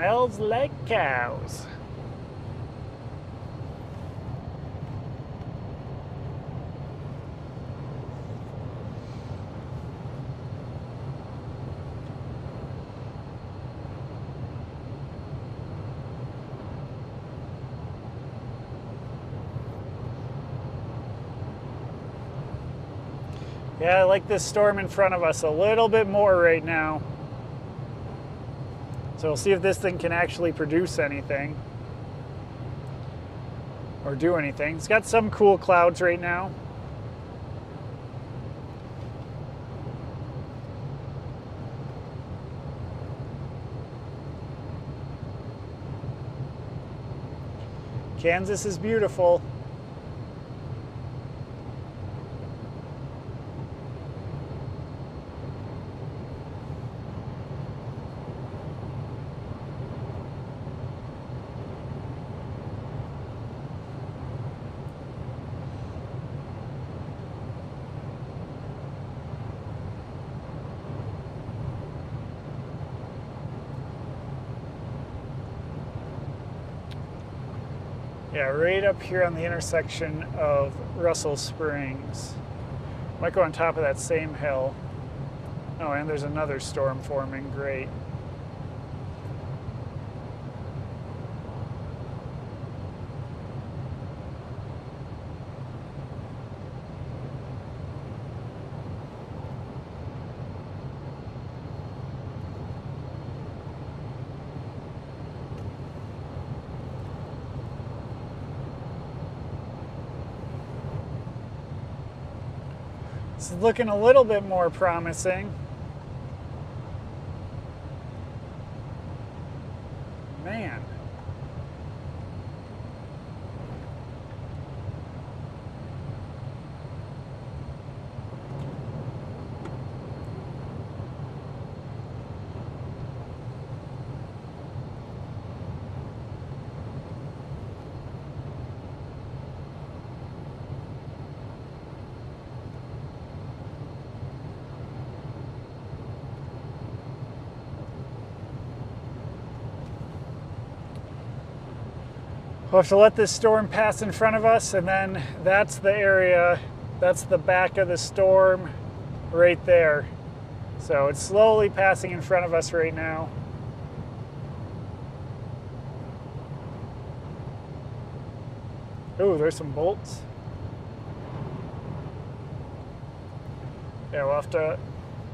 smells like cows. Yeah, I like this storm in front of us a little bit more right now. So we'll see if this thing can actually produce anything or do anything. It's got some cool clouds right now. Kansas is beautiful. Yeah, right up here on the intersection of Russell Springs. Might go on top of that same hill. Oh, and there's another storm forming. Great. This is looking a little bit more promising. Man. We'll have to let this storm pass in front of us, and then that's the area, that's the back of the storm right there. So it's slowly passing in front of us right now. Ooh, there's some bolts. Yeah, we'll have to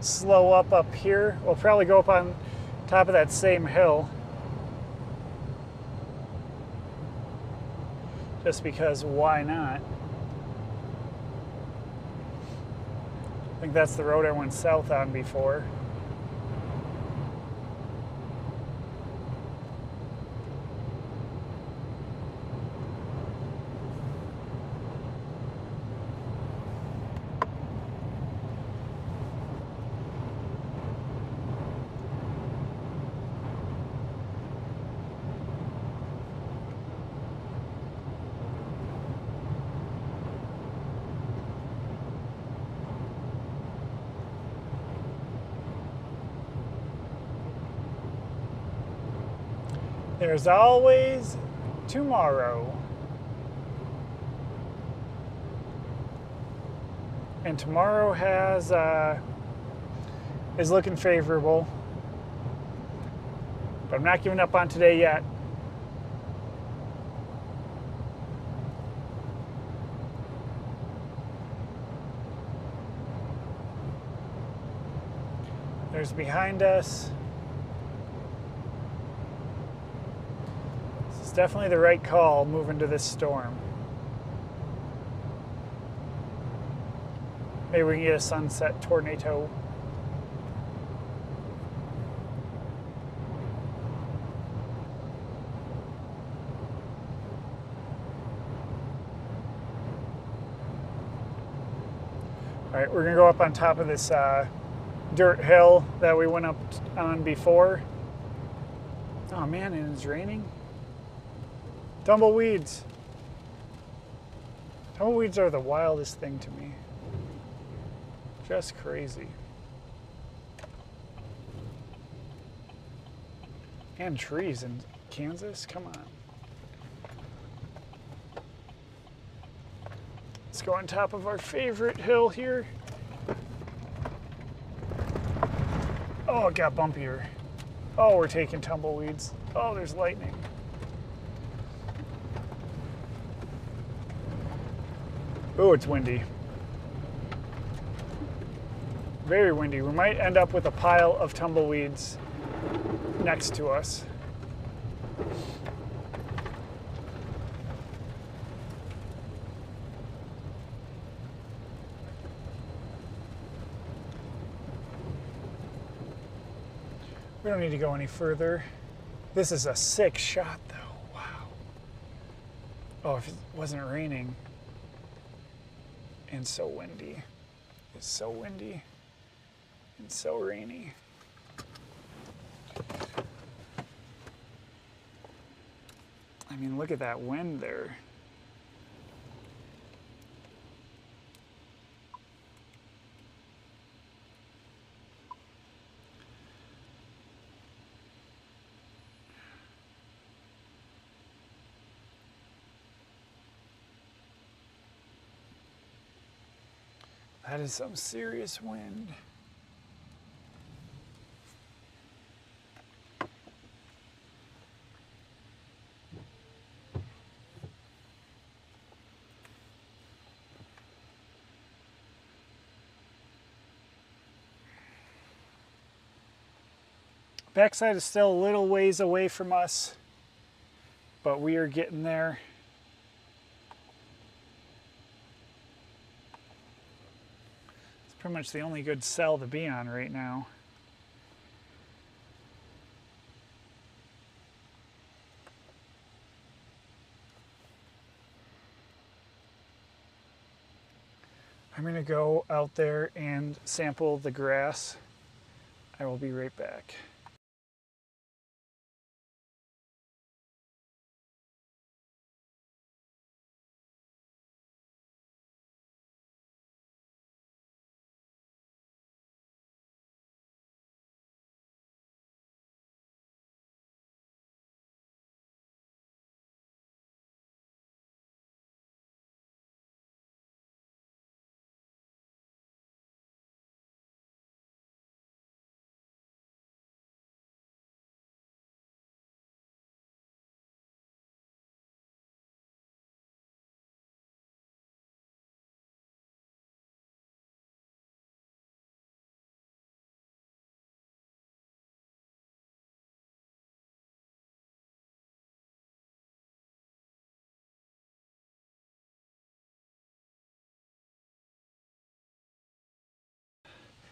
slow up here. We'll probably go up on top of that same hill. Just because, why not? I think that's the road I went south on before. There's always tomorrow. And tomorrow is looking favorable. But I'm not giving up on today yet. There's behind us. It's definitely the right call moving to this storm. Maybe we can get a sunset tornado. All right, we're gonna go up on top of this dirt hill that we went up on before. Oh man, and it's raining. Tumbleweeds. Tumbleweeds are the wildest thing to me. Just crazy. And trees in Kansas, come on. Let's go on top of our favorite hill here. Oh, it got bumpier. Oh, we're taking tumbleweeds. Oh, there's lightning. Oh, it's windy. Very windy. We might end up with a pile of tumbleweeds next to us. We don't need to go any further. This is a sick shot though, wow. Oh, if it wasn't raining and so windy. It's so windy and so rainy. I mean, look at that wind there. That is some serious wind. Backside is still a little ways away from us, but we are getting there. It's pretty much the only good cell to be on right now. I'm going to go out there and sample the grass. I will be right back.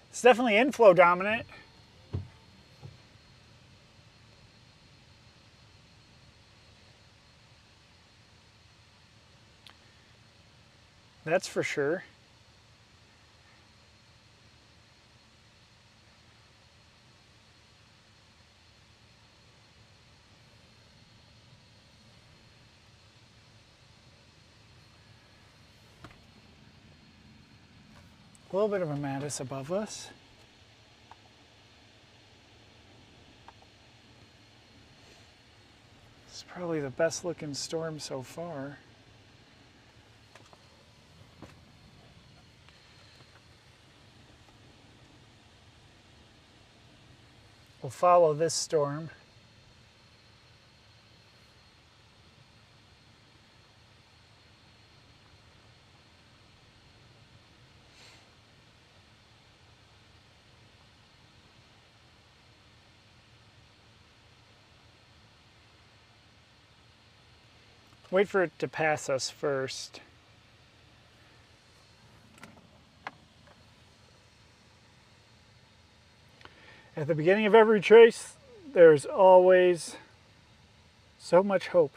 It's definitely inflow dominant. That's for sure. A little bit of a Mattis above us. It's probably the best looking storm so far. We'll follow this storm. Wait for it to pass us first. At the beginning of every chase, there's always so much hope.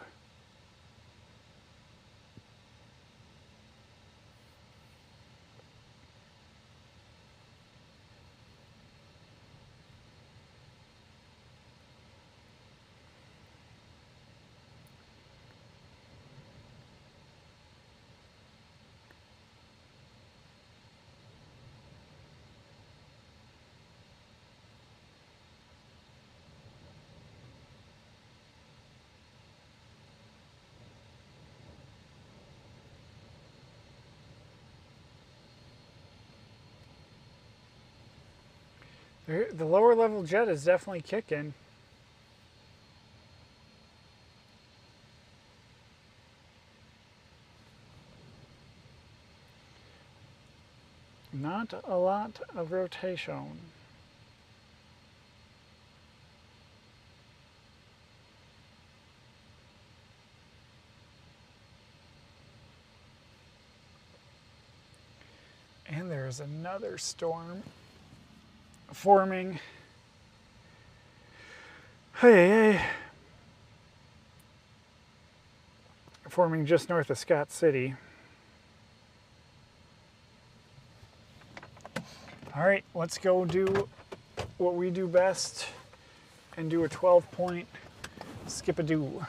The lower level jet is definitely kicking. Not a lot of rotation. And there's another storm forming. Hey. Forming just north of Scott City. All right, let's go do what we do best and do a 12-point skip-a-doo.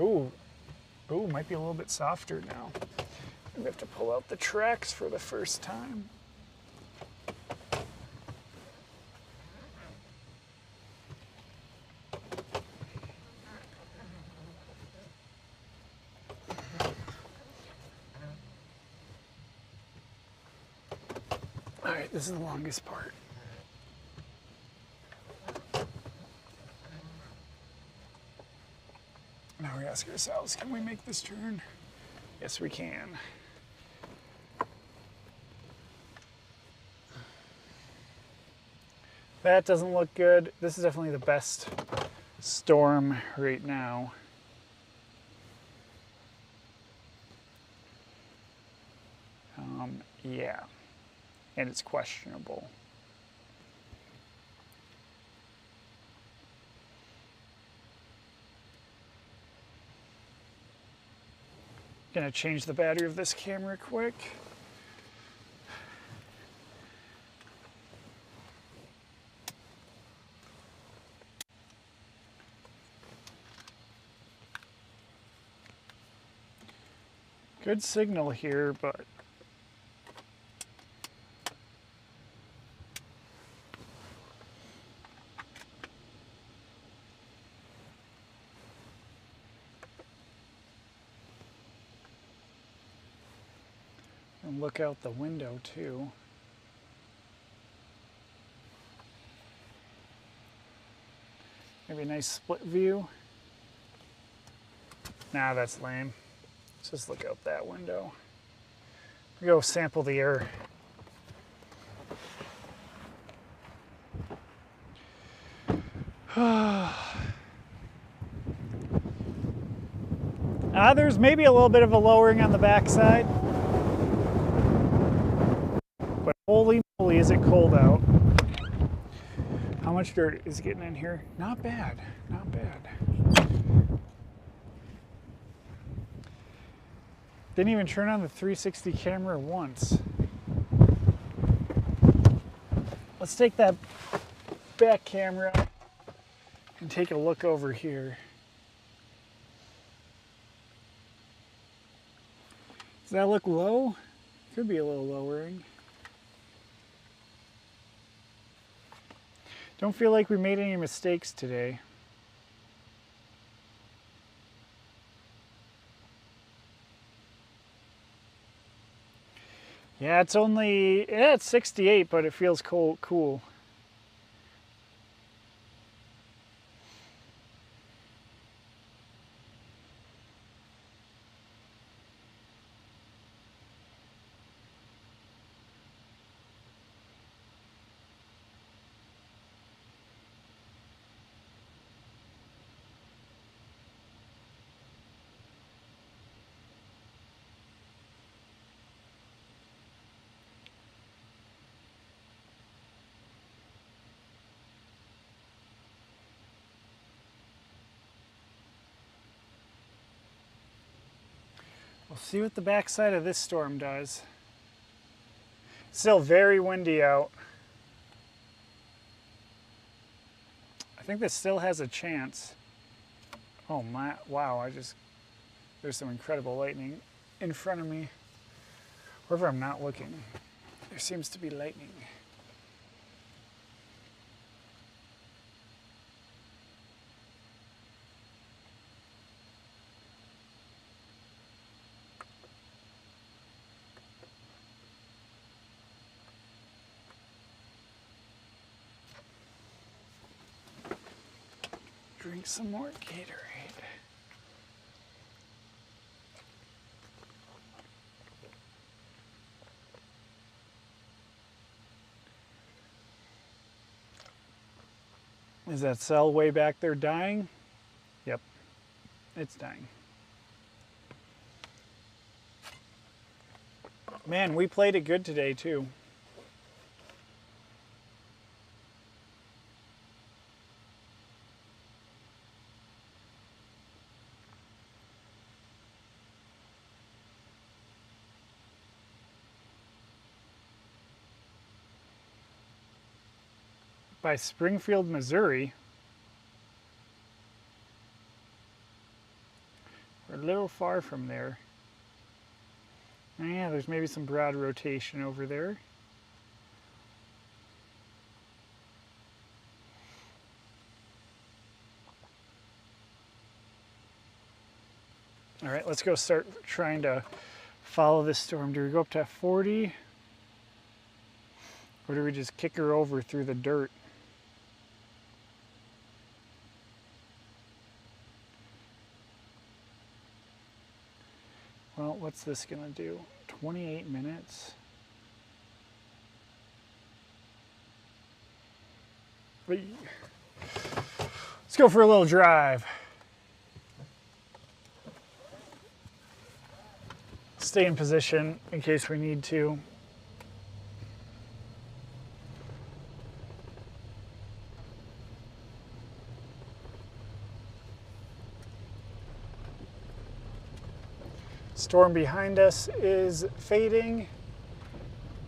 Ooh, might be a little bit softer now. We have to pull out the tracks for the first time. This is the longest part. Now we ask ourselves, can we make this turn? Yes, we can. That doesn't look good. This is definitely the best storm right now. Yeah, and it's questionable. Gonna change the battery of this camera quick. Good signal here, but and look out the window too. Maybe a nice split view. Nah, that's lame. Let's just look out that window. We go sample the air. There's maybe a little bit of a lowering on the backside. But holy moly, is it cold out. How much dirt is getting in here? Not bad, not bad. Didn't even turn on the 360 camera once. Let's take that back camera and take a look over here. Does that look low? Could be a little lowering. Don't feel like we made any mistakes today. Yeah, it's only, it's 68, but it feels cool. We'll see what the backside of this storm does. Still very windy out. I think this still has a chance. Oh my, wow, there's some incredible lightning in front of me. Wherever I'm not looking, there seems to be lightning. Drink some more Gatorade. Is that cell way back there dying? Yep, it's dying. Man, we played it good today too. By Springfield, Missouri. We're a little far from there. Oh, yeah, there's maybe some broad rotation over there. All right, let's go start trying to follow this storm. Do we go up to 40? Or do we just kick her over through the dirt? Well, what's this gonna do? 28 minutes. Let's go for a little drive. Stay in position in case we need to. Storm behind us is fading.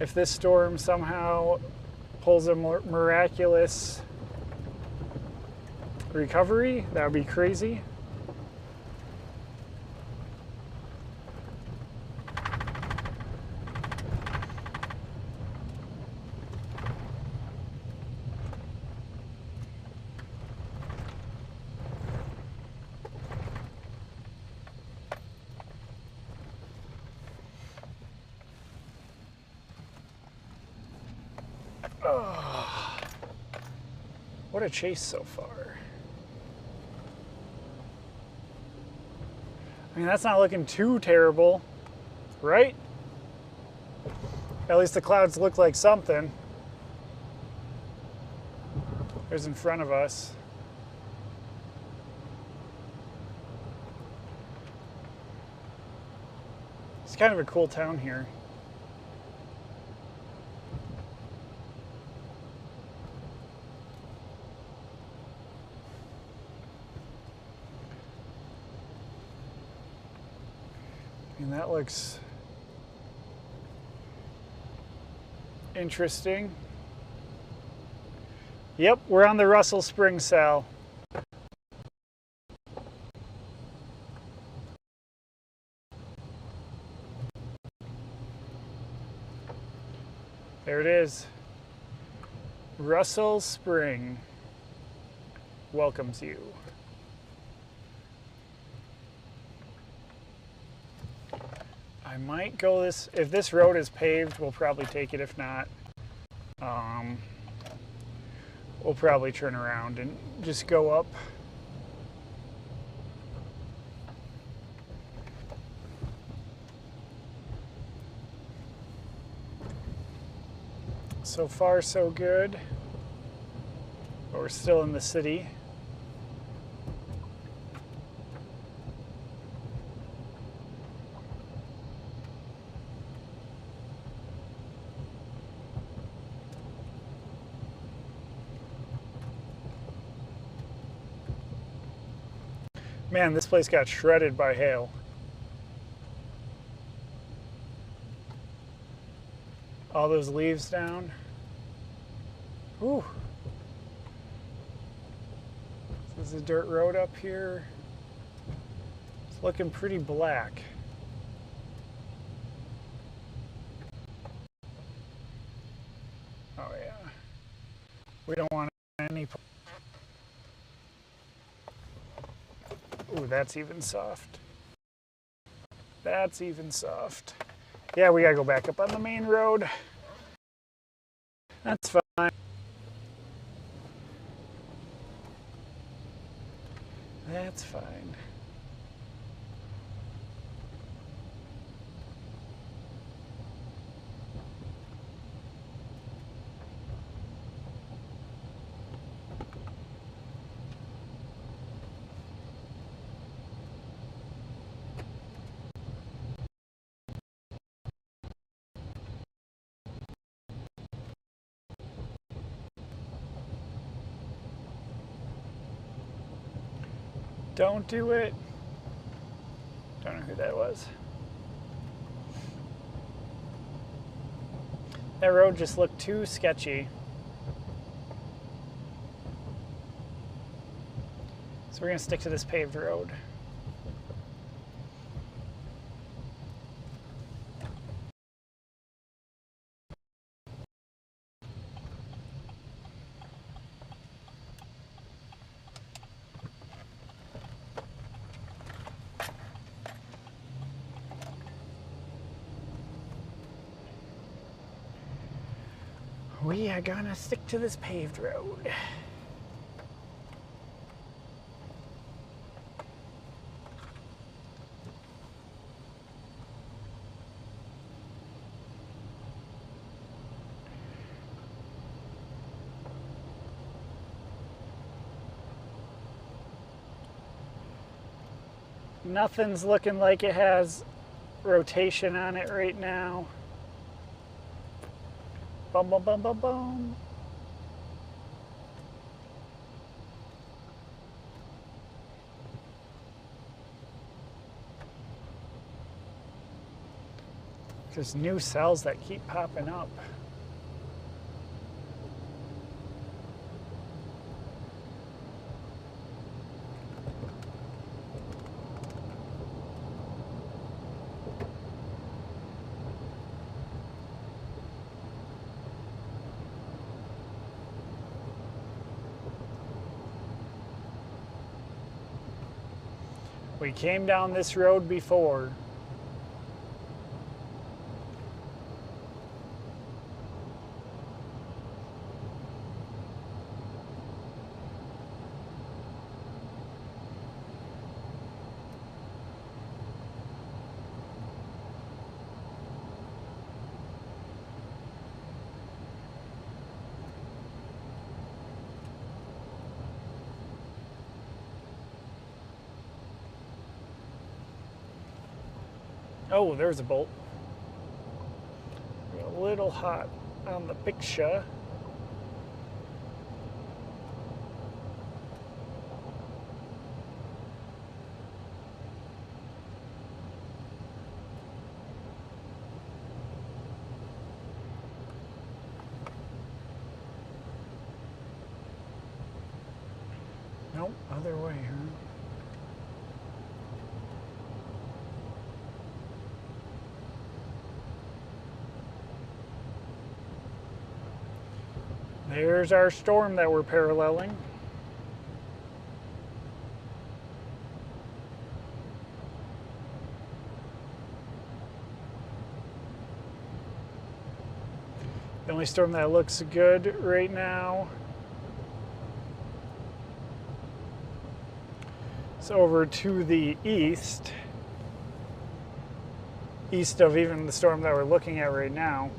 If this storm somehow pulls a miraculous recovery, that would be crazy. Oh, what a chase so far. I mean, that's not looking too terrible, right? At least the clouds look like something. There's in front of us. It's kind of a cool town here. And that looks interesting. Yep, we're on the Russell Springs, Sal. There it is. Russell Spring welcomes you. I might go this, if this road is paved, we'll probably take it. If not, we'll probably turn around and just go up. So far, so good. But we're still in the city. Man, this place got shredded by hail. All those leaves down. Ooh. This is a dirt road up here. It's looking pretty black. Oh yeah. We don't want any. Ooh, that's even soft. That's even soft. Yeah, we gotta go back up on the main road. That's fine. That's fine. Don't do it. Don't know who that was. That road just looked too sketchy. So we're gonna stick to this paved road. We are gonna stick to this paved road. Nothing's looking like it has rotation on it right now. Bum, bum, bum, bum, bum. There's new cells that keep popping up. We came down this road before. Oh, there's a bolt. A little hot on the picture. Nope, other way, huh? There's our storm that we're paralleling. The only storm that looks good right now is over to the east of even the storm that we're looking at right now.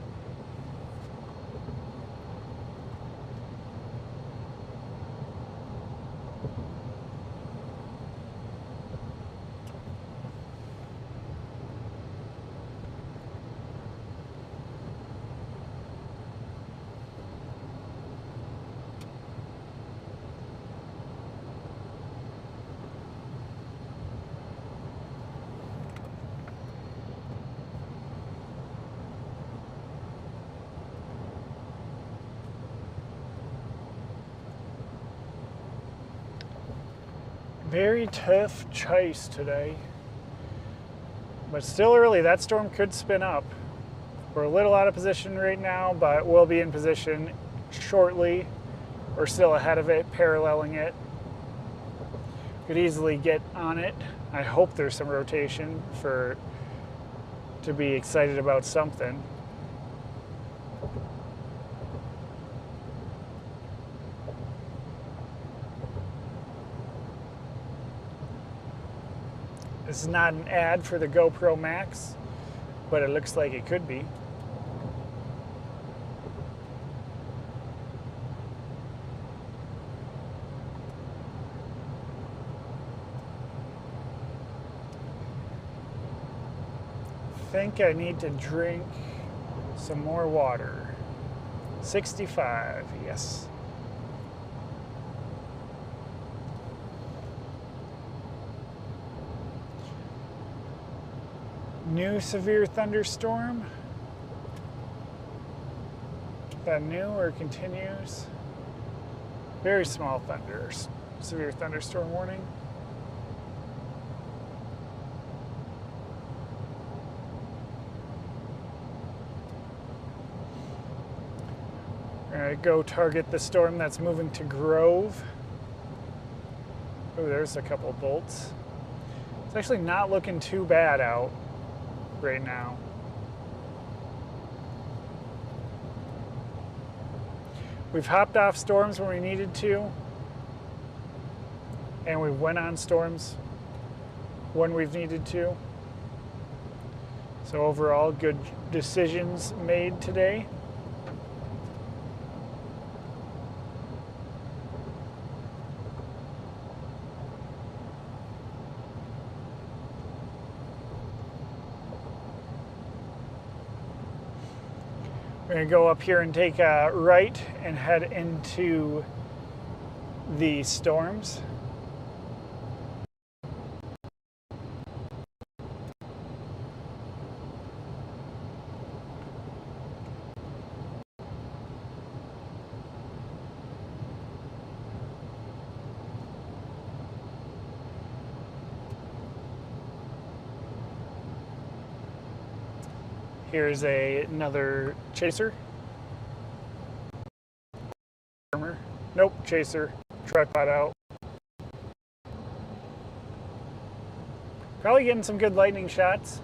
Very tough chase today, but still early. That storm could spin up. We're a little out of position right now, but we'll be in position shortly. We're still ahead of it, paralleling it. Could easily get on it. I hope there's some rotation to be excited about something. This is not an ad for the GoPro Max, but it looks like it could be. I think I need to drink some more water. 65, yes. New severe thunderstorm. Is that new or continues? Very small severe thunderstorm warning. We're gonna go target the storm that's moving to Grove. Oh, there's a couple bolts. It's actually not looking too bad out right now. We've hopped off storms when we needed to, and we went on storms when we've needed to. So overall, good decisions made today. We're going to go up here and take a right and head into the storms. Here's another chaser. Nope, chaser. Tripod out. Probably getting some good lightning shots.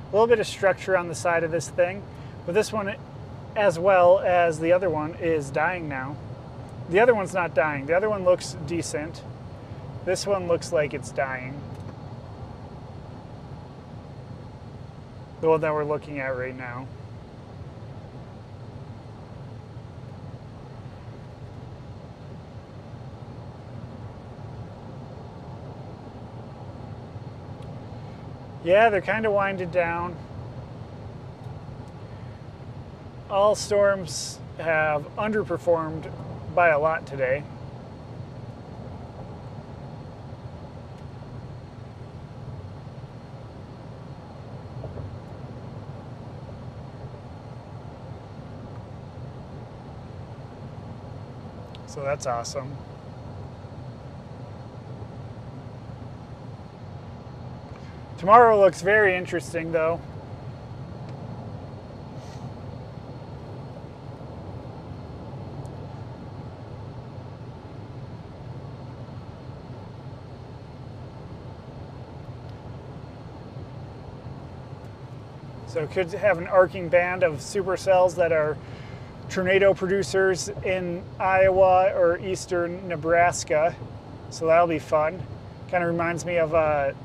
A little bit of structure on the side of this thing, but this one, as well as the other one, is dying now. The other one's not dying. The other one looks decent. This one looks like it's dying. The one that we're looking at right now. Yeah, they're kind of winded down. All storms have underperformed by a lot today. So that's awesome. Tomorrow looks very interesting though. So could have an arcing band of supercells that are tornado producers in Iowa or eastern Nebraska. So that'll be fun. Kind of reminds me of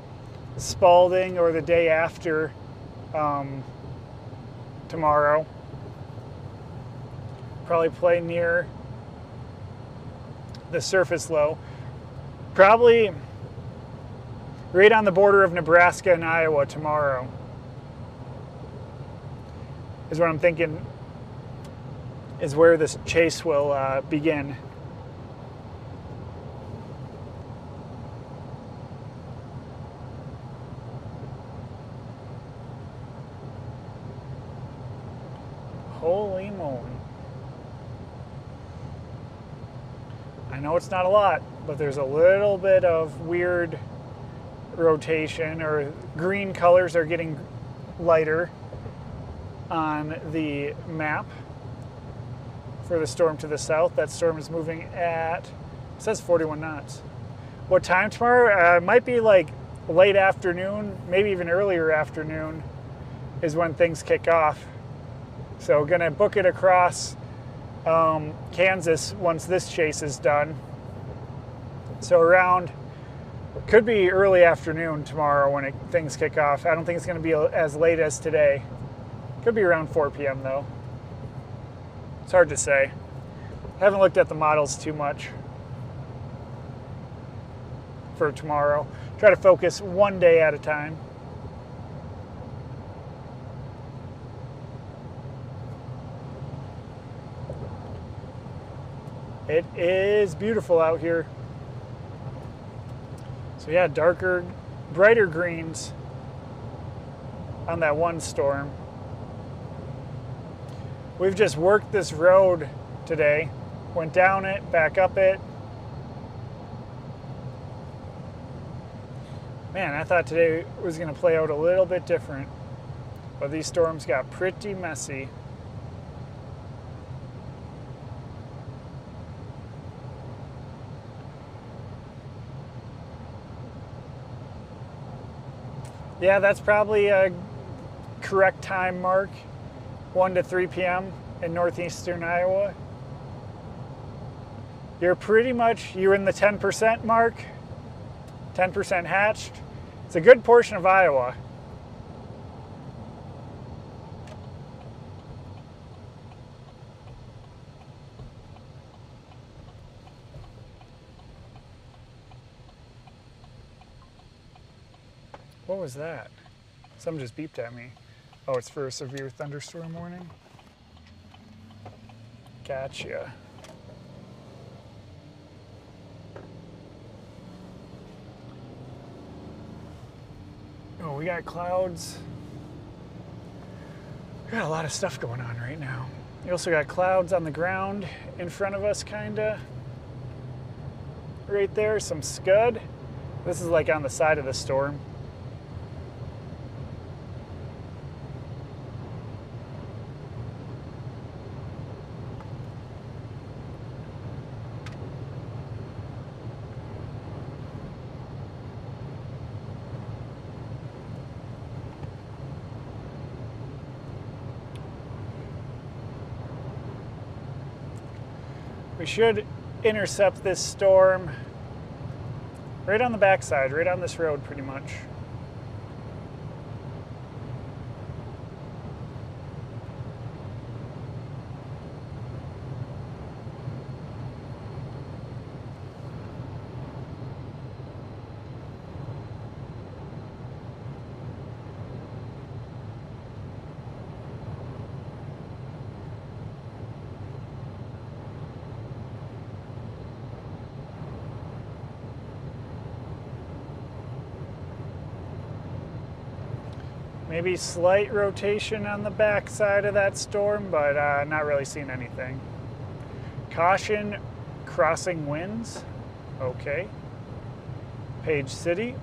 Spalding or the day after tomorrow. Probably play near the surface low. Probably right on the border of Nebraska and Iowa tomorrow is what I'm thinking is where this chase will begin. Holy moly. I know it's not a lot, but there's a little bit of weird rotation, or green colors are getting lighter on the map for the storm to the south. That storm is moving at, it says 41 knots. What time tomorrow? It might be like late afternoon, maybe even earlier afternoon is when things kick off. So gonna book it across Kansas once this chase is done. So around, could be early afternoon tomorrow when things kick off. I don't think it's gonna be as late as today. Could be around 4 p.m. though. It's hard to say. I haven't looked at the models too much for tomorrow. Try to focus one day at a time. It is beautiful out here. So yeah, darker, brighter greens on that one storm. We've just worked this road today. Went down it, back up it. Man, I thought today was gonna play out a little bit different, but these storms got pretty messy. Yeah, that's probably a correct time mark, 1 to 3 p.m. in northeastern Iowa. You're in the 10% mark, 10% hatched. It's a good portion of Iowa. What was that? Something just beeped at me. Oh, it's for a severe thunderstorm warning? Gotcha. Oh, we got clouds. We got a lot of stuff going on right now. We also got clouds on the ground in front of us, kinda. Right there, some scud. This is like on the side of the storm. We should intercept this storm right on the backside, right on this road pretty much. Maybe slight rotation on the back side of that storm, but not really seeing anything. Caution, crossing winds. Okay. Page City.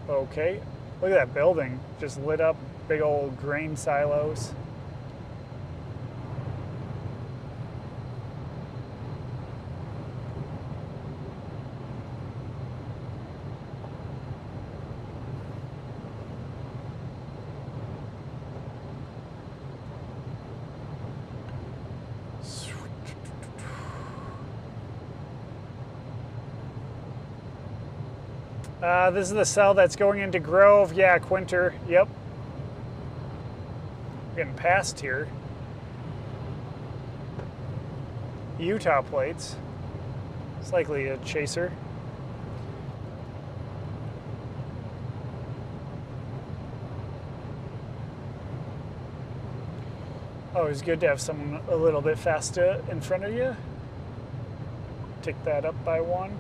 Okay. Look at that building. Just lit up, big old grain silos. This is the cell that's going into Grove. Yeah, Quinter. Yep. We're getting past here. Utah plates. It's likely a chaser. Always good to have someone a little bit faster in front of you. Tick that up by 1.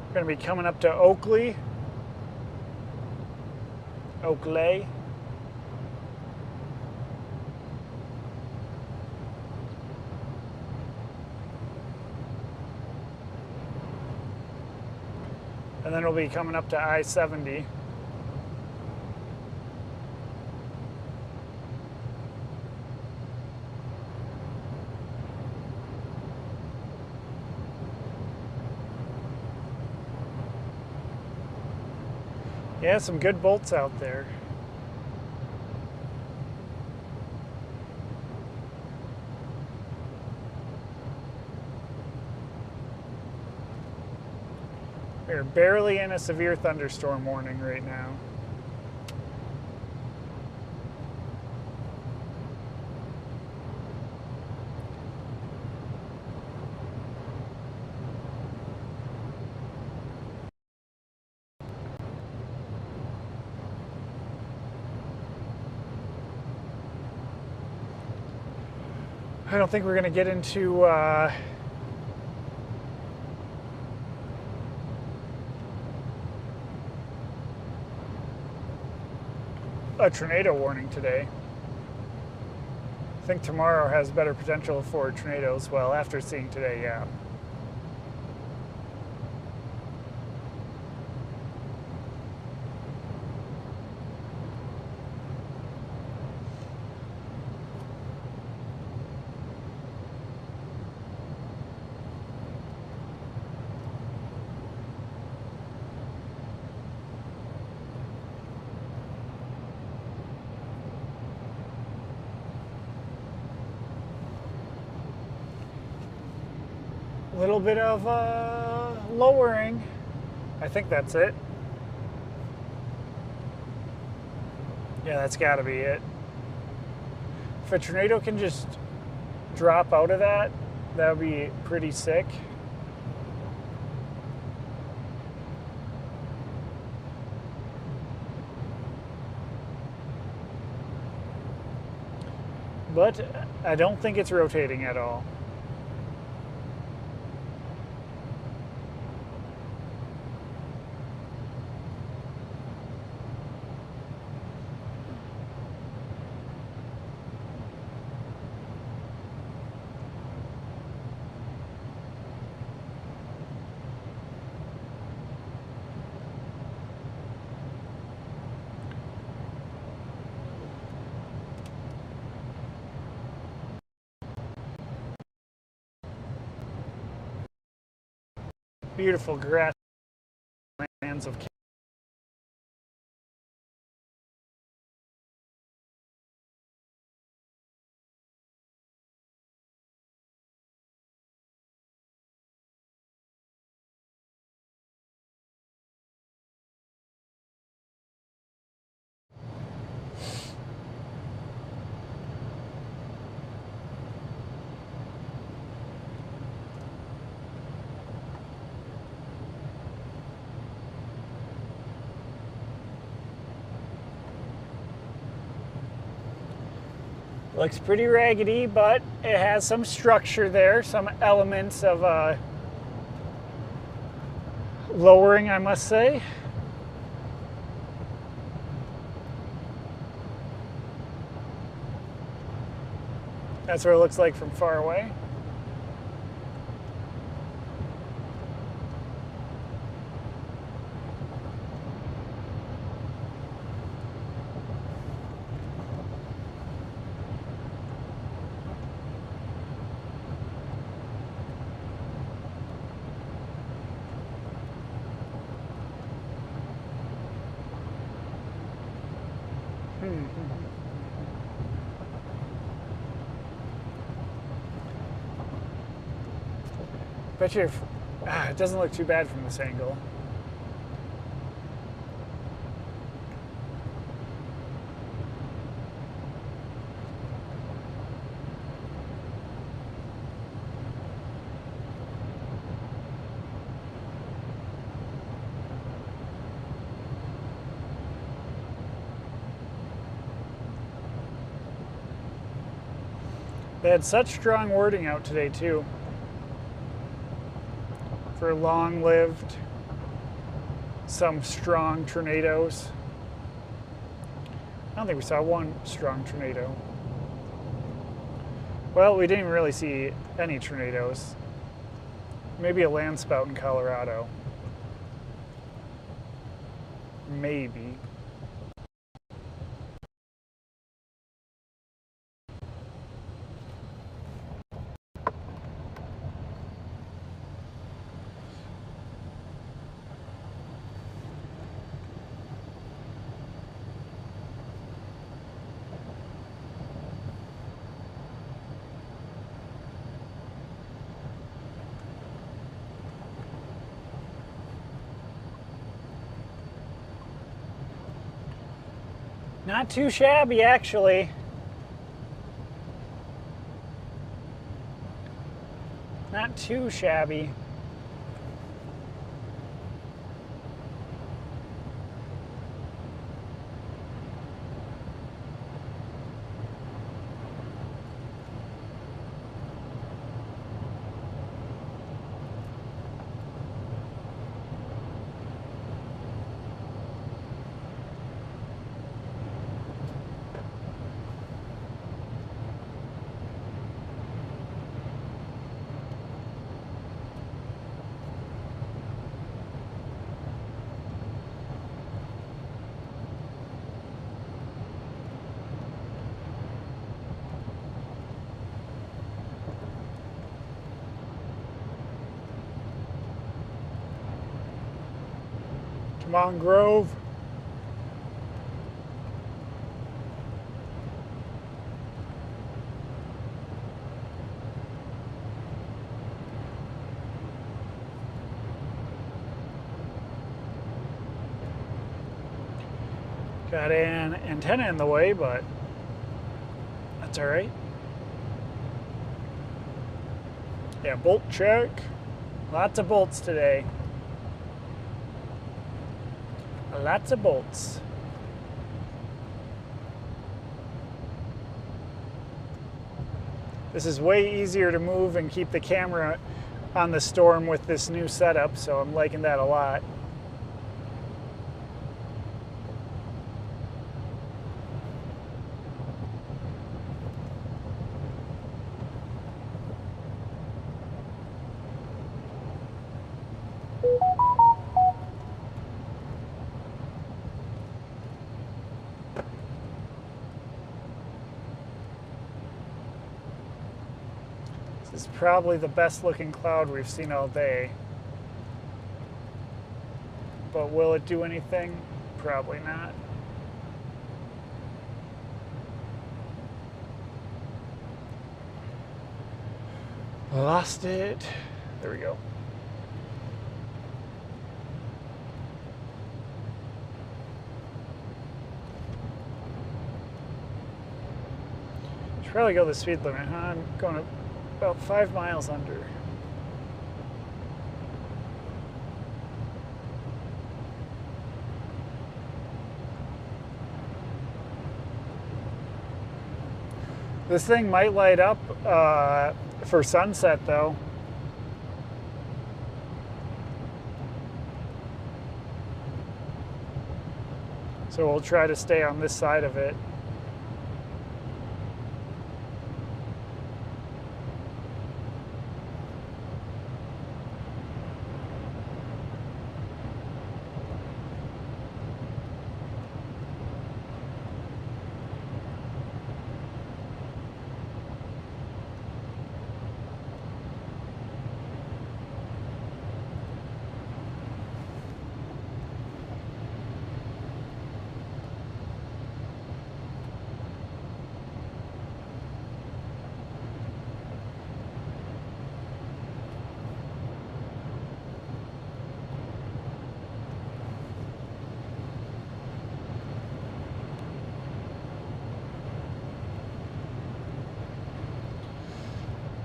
We're going to be coming up to Oakley. Oakley. And then we'll be coming up to I-70. Yeah, some good bolts out there. We're barely in a severe thunderstorm warning right now. I don't think we're going to get into a tornado warning today. I think tomorrow has better potential for tornadoes. Well, after seeing today, yeah. A little bit of lowering. I think that's it. Yeah, that's got to be it. If a tornado can just drop out of that, that would be pretty sick. But I don't think it's rotating at all. Beautiful grasslands of looks pretty raggedy, but it has some structure there, some elements of lowering, I must say. That's what it looks like from far away. Bet you it doesn't look too bad from this angle. They had such strong wording out today too. For long-lived, some strong tornadoes. I don't think we saw one strong tornado. Well, we didn't really see any tornadoes. Maybe a landspout in Colorado. Maybe. Not too shabby, actually. Not too shabby. Come on, Grove. Got an antenna in the way, but that's all right. Yeah, bolt check. Lots of bolts today. Lots of bolts. This is way easier to move and keep the camera on the storm with this new setup, so I'm liking that a lot. This is probably the best looking cloud we've seen all day. But will it do anything? Probably not. Lost it. There we go. Should probably go the speed limit, huh? I'm going about 5 miles under. This thing might light up for sunset though. So we'll try to stay on this side of it.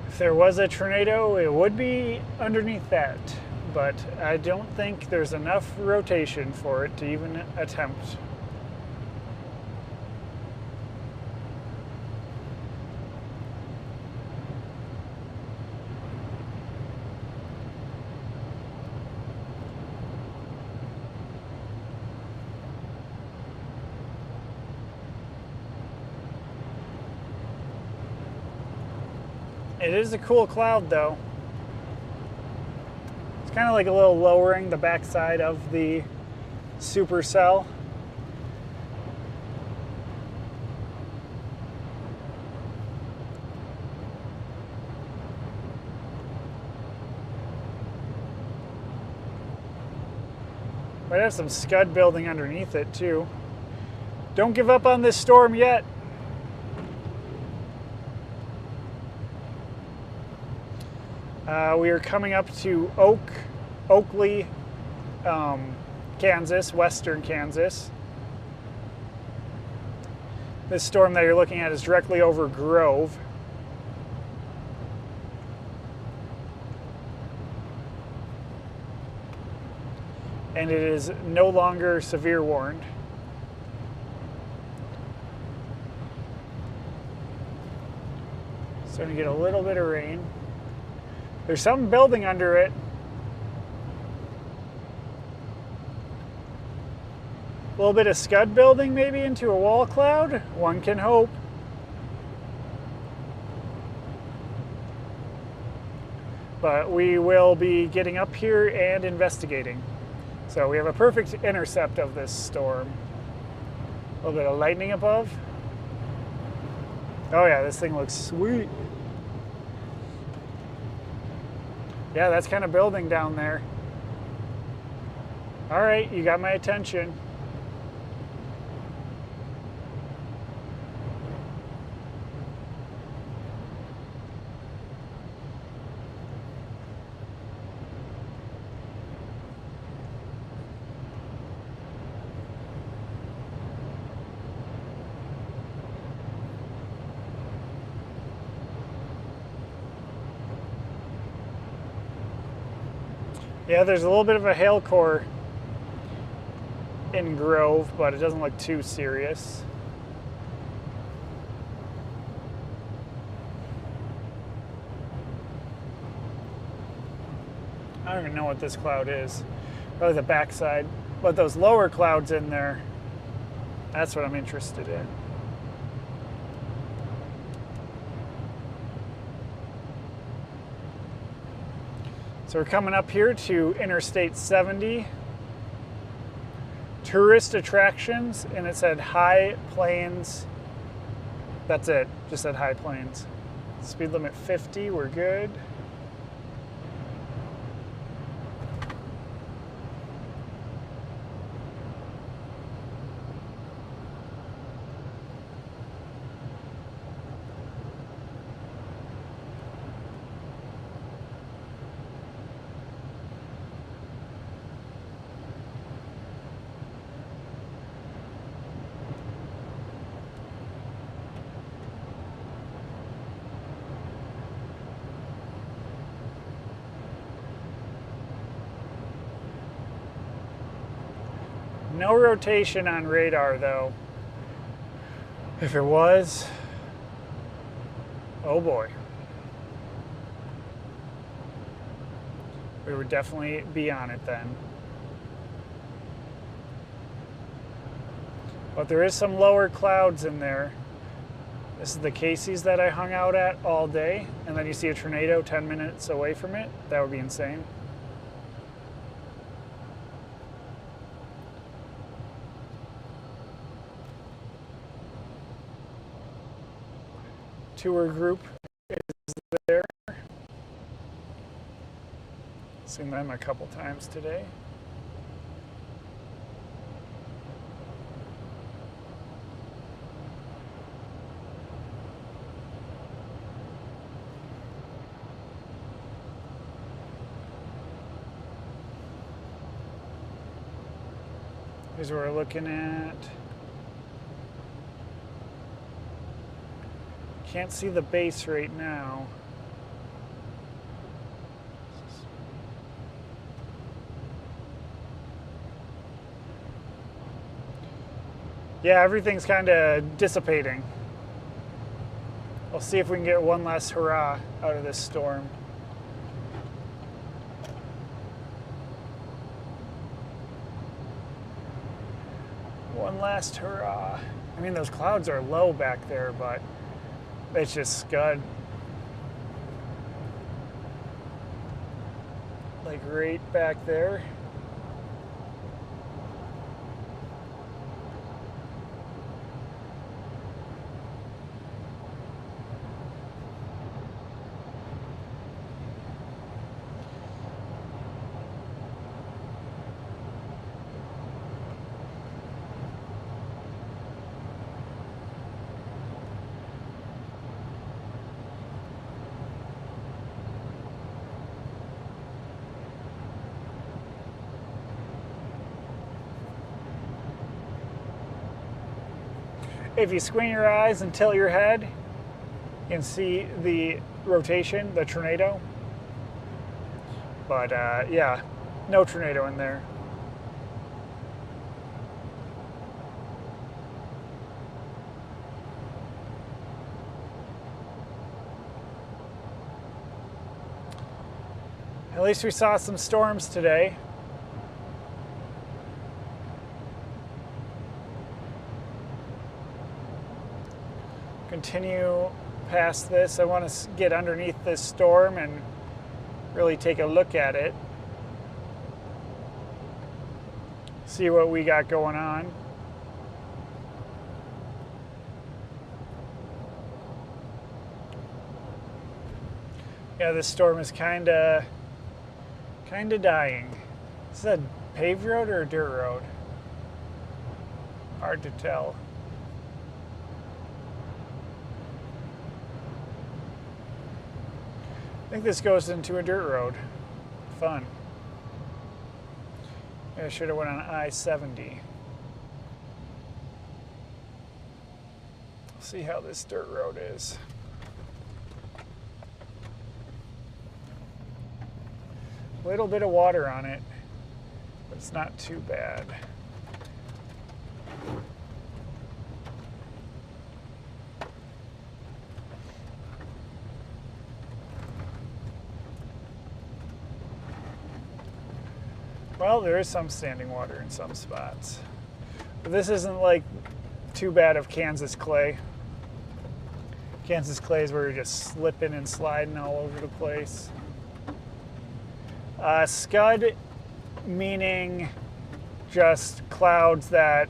If there was a tornado, it would be underneath that, but I don't think there's enough rotation for it to even attempt. It is a cool cloud though. It's kind of like a little lowering the backside of the supercell. Might have some scud building underneath it too. Don't give up on this storm yet. We are coming up to Oakley, Kansas, western Kansas. This storm that you're looking at is directly over Grove. And it is no longer severe warned. Starting to get a little bit of rain. There's something building under it. A little bit of scud building maybe into a wall cloud. One can hope. But we will be getting up here and investigating. So we have a perfect intercept of this storm. A little bit of lightning above. Oh yeah, this thing looks sweet. Yeah, that's kind of building down there. All right, you got my attention. Yeah, there's a little bit of a hail core in Grove, but it doesn't look too serious. I don't even know what this cloud is. Probably the backside. But those lower clouds in there, that's what I'm interested in. So we're coming up here to Interstate 70. Tourist attractions, and it said High Plains. That's it, just said High Plains. Speed limit 50, we're good. No rotation on radar though. If it was, oh boy. We would definitely be on it then. But there is some lower clouds in there. This is the Casey's that I hung out at all day, and then you see a tornado 10 minutes away from it. That would be insane. Tour group is there. Seen them a couple times today. Here's what we're looking at. Can't see the base right now. Yeah, everything's kind of dissipating. We'll see if we can get one last hurrah out of this storm. One last hurrah. I mean, those clouds are low back there, but it's just scud. Like right back there. If you squint your eyes and tilt your head, you can see the rotation, the tornado. But yeah, no tornado in there. At least we saw some storms today. Continue past this. I want to get underneath this storm and really take a look at it. See what we got going on. Yeah, this storm is kind of dying. Is this a paved road or a dirt road? Hard to tell. I think this goes into a dirt road. Fun. I should have went on I-70. See how this dirt road is. little bit of water on it, but it's not too bad. Well, there is some standing water in some spots. But this isn't like too bad of Kansas clay. Kansas clay is where you're just slipping and sliding all over the place. Scud, meaning just clouds that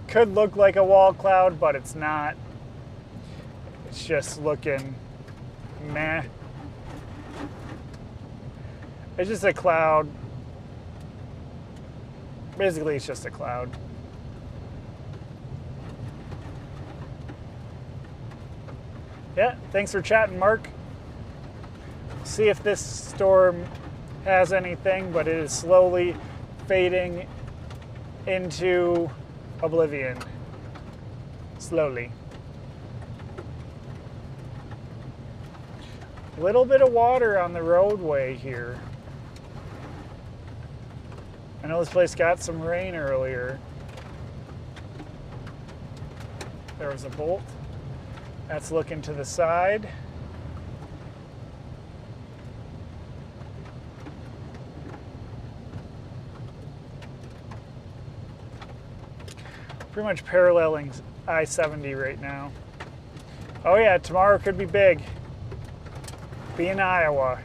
could look like a wall cloud, but it's not. It's just looking meh. It's just a cloud. Basically, it's just a cloud. Yeah, thanks for chatting, Mark. See if this storm has anything, but it is slowly fading into oblivion. Slowly. A little bit of water on the roadway here. I know this place got some rain earlier. There was a bolt. That's looking to the side. Pretty much paralleling I-70 right now. Oh yeah, tomorrow could be big. Be in Iowa.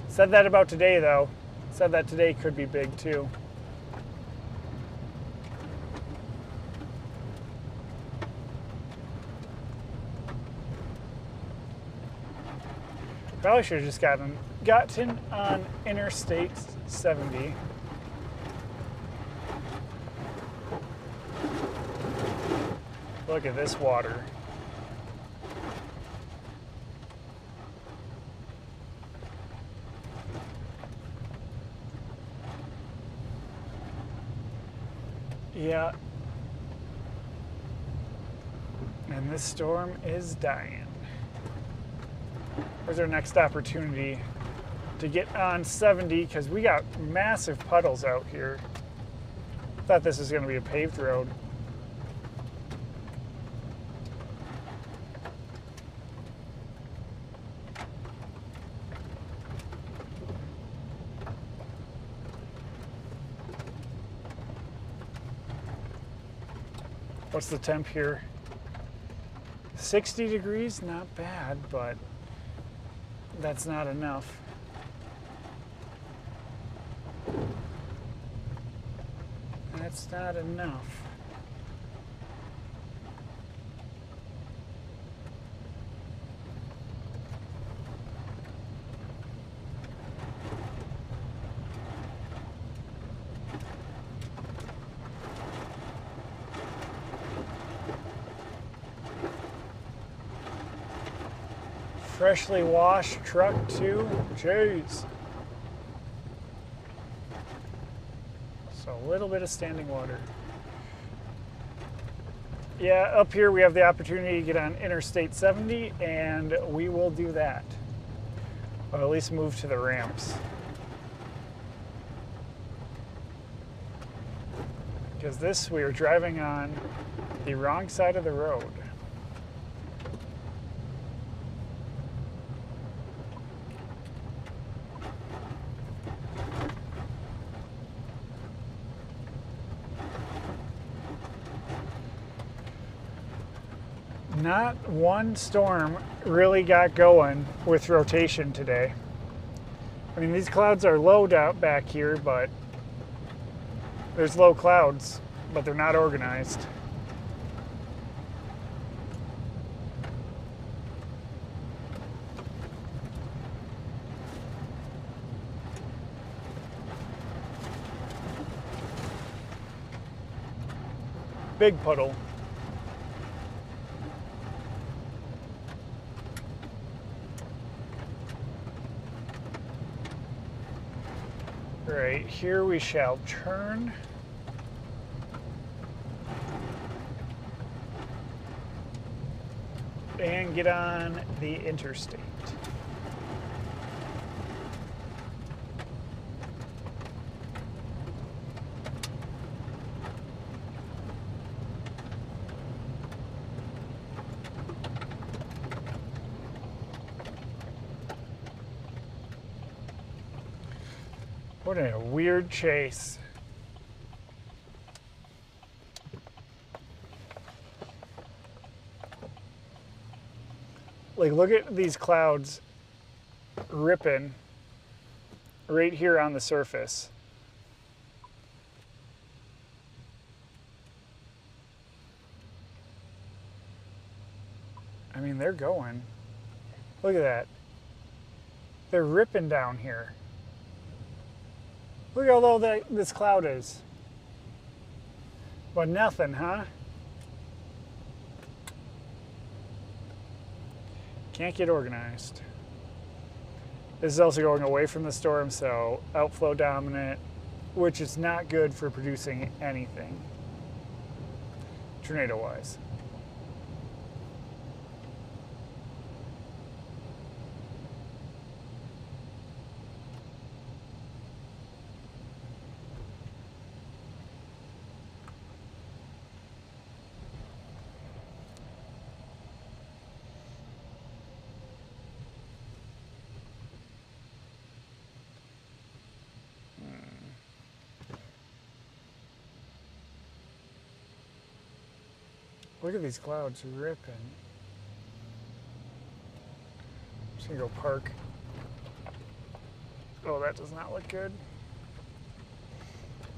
Said that about today though. Said that today could be big too. Probably should have just gotten on Interstate 70. Look at this water. Yeah. And this storm is dying. Where's our next opportunity to get on 70? Because we got massive puddles out here. Thought this was going to be a paved road. What's the temp here? 60 degrees, not bad, but that's not enough. That's not enough. Freshly washed truck too. Jeez. So a little bit of standing water. Yeah, up here we have the opportunity to get on Interstate 70, and we will do that. Or at least move to the ramps. Because this, we are driving on the wrong side of the road. Not one storm really got going with rotation today. I mean, these clouds are low out back here, but there's low clouds, but they're not organized. Big puddle. Right, here we shall turn. and get on the interstate. What a weird chase. Like, look at these clouds ripping right here on the surface. I mean, they're going. Look at that. They're ripping down here. Look how low this cloud is. But nothing, huh? Can't get organized. This is also going away from the storm, so outflow dominant, which is not good for producing anything, tornado-wise. Look at these clouds ripping. I'm just gonna go park. Oh, that does not look good.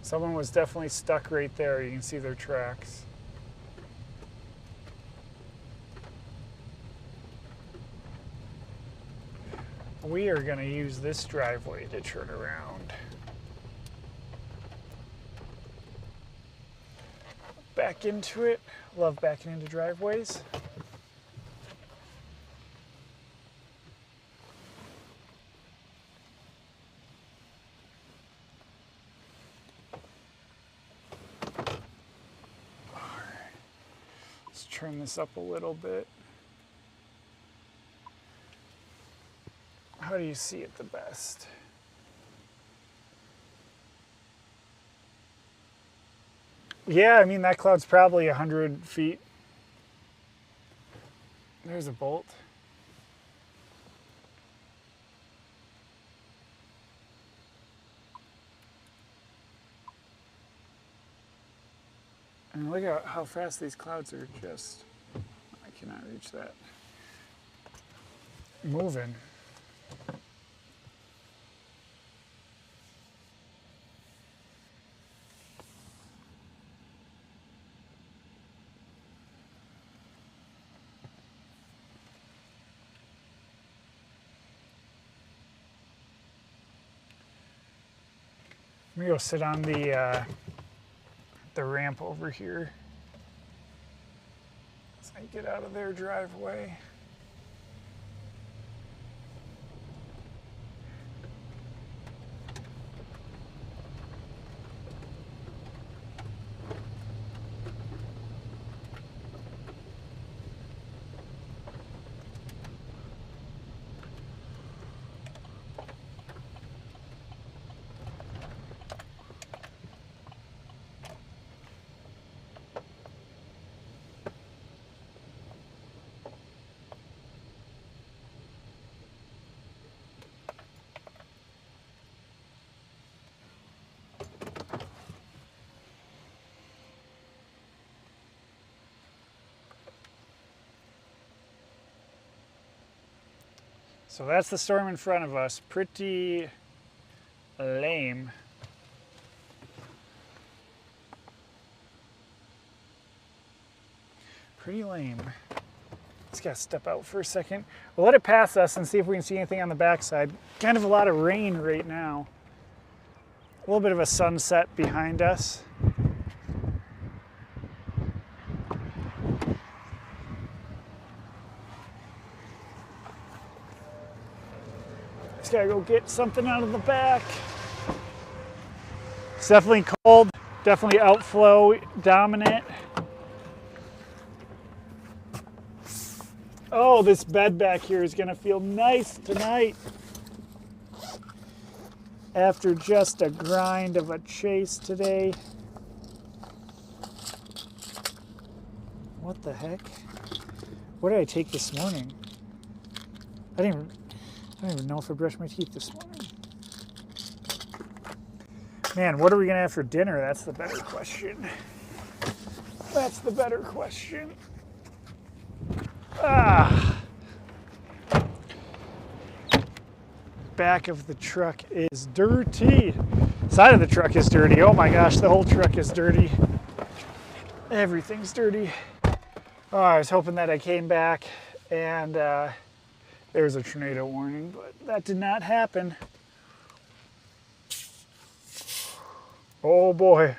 Someone was definitely stuck right there. You can see their tracks. We are gonna use this driveway to turn around. Back into it. Love backing into driveways. All right. Let's turn this up a little bit. How do you see it the best? Yeah, I mean, that cloud's probably 100 feet. There's a bolt. And look at how fast these clouds are just, I cannot reach that, moving. Let me go sit on the ramp over here as I get out of their driveway. So that's the storm in front of us. Pretty lame. Pretty lame. Just gotta step out for a second. We'll let it pass us and see if we can see anything on the backside. Kind of a lot of rain right now. A little bit of a sunset behind us. Just gotta go get something out of the back. It's definitely cold, definitely outflow dominant. Oh, this bed back here is gonna feel nice tonight. After just a grind of a chase today. What the heck? What did I take this morning? I don't even know if I brushed my teeth this morning. Man, what are we gonna have for dinner? That's the better question. That's the better question. Ah. Back of the truck is dirty. Side of the truck is dirty. Oh my gosh, the whole truck is dirty. Everything's dirty. Oh, I was hoping that I came back and there was a tornado warning, but that did not happen. Oh boy.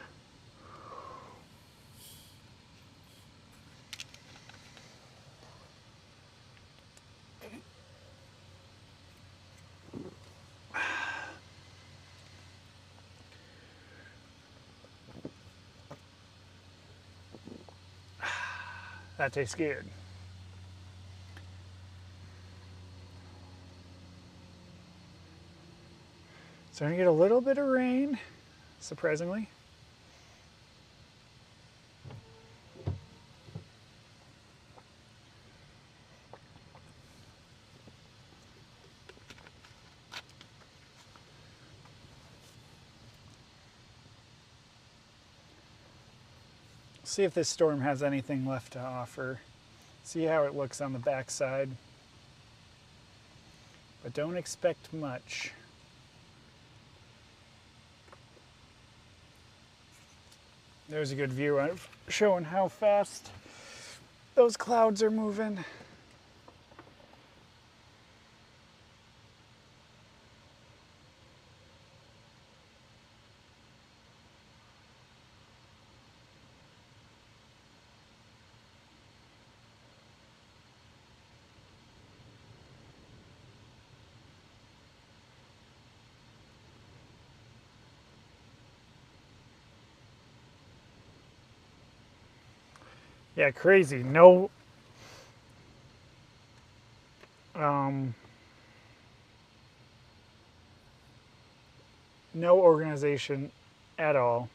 That tastes good. Starting to get a little bit of rain, surprisingly. See if this storm has anything left to offer. See how it looks on the backside. But don't expect much. There's a good view of showing how fast those clouds are moving. Yeah, crazy. No no organization at all.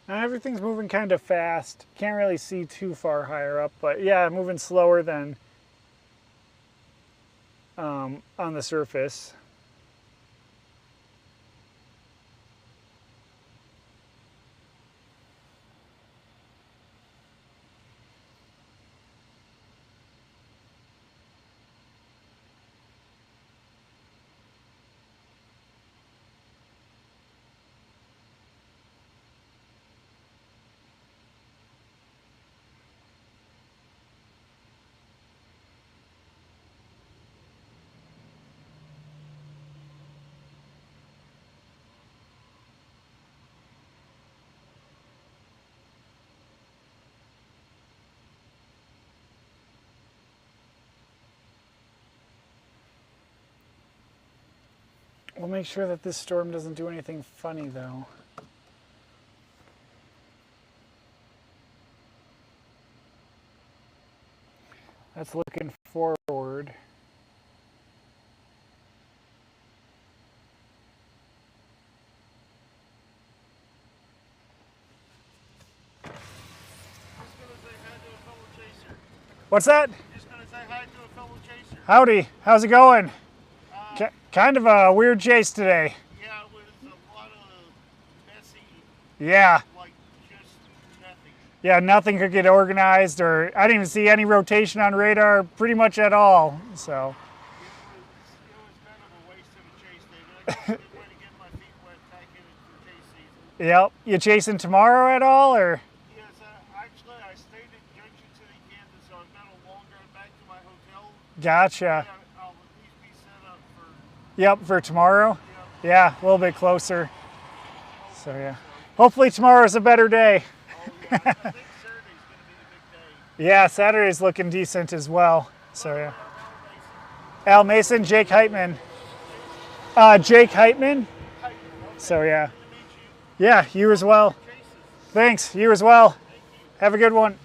Now everything's moving kind of fast. Can't really see too far higher up, but yeah, moving slower than on the surface. We'll make sure that this storm doesn't do anything funny though. That's looking forward. What's that? Just gonna say hi to a fellow chaser. Howdy, how's it going? Kind of a weird chase today. Yeah, it was a lot of messy, Yeah. like just nothing. Yeah, nothing could get organized, or I didn't even see any rotation on radar pretty much at all. So It was kind of a waste of a Good way to get my feet wet, packing it for chase season. Yep. You chasing tomorrow at all, or? Yes, actually, I stayed in Junction City, Kansas, so I've got a long drive back to my hotel. Gotcha. I'll at least be set up for. Yep, for tomorrow? Yeah. Yeah, a little bit closer. So yeah. Hopefully tomorrow's a better day. Oh yeah, I think Saturday's going to be the big day. Yeah, Saturday's looking decent as well. So yeah. Al Mason, Jake Heitman. Jake Heitman. So yeah. Yeah, you as well. Thanks, you as well. Have a good one.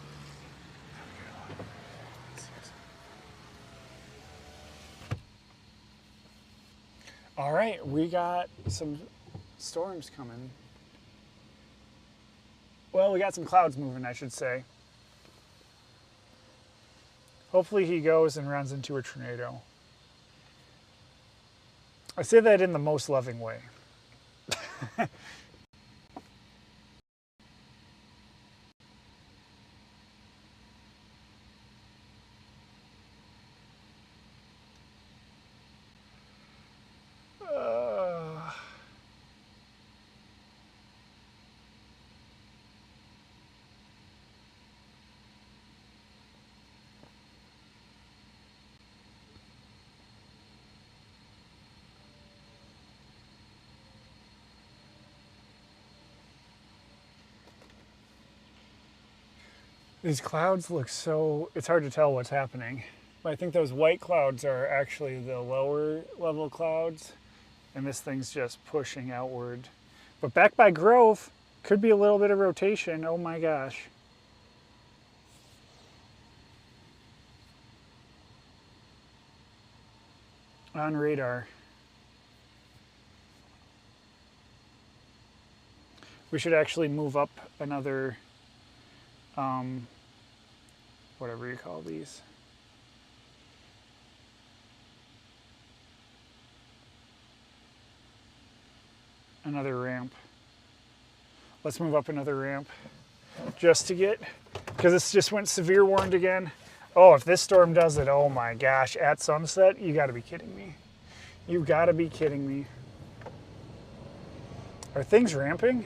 All right, we got some storms coming. Well, we got some clouds moving, I should say. Hopefully he goes and runs into a tornado. I say that in the most loving way. These clouds look so, it's hard to tell what's happening. But I think those white clouds are actually the lower level clouds, and this thing's just pushing outward. But back by Grove, could be a little bit of rotation. Oh my gosh. On radar. We should actually move up another, whatever you call these. Another ramp. Let's move up another ramp just to get, because this just went severe warned again. Oh, if this storm does it, oh my gosh, at sunset, you gotta be kidding me. You gotta be kidding me. Are things ramping?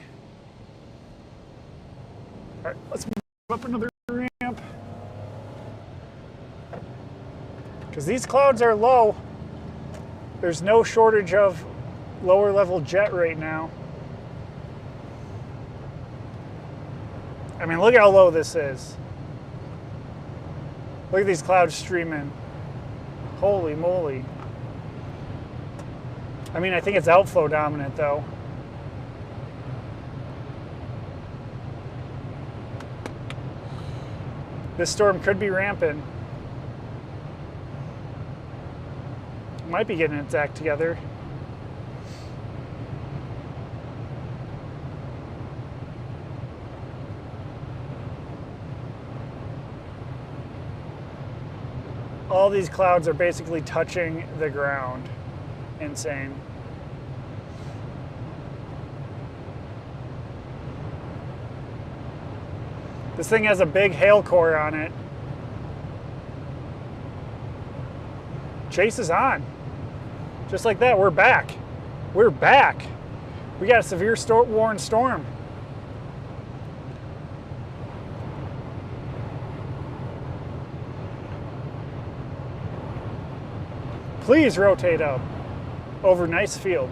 All right, let's move up another ramp. Because these clouds are low. There's no shortage of lower level jet right now. I mean, look how low this is. Look at these clouds streaming. Holy moly. I mean, I think it's outflow dominant though. This storm could be ramping. Might be getting its act together. All these clouds are basically touching the ground. Insane. This thing has a big hail core on it. Chase is on. Just like that, we're back. We're back. We got a severe warned storm. Please rotate up over nice field.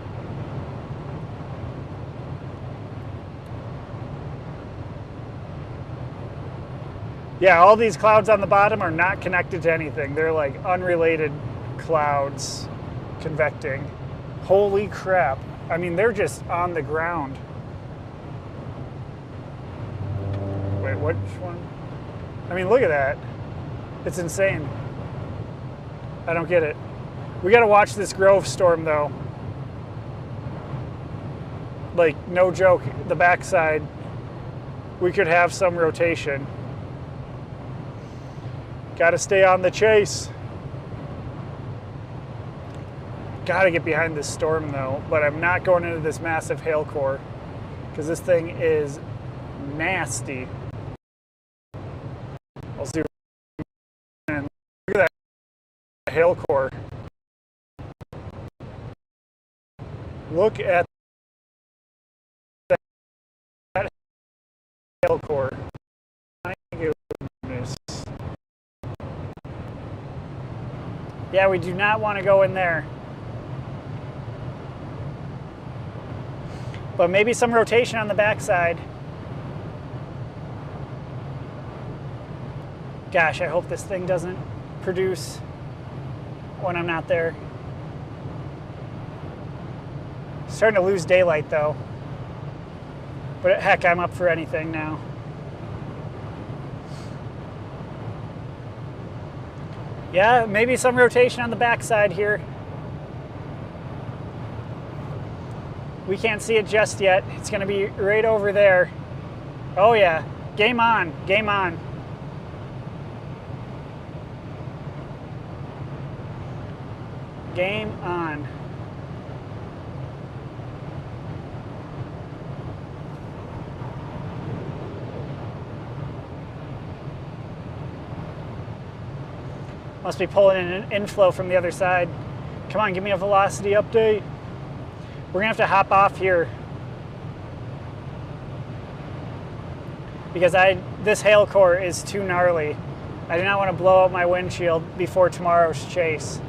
Yeah, all these clouds on the bottom are not connected to anything. They're like unrelated clouds convecting. Holy crap. I mean, they're just on the ground. Wait, which one? I mean, look at that. It's insane. I don't get it. We gotta watch this Grove storm though. Like, no joke, the backside, we could have some rotation. Gotta stay on the chase. Gotta get behind this storm though, but I'm not going into this massive hail core because this thing is nasty. I'll zoom in. Look at that hail core. Look at that hail core. My goodness. Yeah, we do not want to go in there. But maybe some rotation on the backside. Gosh, I hope this thing doesn't produce when I'm not there. Starting to lose daylight though. But heck, I'm up for anything now. Yeah, maybe some rotation on the backside here. We can't see it just yet. It's going to be right over there. Oh yeah, game on, game on. Game on. Must be pulling in an inflow from the other side. Come on, give me a velocity update. We're gonna have to hop off here because this hail core is too gnarly. I do not want to blow out my windshield before tomorrow's chase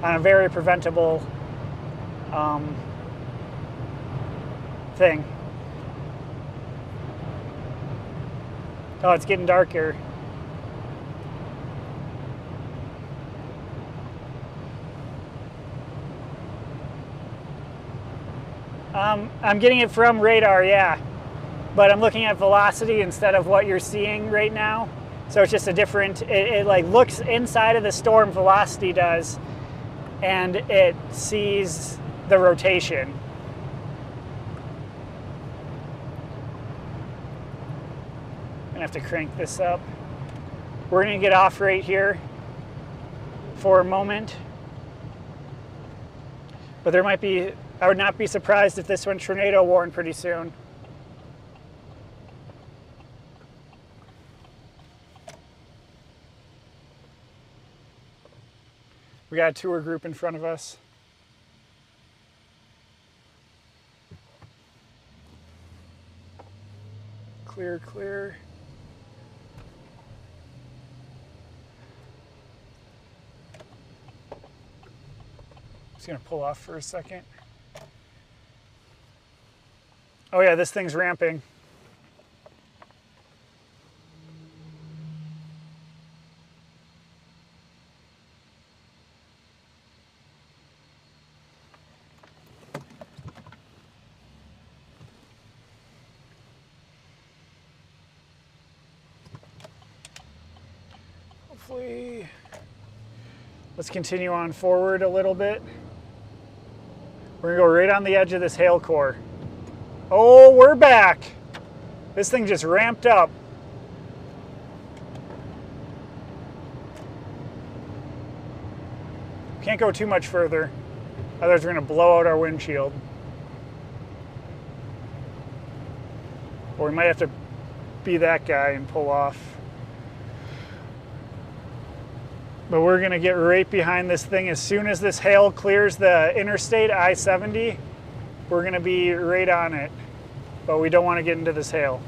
on a very preventable thing. Oh, it's getting darker. I'm getting it from radar, yeah. But I'm looking at velocity instead of what you're seeing right now. So it's just a different, it like looks inside of the storm, velocity does, and it sees the rotation. I'm gonna have to crank this up. We're gonna get off right here for a moment. But there might be, I would not be surprised if this went tornado warned pretty soon. We got a tour group in front of us. Clear, clear. Just gonna pull off for a second. Oh yeah, this thing's ramping. Hopefully, let's continue on forward a little bit. We're gonna go right on the edge of this hail core. Oh, we're back. This thing just ramped up. Can't go too much further, otherwise we're gonna blow out our windshield. Or we might have to be that guy and pull off. But we're gonna get right behind this thing. As soon as this hail clears the interstate, I-70, we're gonna be right on it. But we don't wanna get into this hail.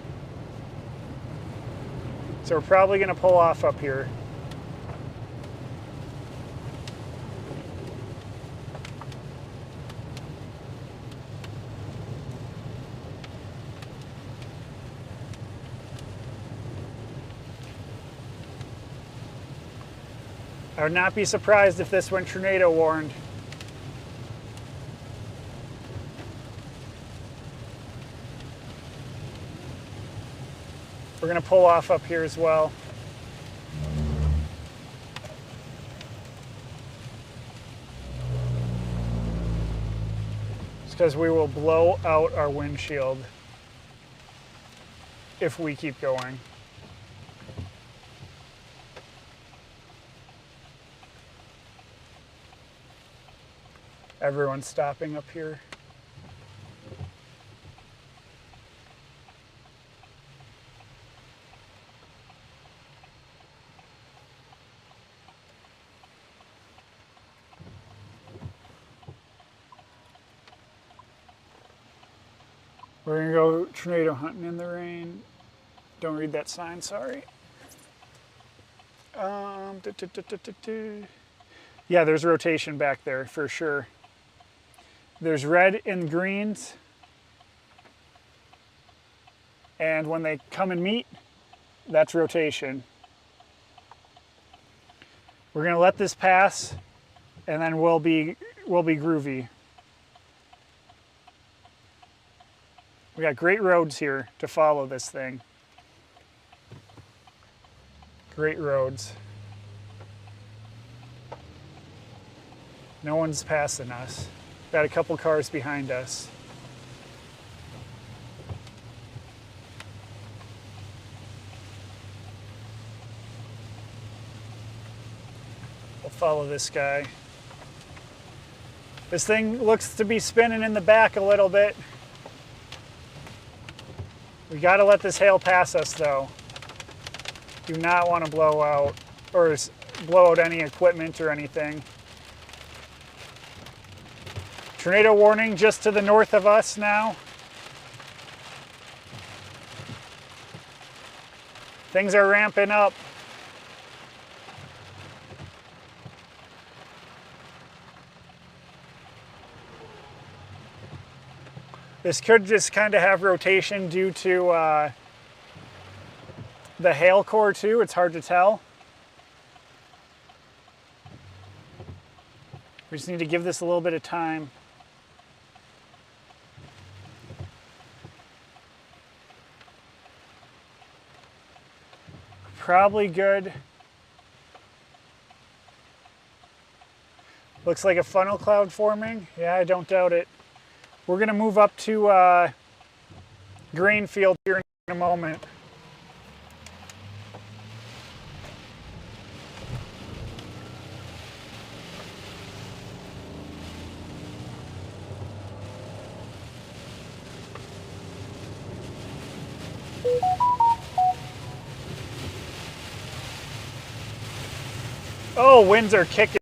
So we're probably gonna pull off up here. I would not be surprised if this went tornado warned. We're going to pull off up here as well. It's because we will blow out our windshield if we keep going. Everyone's stopping up here. We're gonna go tornado hunting in the rain. Don't read that sign, sorry. Yeah, there's rotation back there for sure. There's red and greens. And when they come and meet, that's rotation. We're gonna let this pass and then we'll be groovy. We got great roads here to follow this thing. Great roads. No one's passing us. Got a couple cars behind us. We'll follow this guy. This thing looks to be spinning in the back a little bit. We gotta let this hail pass us though. Do not want to blow out any equipment or anything. Tornado warning just to the north of us now. Things are ramping up. This could just kind of have rotation due to the hail core too. It's hard to tell. We just need to give this a little bit of time. Probably good. Looks like a funnel cloud forming. Yeah, I don't doubt it. We're gonna move up to grain field here in a moment. Oh, winds are kicking.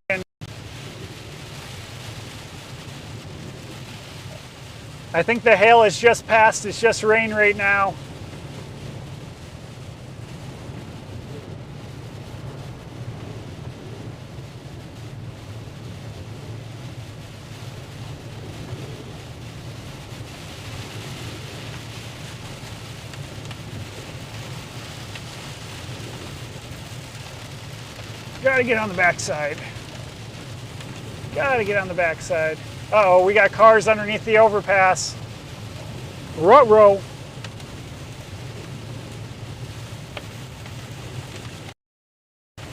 I think the hail is just past, it's just rain right now. Gotta get on the backside. Gotta get on the backside. Uh-oh, we got cars underneath the overpass. Ruh-roh.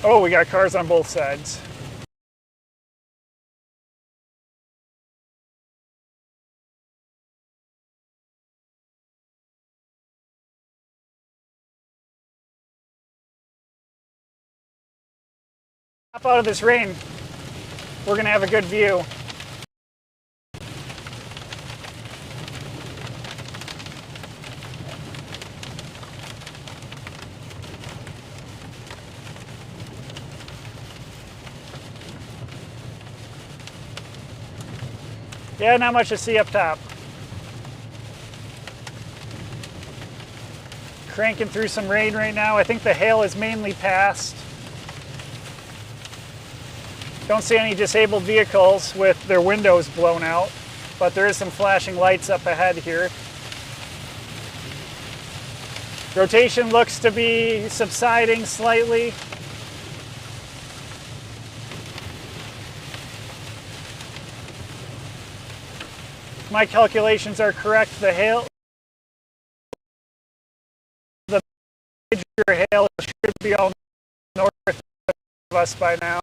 Oh, we got cars on both sides. Hop out of this rain. We're gonna have a good view. Yeah, not much to see up top. Cranking through some rain right now. I think the hail is mainly past. Don't see any disabled vehicles with their windows blown out, but there is some flashing lights up ahead here. Rotation looks to be subsiding slightly. My calculations are correct. The major hail should be all north of us by now.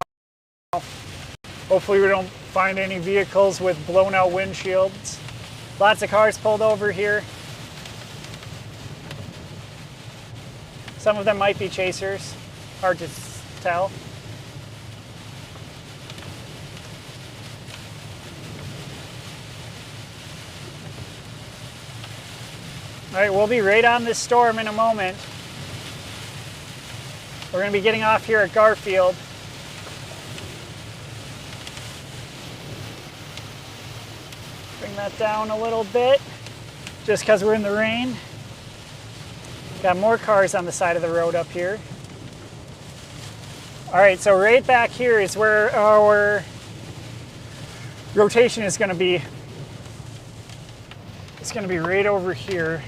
Hopefully we don't find any vehicles with blown out windshields. Lots of cars pulled over here. Some of them might be chasers. Hard to tell. All right, we'll be right on this storm in a moment. We're going to be getting off here at Garfield. Bring that down a little bit. just because we're in the rain. Got more cars on the side of the road up here. All right, so right back here is where our rotation is going to be. It's going to be right over here.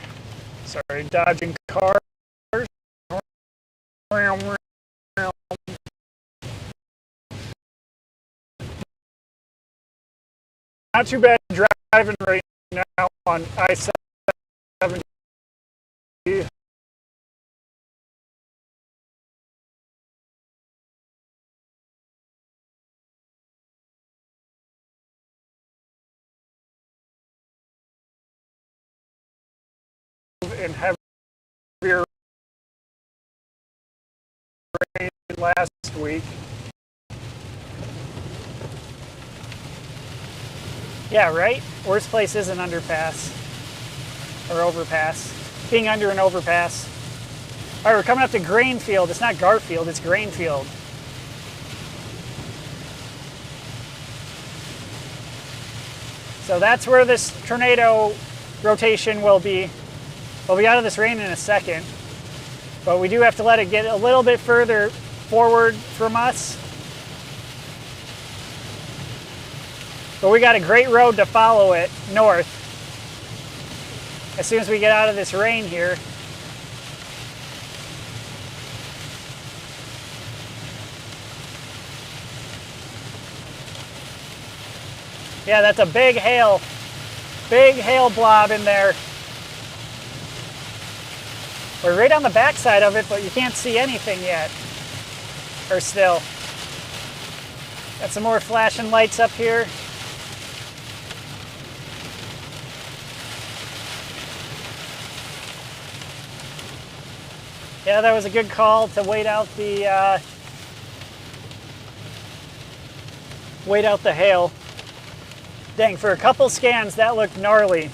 Sorry, dodging cars. Not too bad driving right now on I-70. And heavier rain last week. Yeah, right? Worst place is an underpass or overpass. Being under an overpass. All right, we're coming up to Grainfield. It's not Garfield, it's Grainfield. So that's where this tornado rotation will be. We'll be out of this rain in a second, but we do have to let it get a little bit further forward from us. But we got a great road to follow it north as soon as we get out of this rain here. Yeah, that's a big hail blob in there. We're right on the backside of it, but you can't see anything yet. Or still. Got some more flashing lights up here. Yeah, that was a good call to wait out the hail. Dang, for a couple scans, that looked gnarly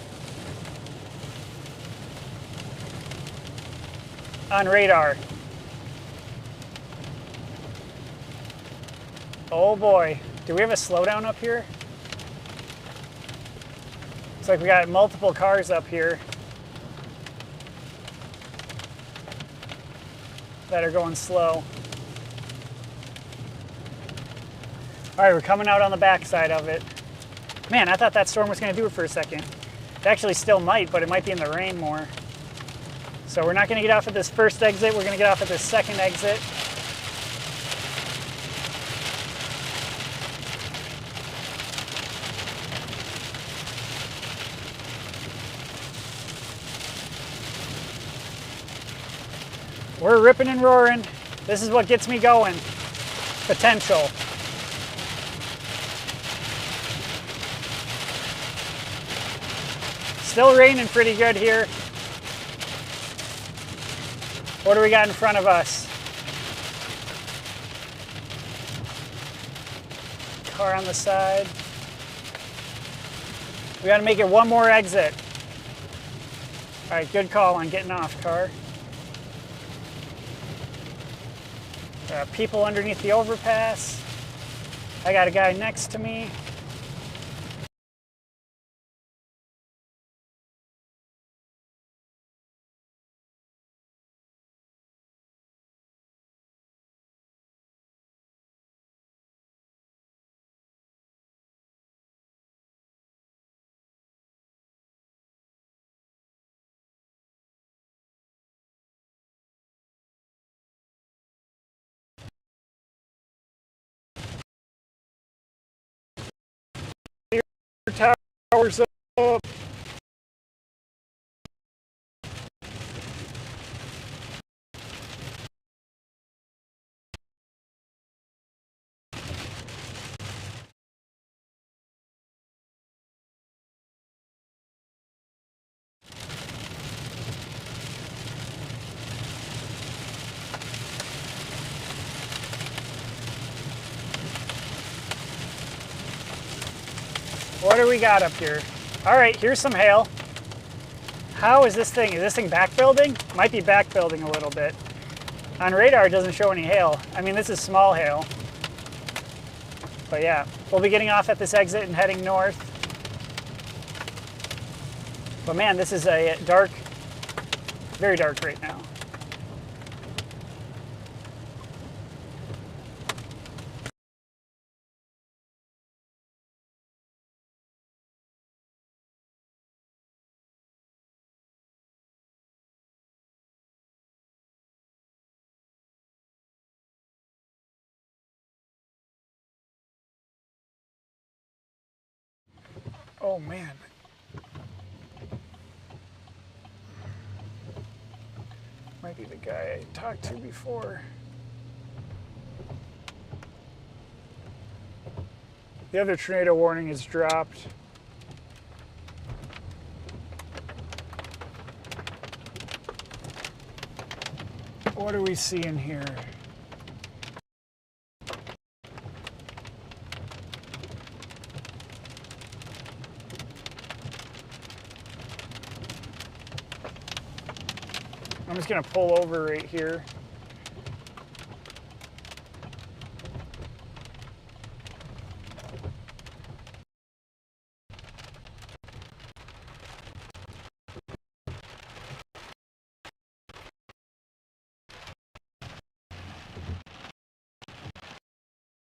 on radar. Oh boy, do we have a slowdown up here? Looks like we got multiple cars up here that are going slow. All right, we're coming out on the backside of it. Man, I thought that storm was going to do it for a second. It actually still might, but it might be in the rain more. So we're not going to get off at this first exit. We're going to get off at this second exit. We're ripping and roaring. This is what gets me going. Potential. Still raining pretty good here. What do we got in front of us? Car on the side. We got to make it one more exit. All right, good call on getting off, car. There are people underneath the overpass. I got a guy next to me. Towers up. What do we got up here? All right, here's some hail. How is this thing? Is this thing back building? Might be back building a little bit. On radar, it doesn't show any hail. I mean, this is small hail. But yeah, we'll be getting off at this exit and heading north. But man, this is a dark, very dark right now. Oh man. Might be the guy I talked to before. The other tornado warning is dropped. What are we seeing here? I'm just gonna pull over right here.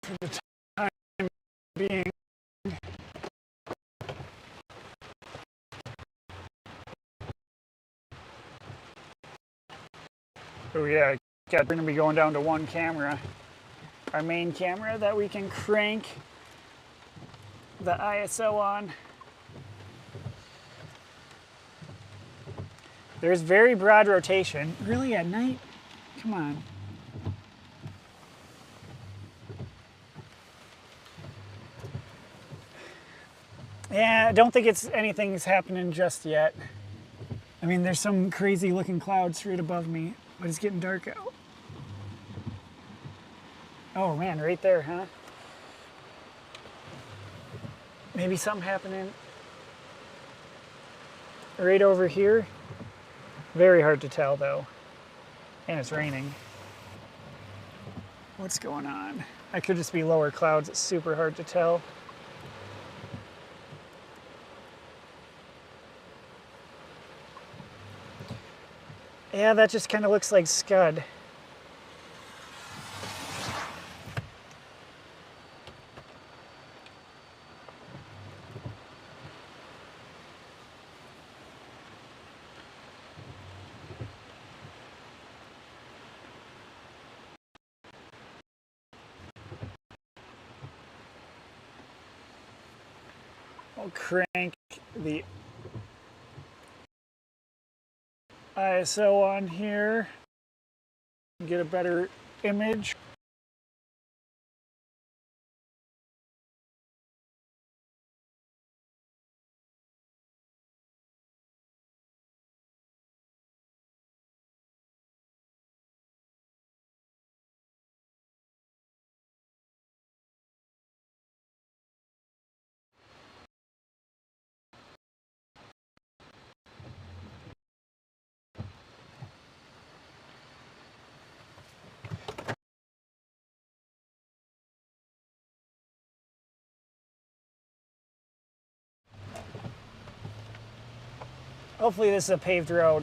For the time being. Oh yeah, we're gonna be going down to one camera. Our main camera that we can crank the ISO on. There's very broad rotation. Really at night? Come on. Yeah, I don't think anything's happening just yet. I mean, there's some crazy looking clouds right above me, but it's getting dark out. Oh man, right there, huh? Maybe something happening right over here. Very hard to tell though. And it's raining. What's going on? I could just be lower clouds. It's super hard to tell. Yeah, that just kind of looks like scud. I'll crank the ISO on here and get a better image. Hopefully this is a paved road.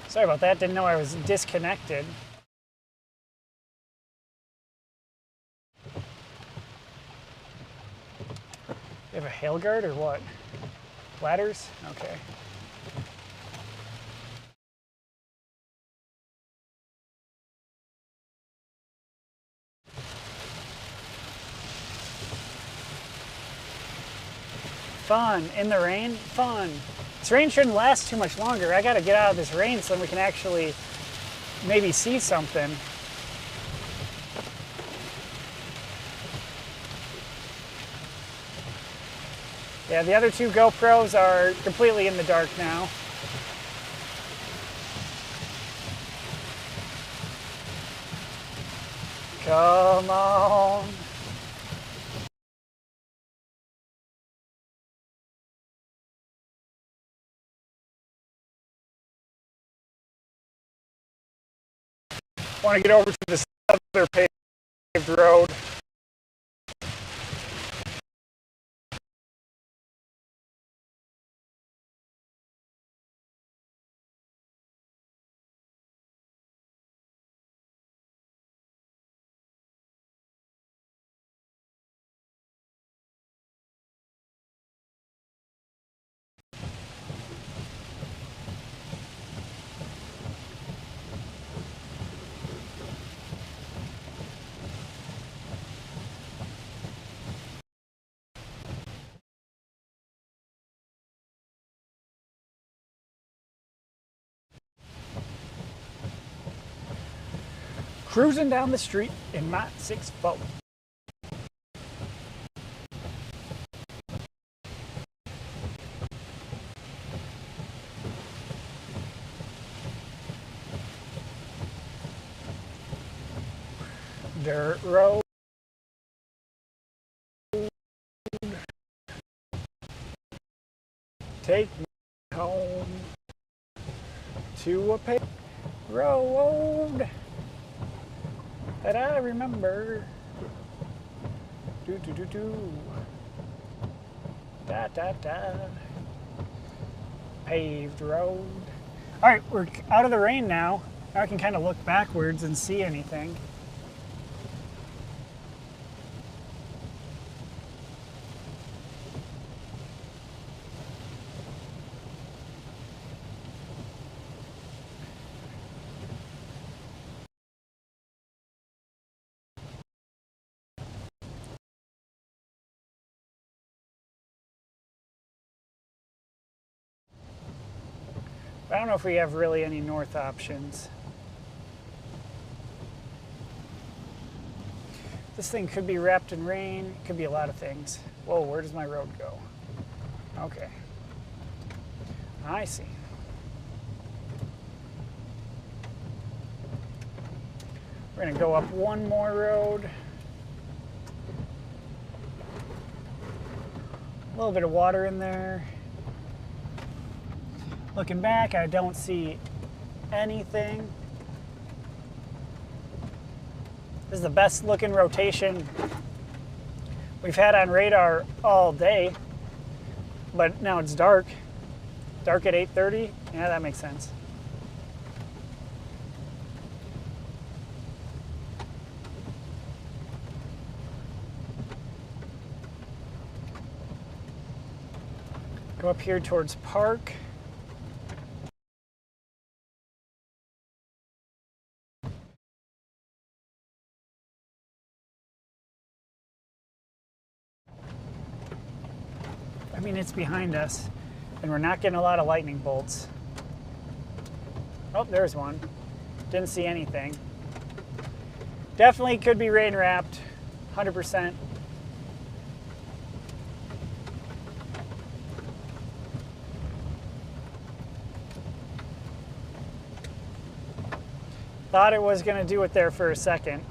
Sorry about that, didn't know I was disconnected. You have a hail guard or what? Ladders? Okay. Fun. In the rain? Fun. This rain shouldn't last too much longer. I gotta get out of this rain so we can actually maybe see something. Yeah, the other two GoPros are completely in the dark now. Come on. Want to get over to this other paved road. Cruising down the street in my 6'4". Dirt road. Take me home to a paved road that I remember. Do do do do. Da da da. Paved road. All right, we're out of the rain now. Now I can kind of look backwards and see anything. I don't know if we have really any north options. This thing could be wrapped in rain. It could be a lot of things. Whoa, where does my road go? Okay. I see. We're going to go up one more road. A little bit of water in there. Looking back, I don't see anything. This is the best looking rotation we've had on radar all day, but now it's dark. Dark at 8:30? Yeah, that makes sense. Go up here towards Park. I mean, it's behind us, and we're not getting a lot of lightning bolts. Oh, there's one. Didn't see anything. Definitely could be rain wrapped, 100%. Thought it was going to do it there for a second.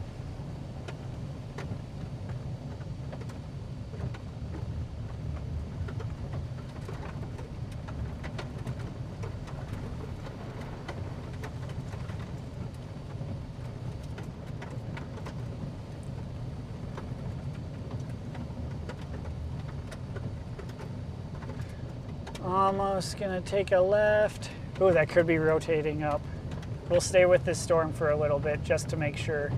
Almost gonna take a left. Ooh, that could be rotating up. We'll stay with this storm for a little bit just to make sure.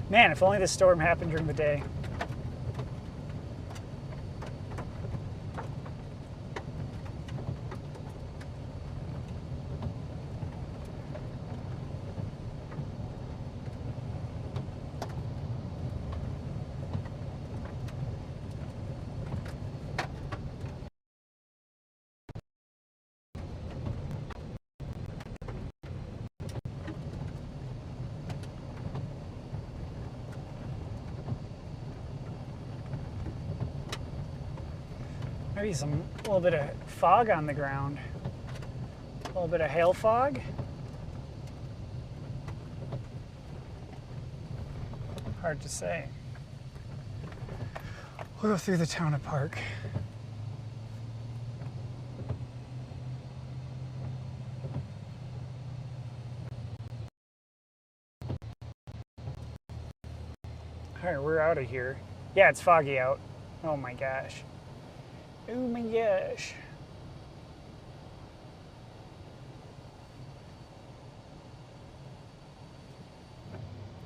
Man, if only this storm happened during the day. Maybe a little bit of fog on the ground. A little bit of hail fog. Hard to say. We'll go through the town of Park. All right, we're out of here. Yeah, it's foggy out. Oh my gosh. Oh my gosh.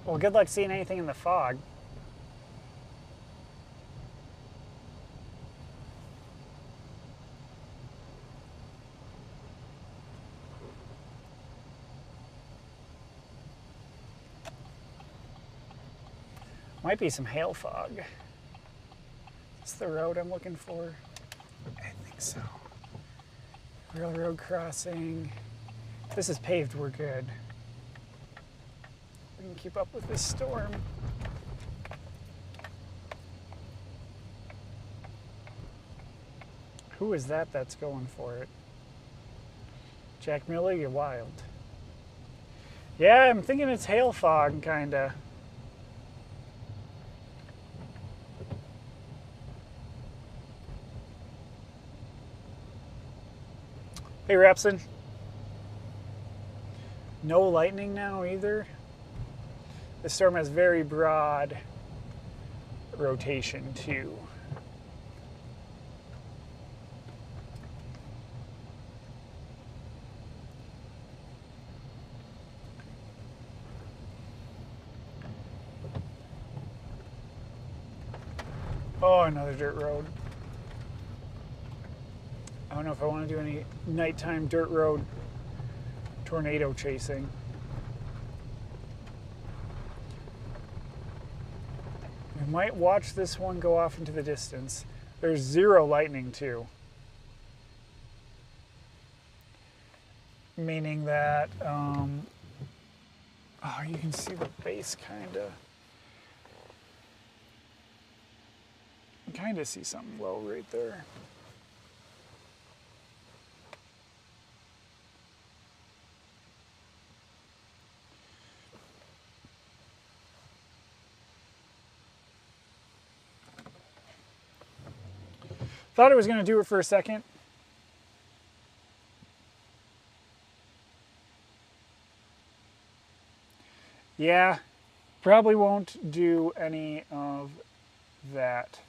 Well, good luck seeing anything in the fog. Might be some hail fog. Is this the road I'm looking for? I think so. Railroad crossing. If this is paved, we're good. We can keep up with this storm. Who is that that's going for it? Jack Miller, you're wild. Yeah, I'm thinking it's hail fog, kinda. Hey, Repson. No lightning now either. The storm has very broad rotation too. Oh, another dirt road. I don't know if I want to do any nighttime dirt road tornado chasing. We might watch this one go off into the distance. There's zero lightning too. Meaning that, oh, you can see the base kinda. You can kinda see something low right there. Thought I was going to do it for a second. Yeah, probably won't do any of that.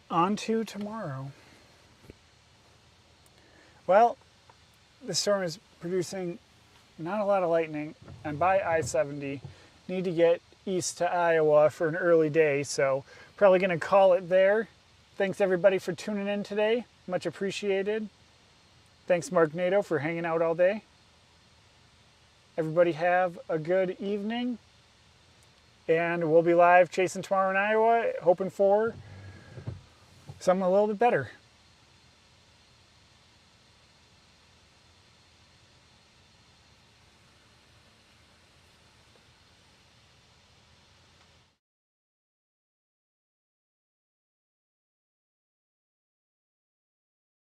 On to tomorrow. Well, the storm is producing not a lot of lightning. I'm by I-70. Need to get east to Iowa for an early day, so probably going to call it there. Thanks everybody for tuning in today. Much appreciated. Thanks Mark Nato for hanging out all day. Everybody have a good evening. And we'll be live chasing tomorrow in Iowa, hoping for something a little bit better.